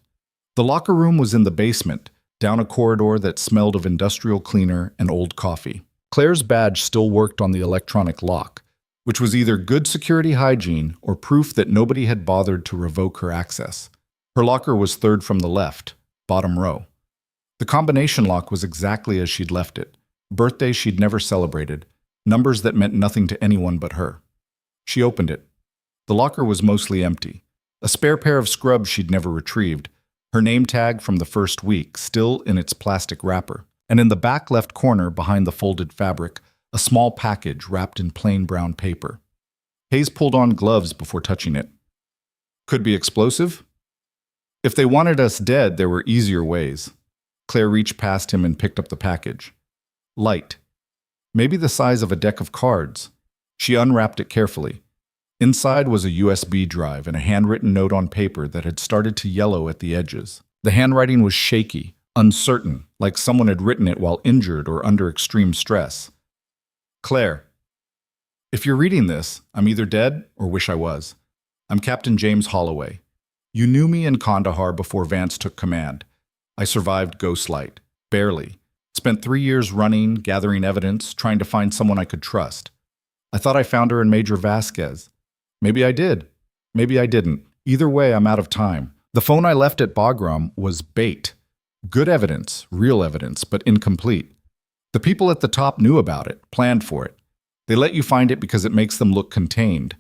The locker room was in the basement, down a corridor that smelled of industrial cleaner and old coffee. Claire's badge still worked on the electronic lock, which was either good security hygiene or proof that nobody had bothered to revoke her access. Her locker was third from the left, bottom row. The combination lock was exactly as she'd left it. Birthday she'd never celebrated, numbers that meant nothing to anyone but her. She opened it. The locker was mostly empty. A spare pair of scrubs she'd never retrieved, her name tag from the first week still in its plastic wrapper, and in the back left corner behind the folded fabric, a small package wrapped in plain brown paper. Hayes pulled on gloves before touching it. "Could be explosive?" "If they wanted us dead, there were easier ways." Claire reached past him and picked up the package. Light. Maybe the size of a deck of cards. She unwrapped it carefully. Inside was a USB drive and a handwritten note on paper that had started to yellow at the edges. The handwriting was shaky, uncertain, like someone had written it while injured or under extreme stress. "Claire, if you're reading this, I'm either dead or wish I was. I'm Captain James Holloway. You knew me in Kandahar before Vance took command. I survived Ghostlight, barely. Spent 3 years running, gathering evidence, trying to find someone I could trust. I thought I found her in Major Vasquez. Maybe I did. Maybe I didn't. Either way, I'm out of time. The phone I left at Bagram was bait. Good evidence, real evidence, but incomplete. The people at the top knew about it, planned for it. They let you find it because it makes them look contained.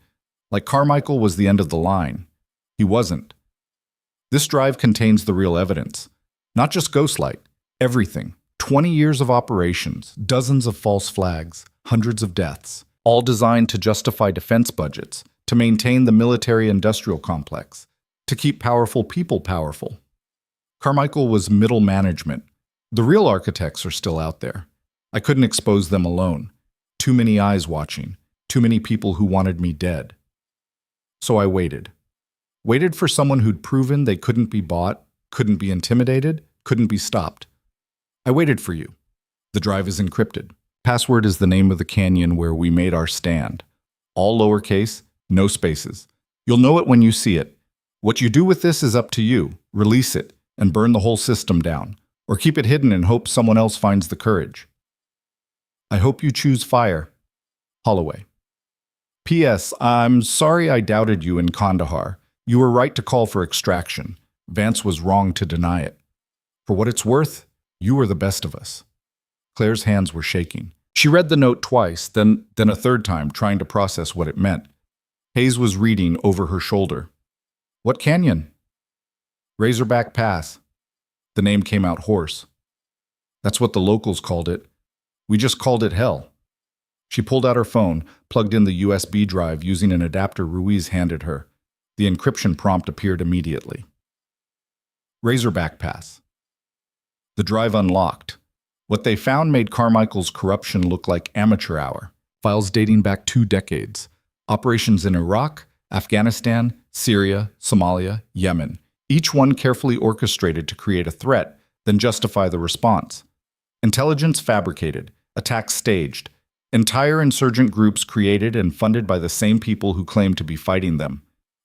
Like Carmichael was the end of the line. He wasn't. This drive contains the real evidence. Not just Ghostlight. Everything. 20 years of operations, dozens of false flags, hundreds of deaths, all designed to justify defense budgets, to maintain the military-industrial complex, to keep powerful people powerful. Carmichael was middle management. The real architects are still out there. I couldn't expose them alone. Too many eyes watching, too many people who wanted me dead. So I waited. Waited for someone who'd proven they couldn't be bought, couldn't be intimidated, couldn't be stopped. I waited for you. The drive is encrypted. Password is the name of the canyon where we made our stand. All lowercase, no spaces. You'll know it when you see it. What you do with this is up to you. Release it and burn the whole system down, or keep it hidden and hope someone else finds the courage. I hope you choose fire. Holloway. P.S. I'm sorry I doubted you in Kandahar. You were right to call for extraction. Vance was wrong to deny it. For what it's worth, you were the best of us. Claire's hands were shaking. She read the note twice, then a third time, trying to process what it meant. Hayes was reading over her shoulder. What canyon? Razorback Pass. The name came out hoarse. That's what the locals called it. We just called it hell. She pulled out her phone, plugged in the USB drive using an adapter Ruiz handed her. The encryption prompt appeared immediately. Razorback Pass. The drive unlocked. What they found made Carmichael's corruption look like amateur hour. Files dating back 2 decades. Operations in Iraq, Afghanistan, Syria, Somalia, Yemen, each one carefully orchestrated to create a threat, then justify the response. Intelligence fabricated, attacks staged, entire insurgent groups created and funded by the same people who claimed to be fighting them.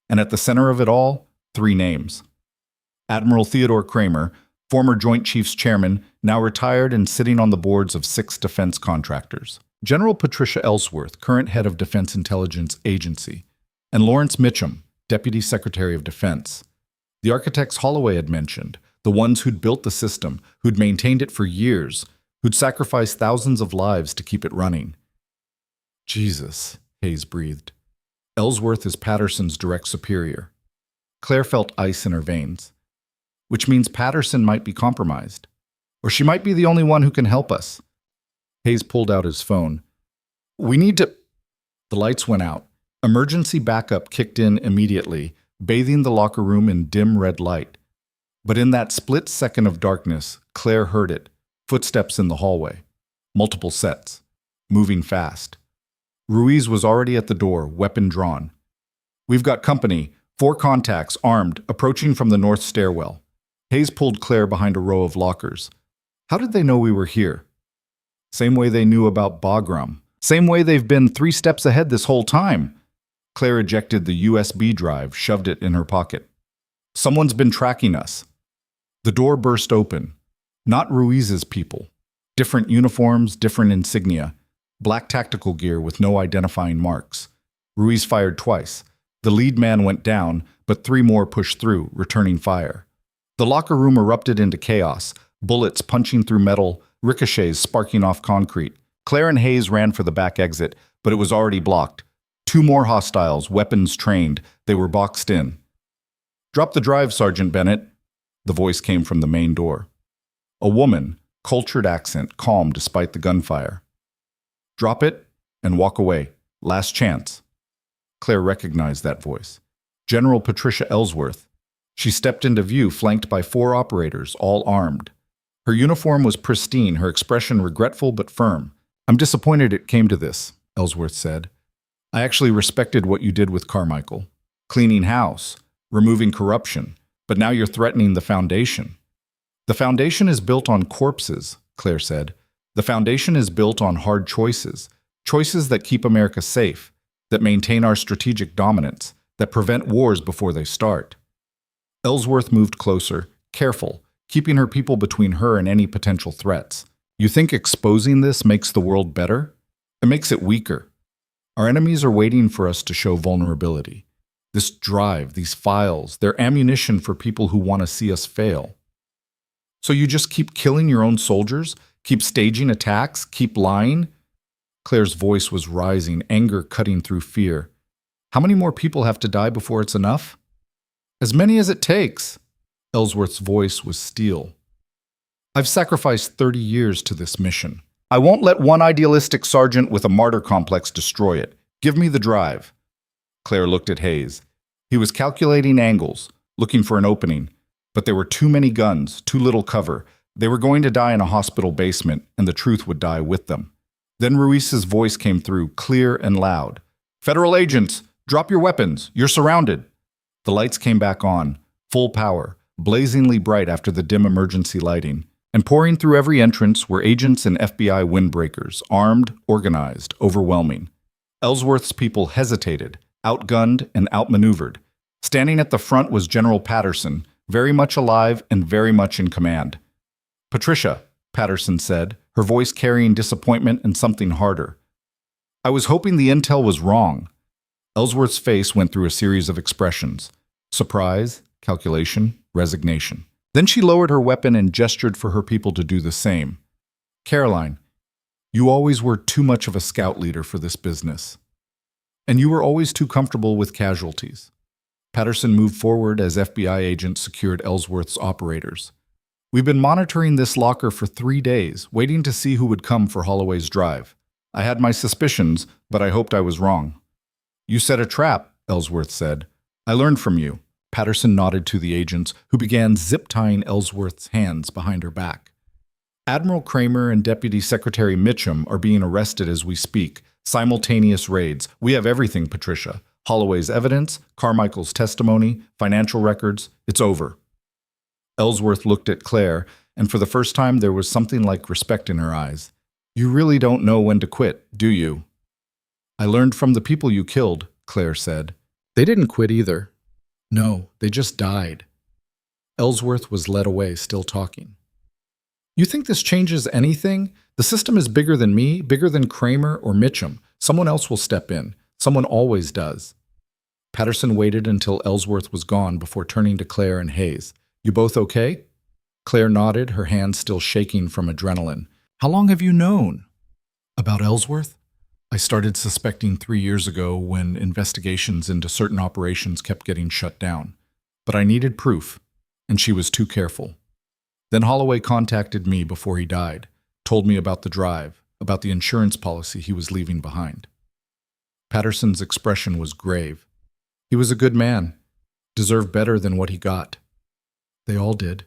And at the center of it all, three names. Admiral Theodore Kramer, former Joint Chiefs Chairman, now retired and sitting on the boards of 6 defense contractors. General Patricia Ellsworth, current head of Defense Intelligence Agency, and Lawrence Mitchum, Deputy Secretary of Defense. The architects Holloway had mentioned, the ones who'd built the system, who'd maintained it for years, who'd sacrificed thousands of lives to keep it running. Jesus, Hayes breathed. Ellsworth is Patterson's direct superior. Claire felt ice in her veins. Which means Patterson might be compromised. Or she might be the only one who can help us. Hayes pulled out his phone. We need to... The lights went out. Emergency backup kicked in immediately, bathing the locker room in dim red light. But in that split second of darkness, Claire heard it. Footsteps in the hallway. Multiple sets. Moving fast. Ruiz was already at the door, weapon drawn. We've got company, 4 contacts, armed, approaching from the north stairwell. Hayes pulled Claire behind a row of lockers. How did they know we were here? Same way they knew about Bagram. Same way they've been 3 steps ahead this whole time. Claire ejected the USB drive, shoved it in her pocket. Someone's been tracking us. The door burst open. Not Ruiz's people. Different uniforms, different insignia. Black tactical gear with no identifying marks. Ruiz fired twice. The lead man went down, but 3 more pushed through, returning fire. The locker room erupted into chaos, bullets punching through metal, ricochets sparking off concrete. Claire and Hayes ran for the back exit, but it was already blocked. 2 more hostiles, weapons trained. They were boxed in. Drop the drive, Sergeant Bennett. The voice came from the main door. A woman, cultured accent, calm despite the gunfire. Drop it and walk away. Last chance. Claire recognized that voice. General Patricia Ellsworth. She stepped into view, flanked by 4 operators, all armed. Her uniform was pristine, her expression regretful but firm. I'm disappointed it came to this, Ellsworth said. I actually respected what you did with Carmichael. Cleaning house, removing corruption, but now you're threatening the foundation. The foundation is built on corpses, Claire said. The foundation is built on hard choices, choices that keep America safe, that maintain our strategic dominance, that prevent wars before they start. Ellsworth moved closer, careful, keeping her people between her and any potential threats. You think exposing this makes the world better? It makes it weaker. Our enemies are waiting for us to show vulnerability. This drive, these files, they're ammunition for people who want to see us fail. So you just keep killing your own soldiers? Keep staging attacks? Keep lying? Claire's voice was rising, anger cutting through fear. How many more people have to die before it's enough? As many as it takes. Ellsworth's voice was steel. I've sacrificed 30 years to this mission. I won't let one idealistic sergeant with a martyr complex destroy it. Give me the drive. Claire looked at Hayes. He was calculating angles, looking for an opening, but there were too many guns, too little cover. They were going to die in a hospital basement, and the truth would die with them. Then Ruiz's voice came through, clear and loud. Federal agents, drop your weapons. You're surrounded. The lights came back on, full power, blazingly bright after the dim emergency lighting, and pouring through every entrance were agents and FBI windbreakers, armed, organized, overwhelming. Ellsworth's people hesitated, outgunned and outmaneuvered. Standing at the front was General Patterson, very much alive and very much in command. Patricia, Patterson said, her voice carrying disappointment and something harder. I was hoping the intel was wrong. Ellsworth's face went through a series of expressions. Surprise, calculation, resignation. Then she lowered her weapon and gestured for her people to do the same. Caroline, you always were too much of a scout leader for this business. And you were always too comfortable with casualties. Patterson moved forward as FBI agents secured Ellsworth's operators. We've been monitoring this locker for 3 days, waiting to see who would come for Holloway's drive. I had my suspicions, but I hoped I was wrong. You set a trap, Ellsworth said. I learned from you. Patterson nodded to the agents, who began zip-tying Ellsworth's hands behind her back. Admiral Kramer and Deputy Secretary Mitchum are being arrested as we speak. Simultaneous raids. We have everything, Patricia. Holloway's evidence, Carmichael's testimony, financial records. It's over. Ellsworth looked at Claire, and for the first time there was something like respect in her eyes. You really don't know when to quit, do you? I learned from the people you killed, Claire said. They didn't quit either. No, they just died. Ellsworth was led away, still talking. You think this changes anything? The system is bigger than me, bigger than Kramer or Mitchum. Someone else will step in. Someone always does. Patterson waited until Ellsworth was gone before turning to Claire and Hayes. You both okay? Claire nodded, her hands still shaking from adrenaline. How long have you known? About Ellsworth? I started suspecting 3 years ago when investigations into certain operations kept getting shut down. But I needed proof, and she was too careful. Then Holloway contacted me before he died, told me about the drive, about the insurance policy he was leaving behind. Patterson's expression was grave. He was a good man, deserved better than what he got. They all did,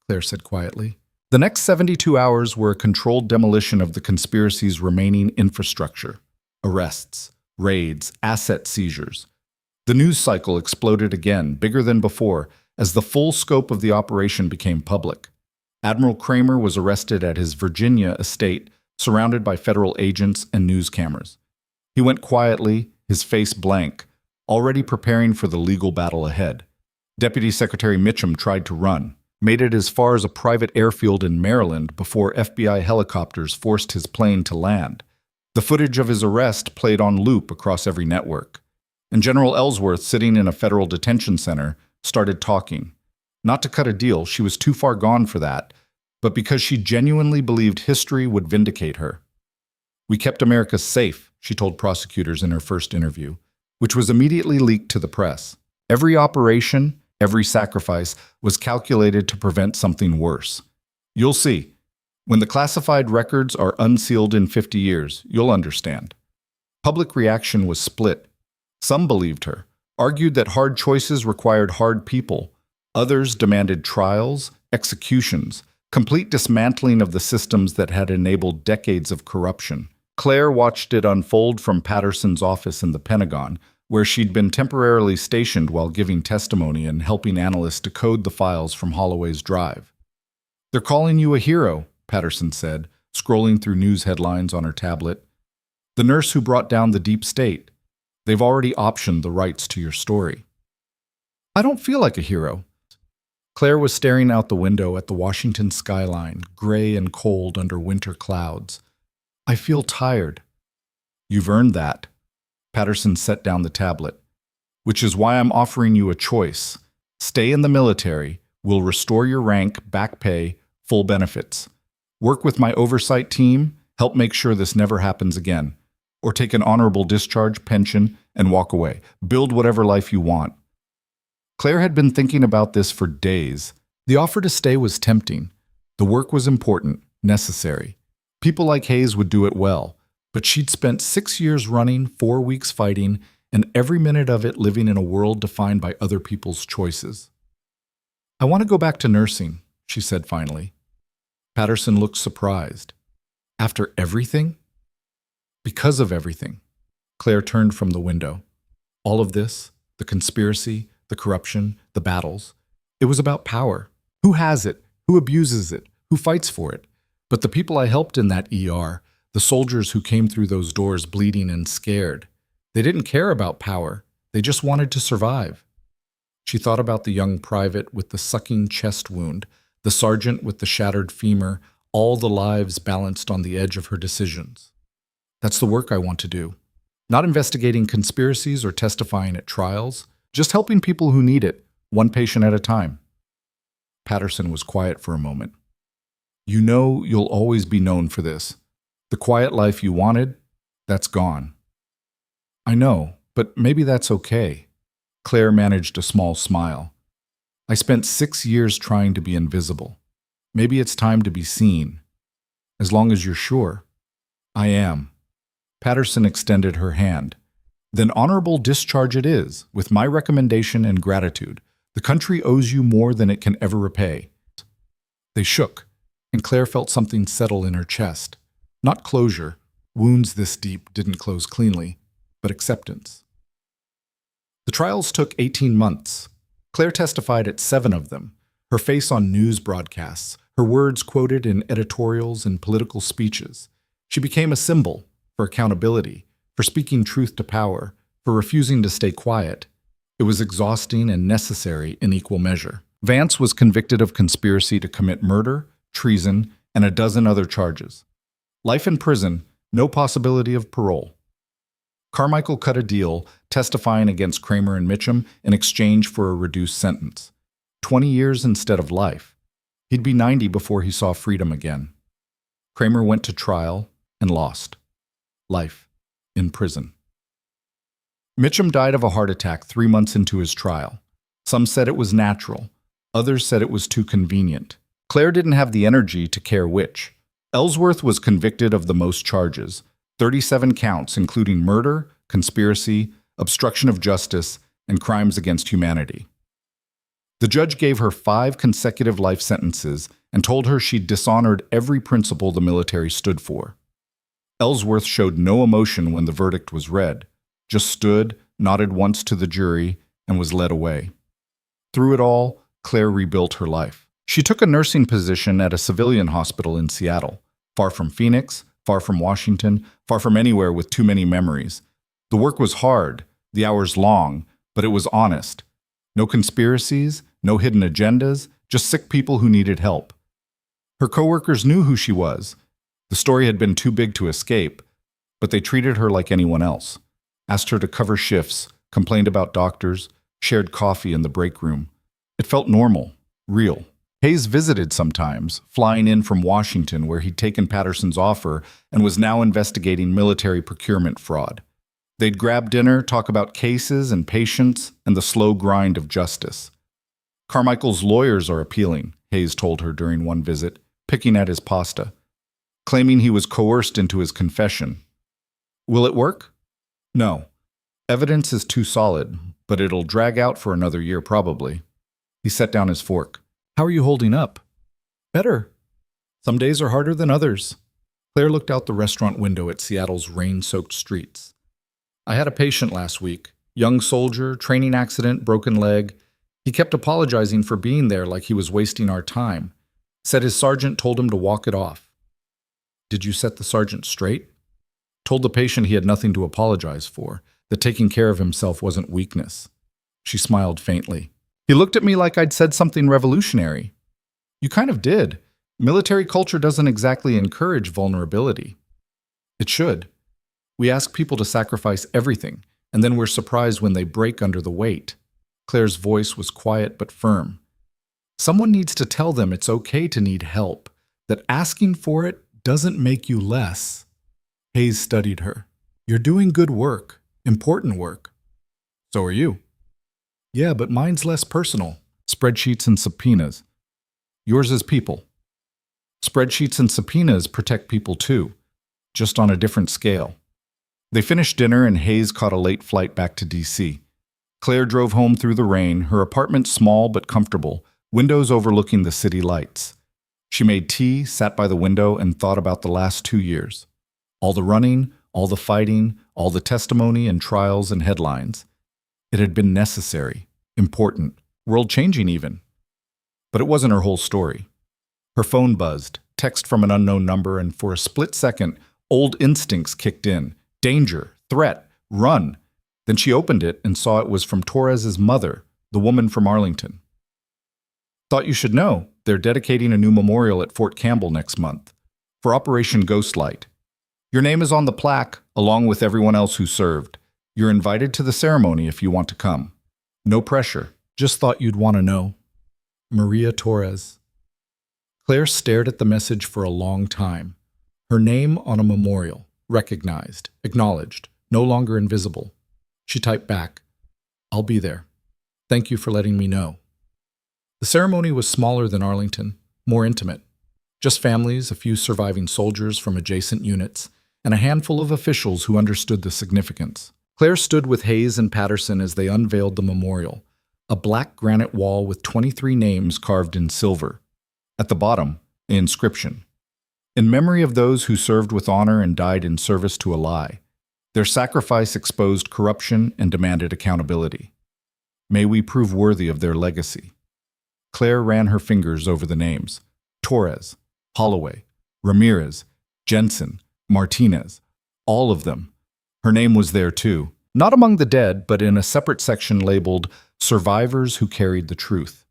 Claire said quietly. The next 72 hours were a controlled demolition of the conspiracy's remaining infrastructure. Arrests, raids, asset seizures. The news cycle exploded again, bigger than before, as the full scope of the operation became public. Admiral Kramer was arrested at his Virginia estate, surrounded by federal agents and news cameras. He went quietly, his face blank, already preparing for the legal battle ahead. Deputy Secretary Mitchum tried to run, made it as far as a private airfield in Maryland before FBI helicopters forced his plane to land. The footage of his arrest played on loop across every network. And General Ellsworth, sitting in a federal detention center, started talking. Not to cut a deal, she was too far gone for that, but because she genuinely believed history would vindicate her. We kept America safe, she told prosecutors in her first interview, which was immediately leaked to the press. Every operation, every sacrifice was calculated to prevent something worse. You'll see. When the classified records are unsealed in 50 years, you'll understand. Public reaction was split. Some believed her, argued that hard choices required hard people. Others demanded trials, executions, complete dismantling of the systems that had enabled decades of corruption. Claire watched it unfold from Patterson's office in the Pentagon, where she'd been temporarily stationed while giving testimony and helping analysts decode the files from Holloway's drive. They're calling you a hero, Patterson said, scrolling through news headlines on her tablet. The nurse who brought down the deep state. They've already optioned the rights to your story. I don't feel like a hero. Claire was staring out the window at the Washington skyline, gray and cold under winter clouds. I feel tired. You've earned that. Patterson set down the tablet. Which is why I'm offering you a choice. Stay in the military. We'll restore your rank, back pay, full benefits. Work with my oversight team, help make sure this never happens again. Or take an honorable discharge, pension, and walk away. Build whatever life you want. Claire had been thinking about this for days. The offer to stay was tempting. The work was important, necessary. People like Hayes would do it well, but she'd spent 6 years running, 4 weeks fighting, and every minute of it living in a world defined by other people's choices. I want to go back to nursing, she said finally. Patterson looked surprised. After everything? Because of everything. Claire turned from the window. All of this, the conspiracy, the corruption, the battles, it was about power. Who has it? Who abuses it? Who fights for it? But the people I helped in that ER, the soldiers who came through those doors bleeding and scared, they didn't care about power. They just wanted to survive. She thought about the young private with the sucking chest wound, the sergeant with the shattered femur, all the lives balanced on the edge of her decisions. That's the work I want to do. Not investigating conspiracies or testifying at trials, just helping people who need it, one patient at a time. Patterson was quiet for a moment. You know you'll always be known for this. The quiet life you wanted, that's gone. I know, but maybe that's okay. Claire managed a small smile. I spent 6 years trying to be invisible. Maybe it's time to be seen. As long as you're sure. I am. Patterson extended her hand. Then honorable discharge it is, with my recommendation and gratitude. The country owes you more than it can ever repay. They shook, and Claire felt something settle in her chest. Not closure. Wounds this deep didn't close cleanly, but acceptance. The trials took 18 months. Claire testified at 7 of them, her face on news broadcasts, her words quoted in editorials and political speeches. She became a symbol for accountability, for speaking truth to power, for refusing to stay quiet. It was exhausting and necessary in equal measure. Vance was convicted of conspiracy to commit murder, treason, and a dozen other charges. Life in prison, no possibility of parole. Carmichael cut a deal, testifying against Kramer and Mitchum in exchange for a reduced sentence. 20 years instead of life. He'd be 90 before he saw freedom again. Kramer went to trial and lost. Life in prison. Mitchum died of a heart attack 3 months into his trial. Some said it was natural. Others said it was too convenient. Claire didn't have the energy to care which. Ellsworth was convicted of the most charges, 37 counts including murder, conspiracy, obstruction of justice, and crimes against humanity. The judge gave her 5 consecutive life sentences and told her she'd dishonored every principle the military stood for. Ellsworth showed no emotion when the verdict was read, just stood, nodded once to the jury, and was led away. Through it all, Claire rebuilt her life. She took a nursing position at a civilian hospital in Seattle, far from Phoenix, far from Washington, far from anywhere with too many memories. The work was hard, the hours long, but it was honest. No conspiracies, no hidden agendas, just sick people who needed help. Her coworkers knew who she was. The story had been too big to escape, but they treated her like anyone else. Asked her to cover shifts, complained about doctors, shared coffee in the break room. It felt normal, real. Hayes visited sometimes, flying in from Washington where he'd taken Patterson's offer and was now investigating military procurement fraud. They'd grab dinner, talk about cases and patients and the slow grind of justice. Carmichael's lawyers are appealing, Hayes told her during one visit, picking at his pasta, claiming he was coerced into his confession. Will it work? No. Evidence is too solid, but it'll drag out for another year probably. He set down his fork. How are you holding up? Better. Some days are harder than others. Claire looked out the restaurant window at Seattle's rain-soaked streets. I had a patient last week. Young soldier, training accident, broken leg. He kept apologizing for being there like he was wasting our time. Said his sergeant told him to walk it off. Did you set the sergeant straight? Told the patient he had nothing to apologize for, that taking care of himself wasn't weakness. She smiled faintly. He looked at me like I'd said something revolutionary. You kind of did. Military culture doesn't exactly encourage vulnerability. It should. We ask people to sacrifice everything, and then we're surprised when they break under the weight. Claire's voice was quiet but firm. Someone needs to tell them it's okay to need help, that asking for it doesn't make you less. Hayes studied her. You're doing good work, important work. So are you. Yeah, but mine's less personal. Spreadsheets and subpoenas. Yours is people. Spreadsheets and subpoenas protect people too, just on a different scale. They finished dinner and Hayes caught a late flight back to D.C. Claire drove home through the rain, her apartment small but comfortable, windows overlooking the city lights. She made tea, sat by the window, and thought about the last 2 years. All the running, all the fighting, all the testimony and trials and headlines. It had been necessary, important, world-changing even. But it wasn't her whole story. Her phone buzzed, text from an unknown number, and for a split second, old instincts kicked in. Danger, threat, run. Then she opened it and saw it was from Torres's mother, the woman from Arlington. Thought you should know, they're dedicating a new memorial at Fort Campbell next month, for Operation Ghostlight. Your name is on the plaque, along with everyone else who served. You're invited to the ceremony if you want to come. No pressure. Just thought you'd want to know. Maria Torres. Claire stared at the message for a long time. Her name on a memorial, recognized, acknowledged, no longer invisible. She typed back, I'll be there. Thank you for letting me know. The ceremony was smaller than Arlington, more intimate. Just families, a few surviving soldiers from adjacent units, and a handful of officials who understood the significance. Claire stood with Hayes and Patterson as they unveiled the memorial, a black granite wall with 23 names carved in silver. At the bottom, an inscription. In memory of those who served with honor and died in service to a lie. Their sacrifice exposed corruption and demanded accountability. May we prove worthy of their legacy. Claire ran her fingers over the names. Torres, Holloway, Ramirez, Jensen, Martinez. All of them. Her name was there too. Not among the dead, but in a separate section labeled Survivors Who Carried the Truth.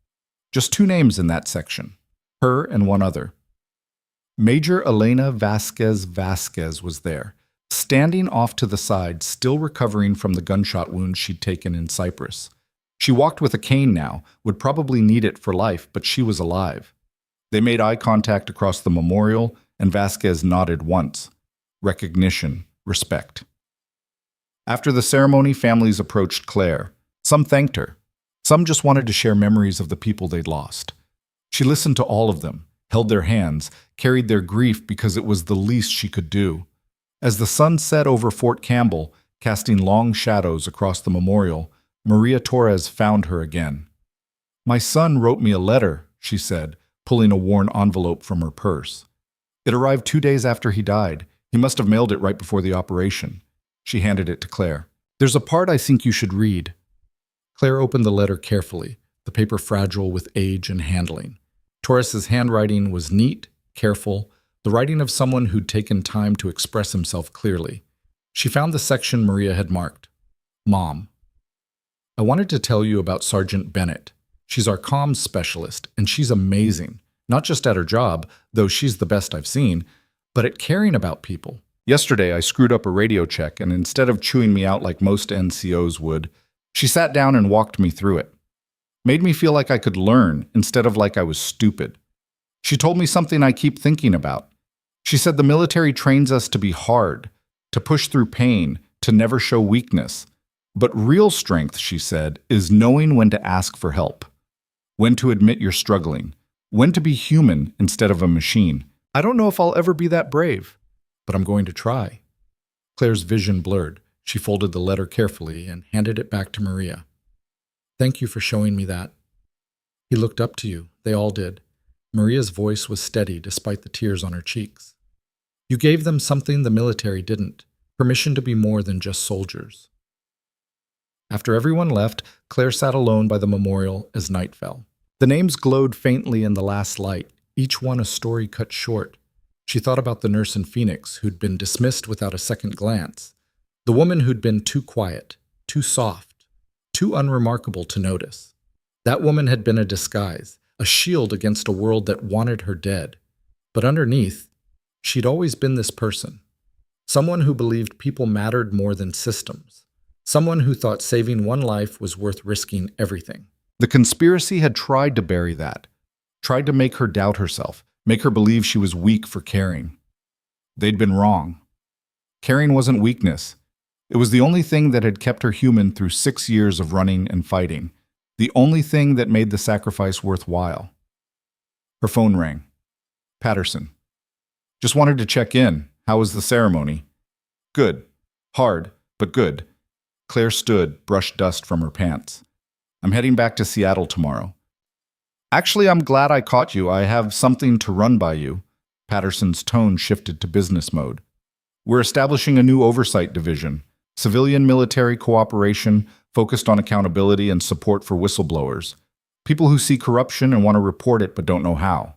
Just 2 names in that section. Her and one other. Major Elena Vasquez was there, standing off to the side, still recovering from the gunshot wound she'd taken in Cyprus. She walked with a cane now, would probably need it for life, but she was alive. They made eye contact across the memorial, and Vasquez nodded once. Recognition, respect. After the ceremony, families approached Claire. Some thanked her. Some just wanted to share memories of the people they'd lost. She listened to all of them, held their hands, carried their grief because it was the least she could do. As the sun set over Fort Campbell, casting long shadows across the memorial, Maria Torres found her again. "My son wrote me a letter," she said, pulling a worn envelope from her purse. "It arrived 2 days after he died. He must have mailed it right before the operation." She handed it to Claire. "There's a part I think you should read." Claire opened the letter carefully, the paper fragile with age and handling. Torres's handwriting was neat, careful, the writing of someone who'd taken time to express himself clearly. She found the section Maria had marked. Mom. "I wanted to tell you about Sergeant Bennett. She's our comms specialist, and she's amazing. Not just at her job, though she's the best I've seen, but at caring about people. Yesterday, I screwed up a radio check, and instead of chewing me out like most NCOs would, she sat down and walked me through it. Made me feel like I could learn instead of like I was stupid. She told me something I keep thinking about. She said the military trains us to be hard, to push through pain, to never show weakness. But real strength, she said, is knowing when to ask for help, when to admit you're struggling, when to be human instead of a machine. I don't know if I'll ever be that brave, but I'm going to try." Claire's vision blurred. She folded the letter carefully and handed it back to Maria. "Thank you for showing me that. He looked up to you. They all did." Maria's voice was steady despite the tears on her cheeks. "You gave them something the military didn't, permission to be more than just soldiers." After everyone left, Claire sat alone by the memorial as night fell. The names glowed faintly in the last light, each one a story cut short. She thought about the nurse in Phoenix who'd been dismissed without a second glance, the woman who'd been too quiet, too soft, too unremarkable to notice. That woman had been a disguise, a shield against a world that wanted her dead. But underneath, she'd always been this person, someone who believed people mattered more than systems, someone who thought saving one life was worth risking everything. The conspiracy had tried to bury that, tried to make her doubt herself, make her believe she was weak for caring. They'd been wrong. Caring wasn't weakness. It was the only thing that had kept her human through 6 years of running and fighting, the only thing that made the sacrifice worthwhile. Her phone rang. Patterson. "Just wanted to check in. How was the ceremony?" "Good. Hard, but good." Claire stood, brushed dust from her pants. "I'm heading back to Seattle tomorrow." "Actually, I'm glad I caught you. I have something to run by you." Patterson's tone shifted to business mode. "We're establishing a new oversight division, civilian-military cooperation focused on accountability and support for whistleblowers, people who see corruption and want to report it but don't know how."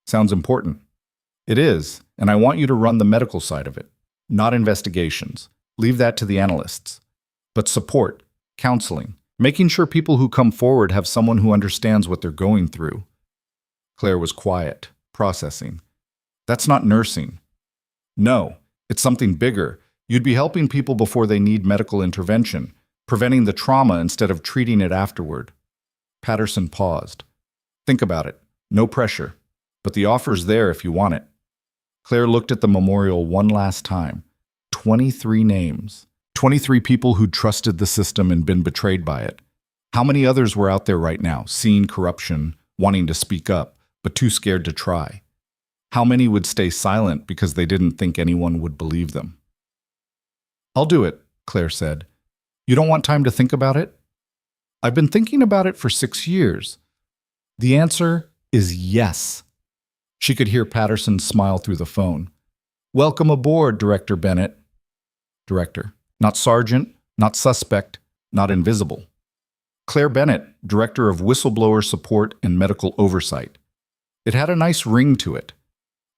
"Sounds important." "It is, and I want you to run the medical side of it, not investigations. Leave that to the analysts. But support, counseling, making sure people who come forward have someone who understands what they're going through." Claire was quiet, processing. "That's not nursing." "No, it's something bigger. You'd be helping people before they need medical intervention, preventing the trauma instead of treating it afterward." Patterson paused. "Think about it. No pressure. But the offer's there if you want it." Claire looked at the memorial one last time. 23 names. 23 people who'd trusted the system and been betrayed by it. How many others were out there right now, seeing corruption, wanting to speak up, but too scared to try? How many would stay silent because they didn't think anyone would believe them? "I'll do it," Claire said. "You don't want time to think about it?" "I've been thinking about it for 6 years. The answer is yes." She could hear Patterson smile through the phone. "Welcome aboard, Director Bennett." Director. Not sergeant, not suspect, not invisible. Claire Bennett, Director of Whistleblower Support and Medical Oversight. It had a nice ring to it.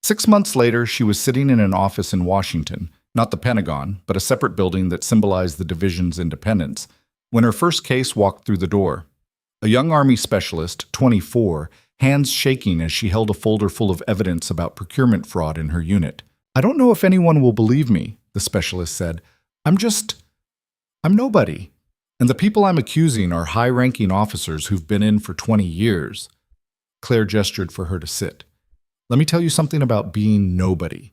6 months later, she was sitting in an office in Washington, not the Pentagon, but a separate building that symbolized the division's independence, when her first case walked through the door. A young Army specialist, 24, hands shaking as she held a folder full of evidence about procurement fraud in her unit. "I don't know if anyone will believe me," the specialist said. I'm nobody. And the people I'm accusing are high-ranking officers who've been in for 20 years. Claire gestured for her to sit. "Let me tell you something about being nobody.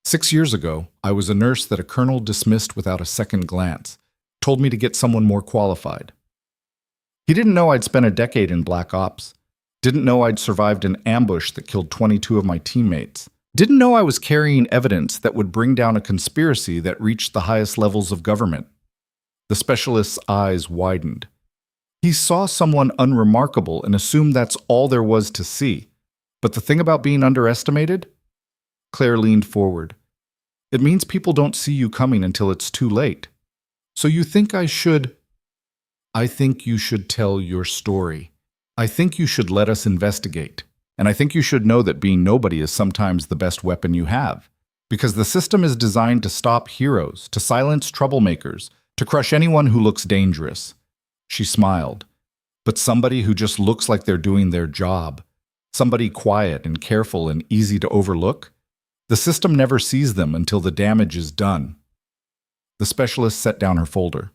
6 years ago, I was a nurse that a colonel dismissed without a second glance, told me to get someone more qualified. He didn't know I'd spent a decade in black ops, didn't know I'd survived an ambush that killed 22 of my teammates, didn't know I was carrying evidence that would bring down a conspiracy that reached the highest levels of government." The specialist's eyes widened. He saw someone unremarkable and assumed that's all there was to see. But the thing about being underestimated? Claire leaned forward. "It means people don't see you coming until it's too late. So you think I should think you should tell your story. I think you should let us investigate. And I think you should know that being nobody is sometimes the best weapon you have. Because the system is designed to stop heroes, to silence troublemakers, to crush anyone who looks dangerous." She smiled. "But somebody who just looks like they're doing their job, somebody quiet and careful and easy to overlook, the system never sees them until the damage is done." The specialist set down her folder.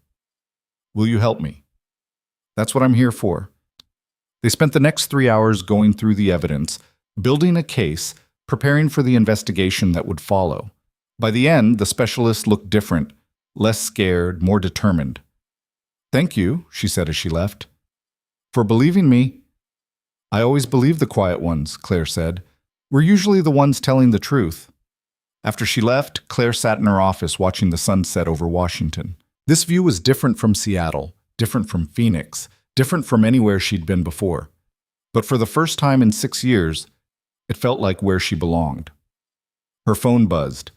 "Will you help me? That's what I'm here for." They spent the next 3 hours going through the evidence, building a case, preparing for the investigation that would follow. By the end, the specialist looked different, less scared, more determined. "Thank you," she said as she left, "for believing me." "I always believe the quiet ones," Claire said. "We're usually the ones telling the truth." After she left, Claire sat in her office watching the sun set over Washington. This view was different from Seattle, different from Phoenix, different from anywhere she'd been before. But for the first time in 6 years, it felt like where she belonged. Her phone buzzed.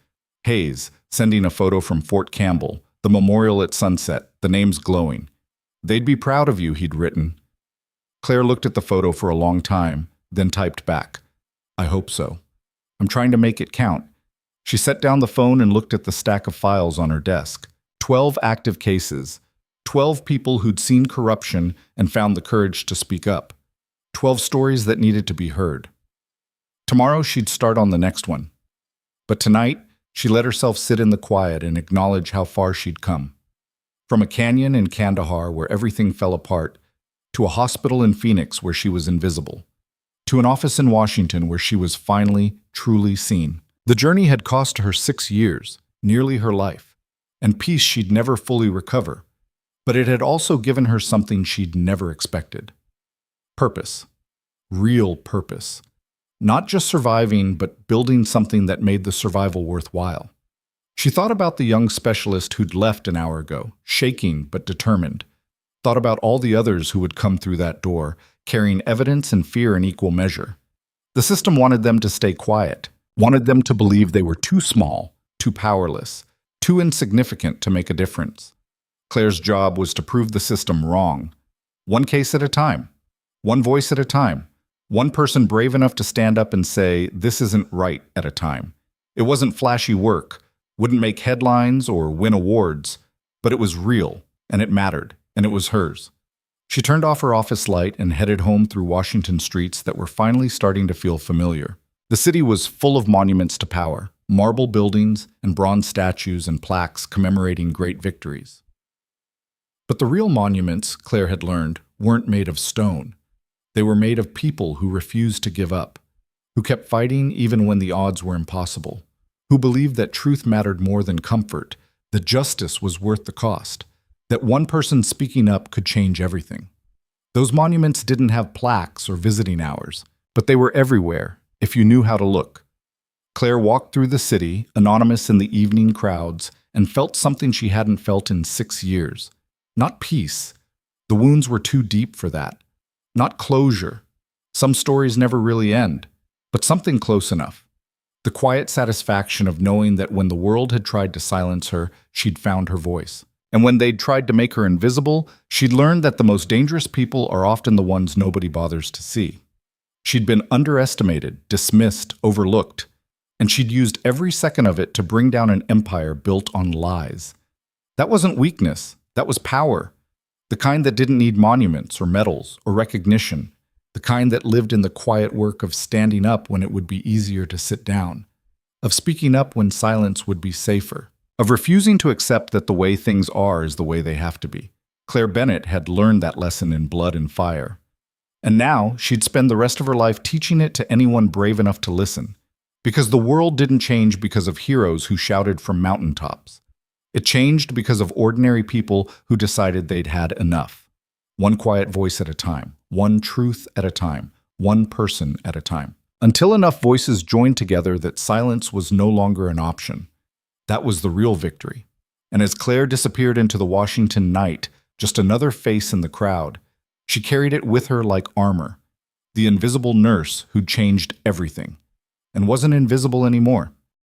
Hayes, sending a photo from Fort Campbell, the memorial at sunset, the names glowing. "They'd be proud of you," he'd written. Claire looked at the photo for a long time, then typed back, "I hope so. I'm trying to make it count." She set down the phone and looked at the stack of files on her desk. 12 active cases. 12 people who'd seen corruption and found the courage to speak up. 12 stories that needed to be heard. Tomorrow she'd start on the next one. But tonight, she let herself sit in the quiet and acknowledge how far she'd come. From a canyon in Kandahar where everything fell apart, to a hospital in Phoenix where she was invisible, to an office in Washington where she was finally, truly seen. The journey had cost her 6 years, nearly her life, and peace she'd never fully recover. But it had also given her something she'd never expected. Purpose. Real purpose. Not just surviving, but building something that made the survival worthwhile. She thought about the young specialist who'd left an hour ago, shaking but determined. Thought about all the others who would come through that door, carrying evidence and fear in equal measure. The system wanted them to stay quiet, wanted them to believe they were too small, too powerless, too insignificant to make a difference. Claire's job was to prove the system wrong. One case at a time. One voice at a time. One person brave enough to stand up and say, "This isn't right," at a time. It wasn't flashy work, wouldn't make headlines or win awards, but it was real, and it mattered, and it was hers. She turned off her office light and headed home through Washington streets that were finally starting to feel familiar. The city was full of monuments to power, marble buildings and bronze statues and plaques commemorating great victories. But the real monuments, Claire had learned, weren't made of stone. They were made of people who refused to give up, who kept fighting even when the odds were impossible, who believed that truth mattered more than comfort, that justice was worth the cost, that one person speaking up could change everything. Those monuments didn't have plaques or visiting hours, but they were everywhere, if you knew how to look. Claire walked through the city, anonymous in the evening crowds, and felt something she hadn't felt in 6 years. Not peace. The wounds were too deep for that. Not closure. Some stories never really end, but something close enough. The quiet satisfaction of knowing that when the world had tried to silence her, she'd found her voice. And when they'd tried to make her invisible, she'd learned that the most dangerous people are often the ones nobody bothers to see. She'd been underestimated, dismissed, overlooked, and she'd used every second of it to bring down an empire built on lies. That wasn't weakness, that was power. The kind that didn't need monuments or medals or recognition. The kind that lived in the quiet work of standing up when it would be easier to sit down. Of speaking up when silence would be safer. Of refusing to accept that the way things are is the way they have to be. Claire Bennett had learned that lesson in Blood and Fire. And now she'd spend the rest of her life teaching it to anyone brave enough to listen. Because the world didn't change because of heroes who shouted from mountaintops. It changed because of ordinary people who decided they'd had enough. One quiet voice at a time, one truth at a time, one person at a time. Until enough voices joined together that silence was no longer an option. That was the real victory. And as Claire disappeared into the Washington night, just another face in the crowd, she carried it with her like armor. The invisible nurse who'd changed everything. And wasn't invisible anymore.